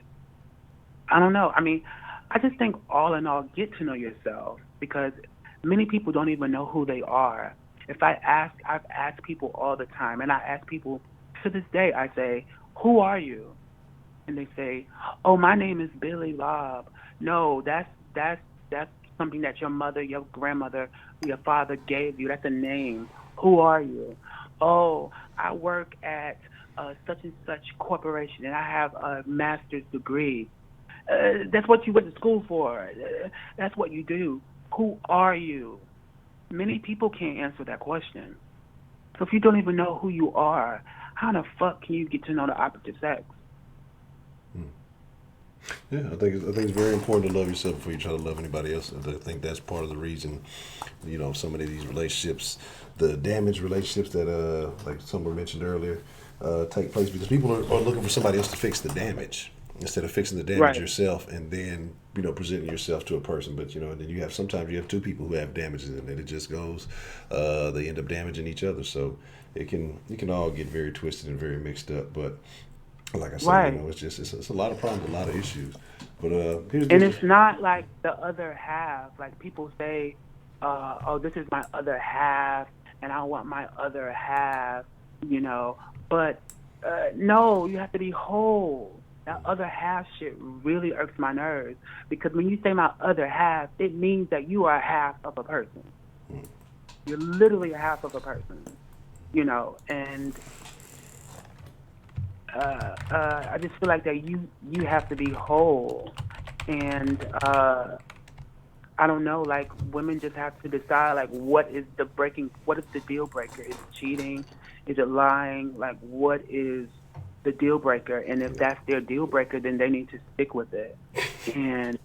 I don't know. I mean, I just think all in all, get to know yourself, because many people don't even know who they are. I've asked people all the time, and I ask people to this day, I say, who are you? And they say, oh, my name is Billy Lobb. No, that's something that your mother, your grandmother, your father gave you. That's a name. Who are you? Oh, I work at such and such corporation, and I have a master's degree. That's what you went to school for. That's what you do. Who are you? Many people can't answer that question. So if you don't even know who you are, how the fuck can you get to know the opposite sex? Yeah, I think it's very important to love yourself before you try to love anybody else. I think that's part of the reason, you know, so many of these relationships, the damaged relationships that, like someone mentioned earlier, take place because people are looking for somebody else to fix the damage instead of fixing the damage yourself, and then, you know, presenting yourself to a person. But, you know, and then sometimes you have two people who have damages, and then it just goes, they end up damaging each other. So it can all get very twisted and very mixed up. But like I said, you know, it's a lot of problems, a lot of issues. But it's not like the other half. Like people say, oh, this is my other half, and I want my other half, you know. But no, you have to be whole. That other half shit really irks my nerves, because when you say my other half, it means that you are half of a person. You're literally half of a person, you know, and I just feel like that you have to be whole, and I don't know, like women just have to decide, like, what is the deal breaker? Is it cheating? Is it lying? Like, what is the deal breaker? And if that's their deal breaker, then they need to stick with it, and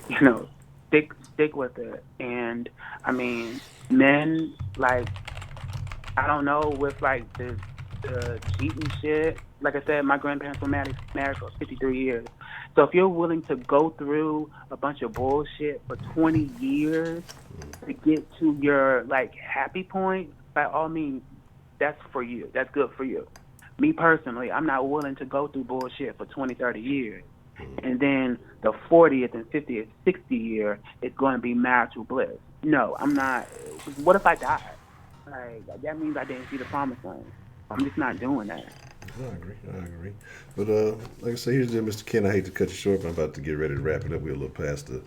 you know, stick with it. And I mean, men, like, I don't know, with like the cheating shit. Like I said, my grandparents were married for 53 years. So if you're willing to go through a bunch of bullshit for 20 years to get to your like happy point, by all means, that's for you. That's good for you. Me personally, I'm not willing to go through bullshit for 20, 30 years. And then the 40th and 50th, 60th year is going to be marital bliss. No, I'm not. What if I die? Like, that means I didn't see the promised land. I'm just not doing that. I agree. But like I say, here's Mr. Ken. I hate to cut you short, but I'm about to get ready to wrap it up. We're a little past the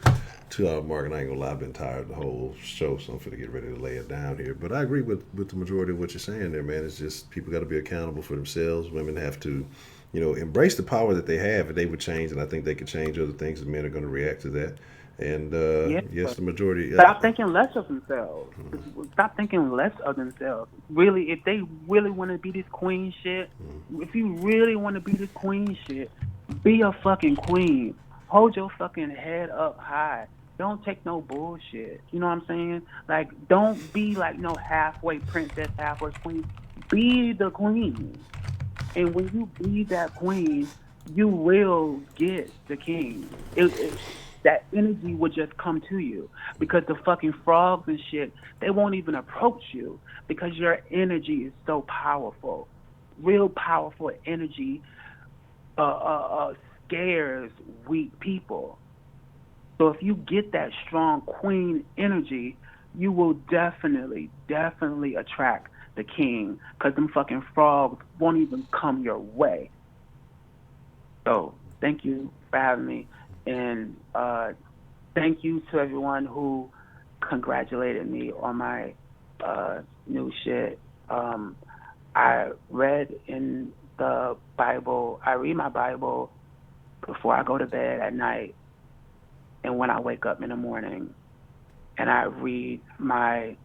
2-hour mark, and I ain't gonna lie, I've been tired of the whole show, so I'm finna get ready to lay it down here. But I agree with the majority of what you're saying there, man. It's just people got to be accountable for themselves. Women have to, you know, embrace the power that they have, and they would change, and I think they could change other things, and men are going to react to that. And yes, the majority. Stop thinking less of themselves. Stop thinking less of themselves. Really, if they really want to be this queen shit, if you really want to be this queen shit, be a fucking queen. Hold your fucking head up high. Don't take no bullshit. You know what I'm saying? Like, don't be like no halfway princess, halfway queen. Be the queen. And when you be that queen, you will get the king. That energy would just come to you, because the fucking frogs and shit, they won't even approach you, because your energy is so powerful. Real powerful energy scares weak people. So if you get that strong queen energy, you will definitely attract the king, because them fucking frogs won't even come your way. So thank you for having me. And thank you to everyone who congratulated me on my new shit. I read in the Bible. I read my Bible before I go to bed at night, and when I wake up in the morning, and I read my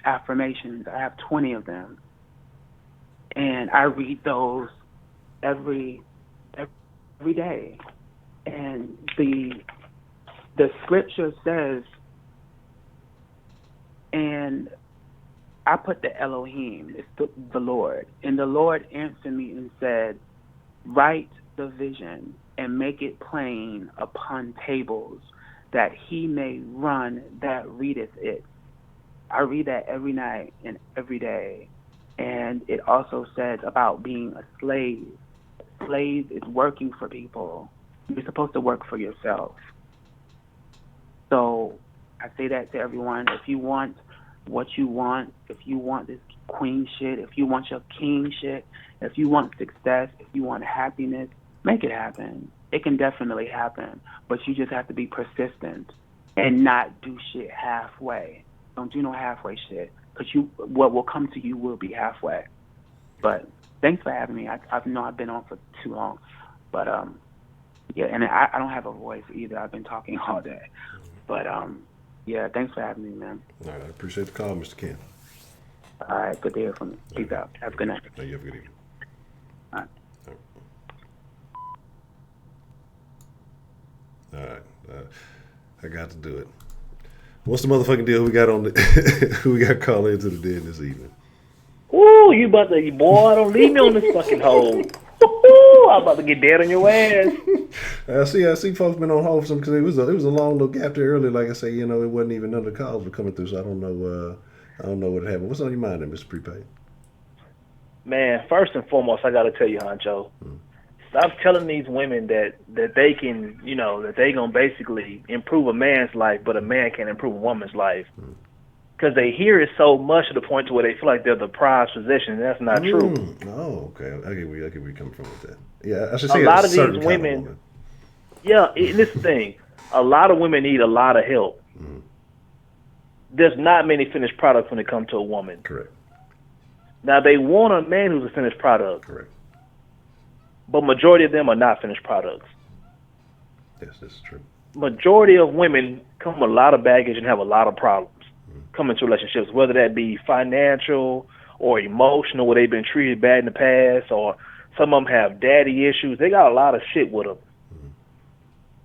affirmations. I have 20 of them. and I read those every day. And the scripture says, and I put the Elohim, it's the Lord, and the Lord answered me and said, write the vision and make it plain upon tables, that he may run that readeth it. I read that every night and every day. And it also says about being a slave. A slave is working for people. You're supposed to work for yourself. So I say that to everyone. If you want what you want, if you want this queen shit, if you want your king shit, if you want success, if you want happiness, make it happen. It can definitely happen. But you just have to be persistent and not do shit halfway. Don't do no halfway shit, because what will come to you will be halfway. But thanks for having me. I know I've been on for too long, but yeah, and I don't have a voice either. I've been talking all day, but yeah, thanks for having me, man. All right, I appreciate the call, Mr. Ken. All right, good to hear from you. Peace out. Have a good night. No, you have a good evening. All right. All right, I got to do it. What's the motherfucking deal we got on who we got calling into the den this evening? Ooh, you about to, boy, don't leave me on this fucking hole. Ooh, I'm about to get dead on your ass. I see folks been on hold for some, because it was a long little gap there earlier. Like I say, it wasn't even none of the calls were coming through, so I don't know what happened. What's on your mind, then, Mr. Prepaid? Man, first and foremost, I got to tell you, Honcho, stop telling these women that they can, that they gonna basically improve a man's life, but a man can't improve a woman's life. Because they hear it so much to the point to where they feel like they're the prized possession. That's not true. Oh, okay. I get where you're coming from with that. Yeah, I should say a lot of these women. Yeah, and this is the thing. A lot of women need a lot of help. There's not many finished products when it comes to a woman. Correct. Now, they want a man who's a finished product. Correct. But majority of them are not finished products. Yes, this is true. Majority of women come with a lot of baggage and have a lot of problems come into relationships, whether that be financial or emotional, where they've been treated bad in the past, or some of them have daddy issues. They got a lot of shit with them.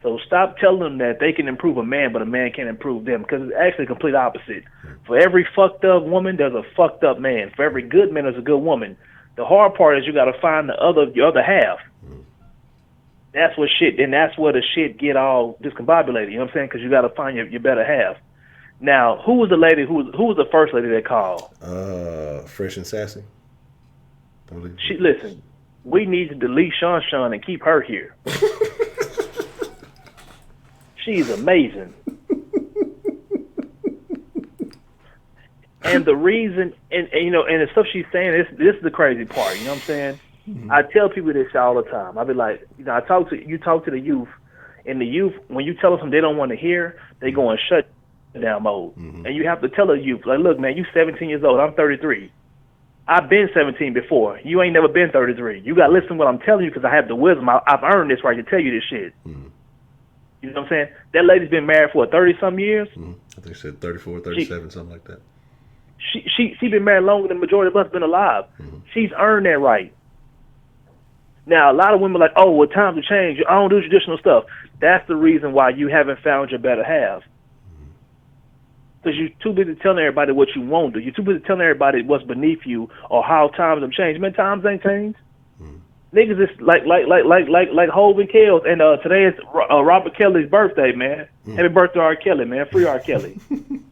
So stop telling them that they can improve a man, but a man can't improve them, because it's actually the complete opposite. For every fucked up woman, there's a fucked up man. For every good man, there's a good woman. The hard part is you got to find your other half. That's what shit, and that's where the shit get all discombobulated. You know what I'm saying? Because you got to find your better half. Now, who was the lady? Who was the first lady that called? Fresh and Sassy. Listen, we need to delete Sean and keep her here. She's amazing. And the reason, and the stuff she's saying, this is the crazy part. You know what I'm saying? I tell people this all the time. I be like, I talk to the youth, and the youth, when you tell them something they don't want to hear, they go in shut down mode. And you have to tell the youth, like, look, man, you 17 years old. I'm 33. I've been 17 before. You ain't never been 33. You got to listen to what I'm telling you, because I have the wisdom. I've earned this right to tell you this shit. You know what I'm saying? That lady's been married for 30-some years. I think she said 34, 37, something like that. She been married longer than the majority of us been alive. She's earned that right. Now, a lot of women are like, oh, well, times have changed. I don't do traditional stuff. That's the reason why you haven't found your better half. Because you're too busy telling everybody what you won't do. You're too busy telling everybody what's beneath you or how times have changed. Man, times ain't changed. Niggas is like Hov and Kels, and today is Robert Kelly's birthday, man. Happy birthday, R. Kelly, man. Free R. Kelly.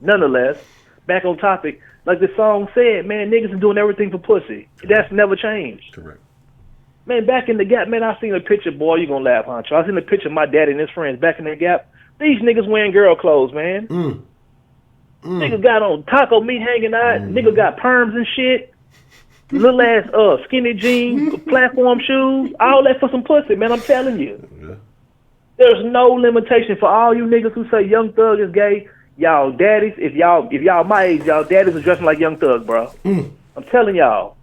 Nonetheless, back on topic, like the song said, man, niggas is doing everything for pussy. That's never changed. Correct. Man, back in the Gap, man, I seen a picture, boy, you gonna laugh, Honcho. I seen a picture of my daddy and his friends back in the Gap. These niggas wearing girl clothes, man. Niggas got on taco meat hanging out. Niggas got perms and shit. Little ass skinny jeans, platform shoes, all that for some pussy, man. I'm telling you. There's no limitation for all you niggas who say Young Thug is gay. Y'all daddies, if y'all my age, y'all daddies are dressing like Young Thug, bro. I'm telling y'all.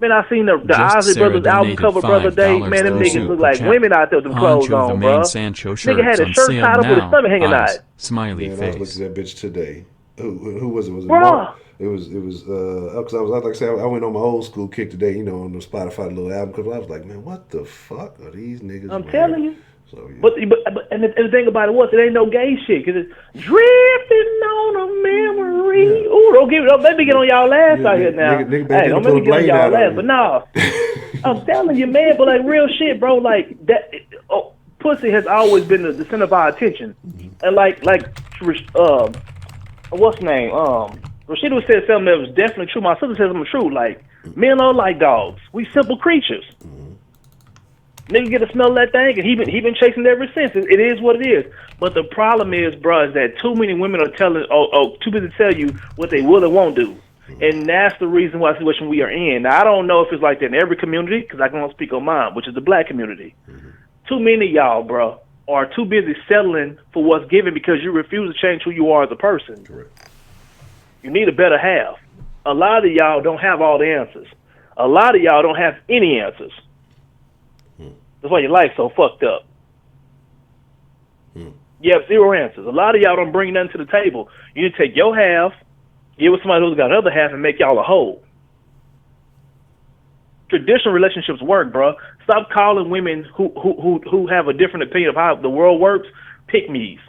Man, I seen the Ozzy Brothers album cover brother Dave. Man, them niggas look like women out there with them clothes on, bro. Nigga had a shirt tied up with his stomach hanging out. Smiley face. I was looking at that bitch today, Who was it? Was it Bruh. Mark? It was because I was like I said, I went on my old school kick today, you know, on the Spotify little album, because I was like, man, what the fuck are these niggas? I'm wearing? telling you. So, yeah. But and the thing about it was, it ain't no gay shit, because it's drifting on a memory. Yeah. Ooh, don't let me get on y'all last out here now. Nigga Hey, don't let me get on y'all last. But nah, I'm telling you, man. But like real shit, bro. Like that, pussy has always been the center of our attention. And like what's her name? Rashida said something that was definitely true. My sister said something true. Like men are like dogs. We simple creatures. Nigga get a smell of that thing, and he been chasing it ever since. It is what it is. But the problem is, bro, is that too many women are too busy to tell you what they will and won't do. And that's the reason why situation we are in. Now, I don't know if it's like that in every community, because I can only speak on mine, which is the black community. Too many of y'all, bro, are too busy settling for what's given because you refuse to change who you are as a person. Correct. You need a better half. A lot of y'all don't have all the answers. A lot of y'all don't have any answers. That's why your life's so fucked up. You have zero answers. A lot of y'all don't bring nothing to the table. You need to take your half, give it somebody who's got another half, and make y'all a whole. Traditional relationships work, bro. Stop calling women who have a different opinion of how the world works pick-me's.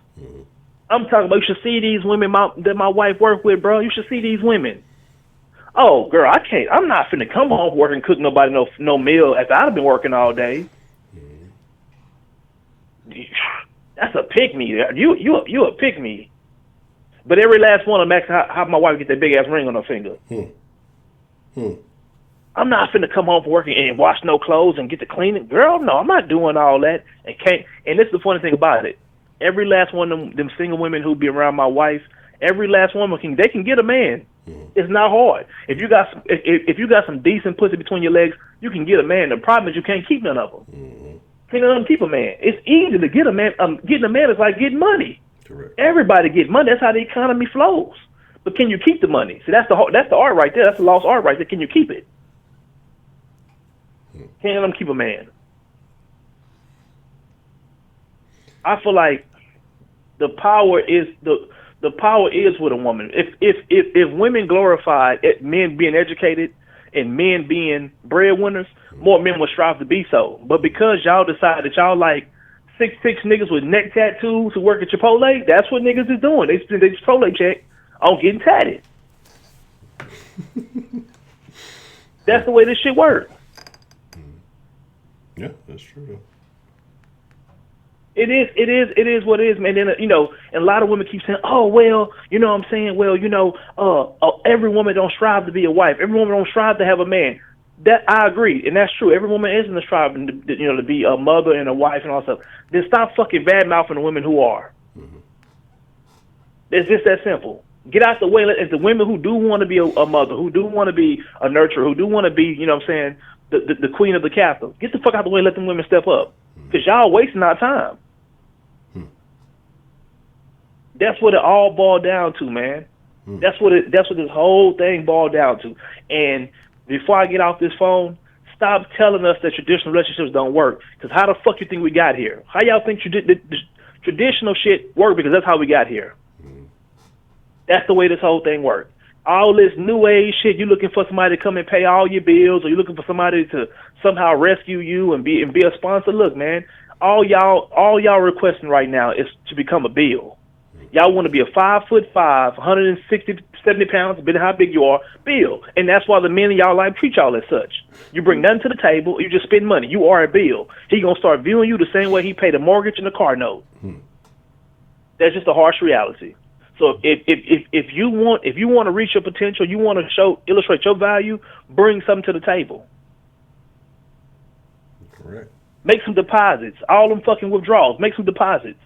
I'm talking about you should see these women that my wife work with, bro. You should see these women. Oh, girl, I'm not finna come home from work and cook nobody no meal after I've been working all day. That's a pick-me. You a pick-me. But every last one of them asks how my wife get that big-ass ring on her finger. I'm not finna come home from work and wash no clothes and get to cleaning. Girl, no, I'm not doing all that. And this is the funny thing about it. Every last one of them single women who be around my wife, every last one of them they can get a man. It's not hard. If you got some decent pussy between your legs, you can get a man. The problem is you can't keep none of them. Can't none of them keep a man. It's easy to get a man. Getting a man is like getting money. Correct. Everybody get money. That's how the economy flows. But can you keep the money? See, that's the art right there. That's the lost art right there. Can you keep it? Can't let them keep a man. I feel like the power is with a woman. If women glorified men being educated and men being breadwinners, more men would strive to be so. But because y'all decide that y'all like 6'6" niggas with neck tattoos who work at Chipotle, that's what niggas is doing. They spend their Chipotle check on getting tatted. That's the way this shit works. Yeah, that's true though. It is what it is, man. Then, and a lot of women keep saying, oh, well, you know what I'm saying? Well, every woman don't strive to be a wife. Every woman don't strive to have a man. That I agree, and that's true. Every woman isn't striving to be a mother and a wife and all that stuff. Then stop fucking bad-mouthing the women who are. It's just that simple. Get out the way. It's the women who do want to be a mother, who do want to be a nurturer, who do want to be, you know what I'm saying, the queen of the castle. Get the fuck out the way and let them women step up. Because y'all wasting our time. That's what it all boiled down to, man. That's what this whole thing boiled down to. And before I get off this phone, stop telling us that traditional relationships don't work. Because how the fuck you think we got here? How y'all think traditional shit work? Because that's how we got here. That's the way this whole thing works. All this new age shit, you looking for somebody to come and pay all your bills, or you looking for somebody to somehow rescue you and be a sponsor. Look, man, all y'all requesting right now is to become a bill. Y'all want to be a 5'5", 160, 70 pounds, depending how big you are, bill. And that's why the men in y'all life treat y'all as such. You bring nothing to the table, you just spend money. You are a bill. He gonna start viewing you the same way he paid a mortgage and a car note. That's just a harsh reality. So if you want to reach your potential, you want to illustrate your value, bring something to the table. Correct. Make some deposits. All them fucking withdrawals. Make some deposits.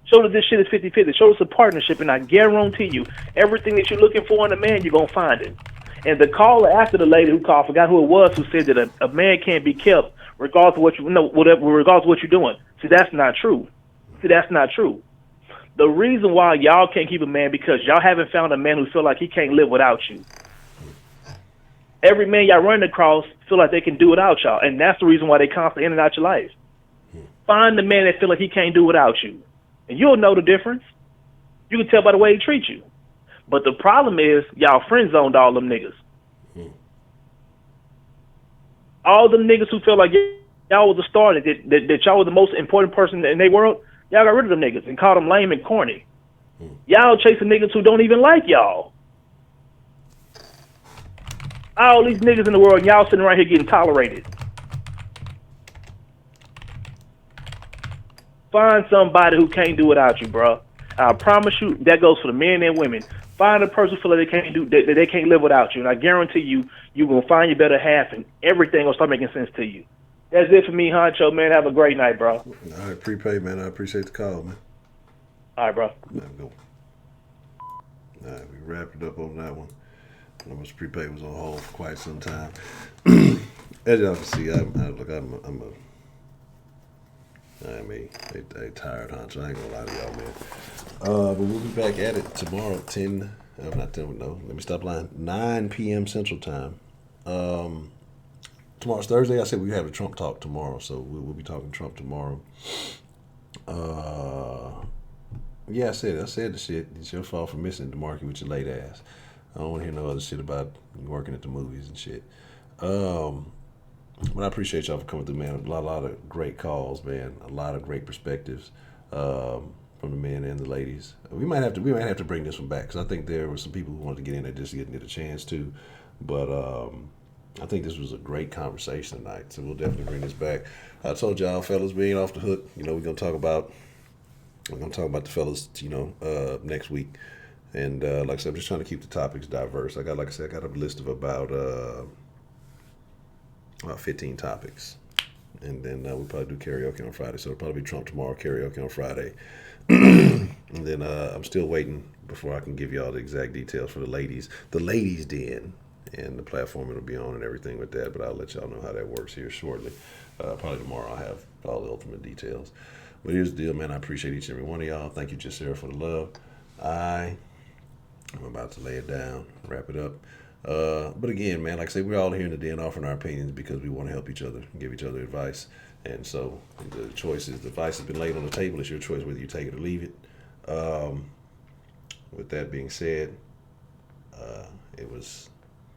Show that this shit is 50-50. Show us a partnership, and I guarantee you, everything that you're looking for in a man, you're going to find it. And the caller after the lady who called, forgot who it was, who said that a man can't be kept regardless of what regardless of what you're doing. See, that's not true. The reason why y'all can't keep a man because y'all haven't found a man who feel like he can't live without you. Every man y'all run across feel like they can do without y'all, and that's the reason why they constantly in and out your life. Find the man that feel like he can't do without you, and you'll know the difference. You can tell by the way he treats you. But the problem is, y'all friend zoned all them niggas. All them niggas who feel like y'all was the star, that y'all was the most important person in their world, y'all got rid of them niggas and called them lame and corny. Y'all chasing niggas who don't even like y'all. All these niggas in the world, and y'all sitting right here getting tolerated. Find somebody who can't do without you, bro. I promise you, that goes for the men and women. Find a person who feel like they can't live without you, and I guarantee you gonna find your better half, and everything will start making sense to you. That's it for me, Honcho, man. Have a great night, bro. All right, prepay, man. I appreciate the call, man. All right, bro. Go. All right, we wrapped it up on that one. Almost prepay was on hold for quite some time. As y'all can see, I'm a tired Honcho. I ain't gonna lie to y'all, man. But we'll be back at it tomorrow at 10. I'm not 10. No, let me stop lying. 9 p.m. Central Time. Tomorrow's Thursday. I said we have a Trump talk tomorrow, so we'll be talking Trump tomorrow. Yeah, I said the shit. It's your fault for missing the market with your late ass. I don't want to hear no other shit about working at the movies and shit. But I appreciate y'all for coming through, man. A lot of great calls, man. A lot of great perspectives from the men and the ladies. We might have to bring this one back because I think there were some people who wanted to get in there just didn't get a chance to. But I think this was a great conversation tonight, so we'll definitely bring this back. I told y'all, fellas, being off the hook. You know, we're gonna talk about the fellas, next week. And like I said, I'm just trying to keep the topics diverse. I got a list of about 15 topics. And then we'll probably do karaoke on Friday. So it'll probably be Trump tomorrow, karaoke on Friday. And then I'm still waiting before I can give y'all the exact details for the ladies den and the platform it'll be on and everything with that. But I'll let y'all know how that works here shortly. Probably tomorrow I'll have all the ultimate details. But here's the deal, man. I appreciate each and every one of y'all. Thank you, Jacera, for the love. I'm about to lay it down, wrap it up. But again, man, like I say, we're all here in the den offering our opinions because we want to help each other, give each other advice. And so the advice has been laid on the table. It's your choice whether you take it or leave it. With that being said, it was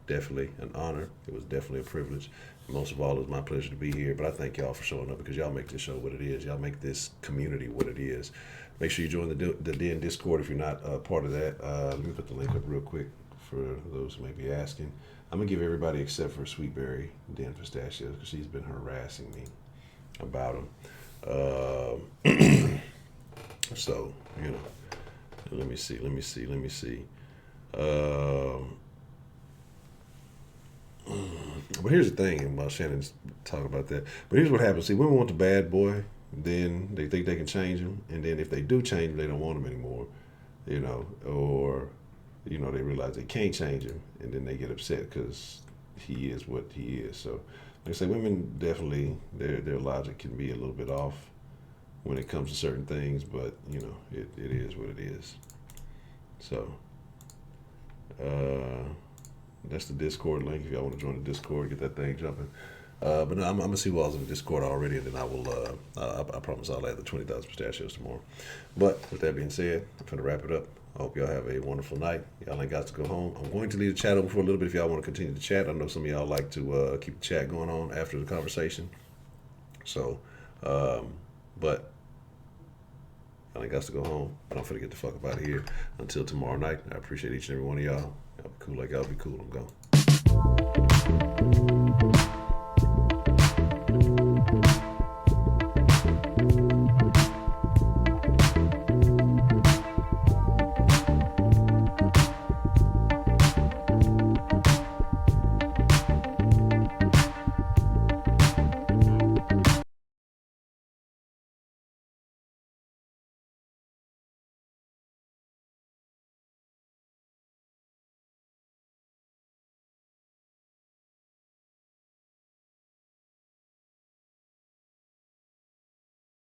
definitely an honor. It was definitely a privilege. Most of all, it was my pleasure to be here. But I thank y'all for showing up because y'all make this show what it is. Y'all make this community what it is. Make sure you join the Den Discord if you're not part of that. Let me put the link up real quick for those who may be asking. I'm going to give everybody except for Sweetberry Den Pistachios because she's been harassing me about them. So, let me see. But here's the thing, and while Shannon's talking about that, but here's what happens. See, women want the bad boy, then they think they can change him, and then if they do change him, they don't want him anymore, or they realize they can't change him, and then they get upset because he is what he is. So, like I say, women definitely, their logic can be a little bit off when it comes to certain things, but, it is what it is. So, that's the Discord link if y'all want to join the Discord, get that thing jumping. But no, I'm going to see who all's in the Discord already, and then I will, I promise I'll add the 20,000 pistachios tomorrow. But with that being said, I'm going to wrap it up. I hope y'all have a wonderful night. Y'all ain't got to go home. I'm going to leave the chat open for a little bit if y'all want to continue to chat. I know some of y'all like to keep the chat going on after the conversation. So, but y'all ain't got to go home. But I'm finna get the fuck up out of here until tomorrow night. I appreciate each and every one of y'all. Y'all be cool like y'all be cool. I'm gone.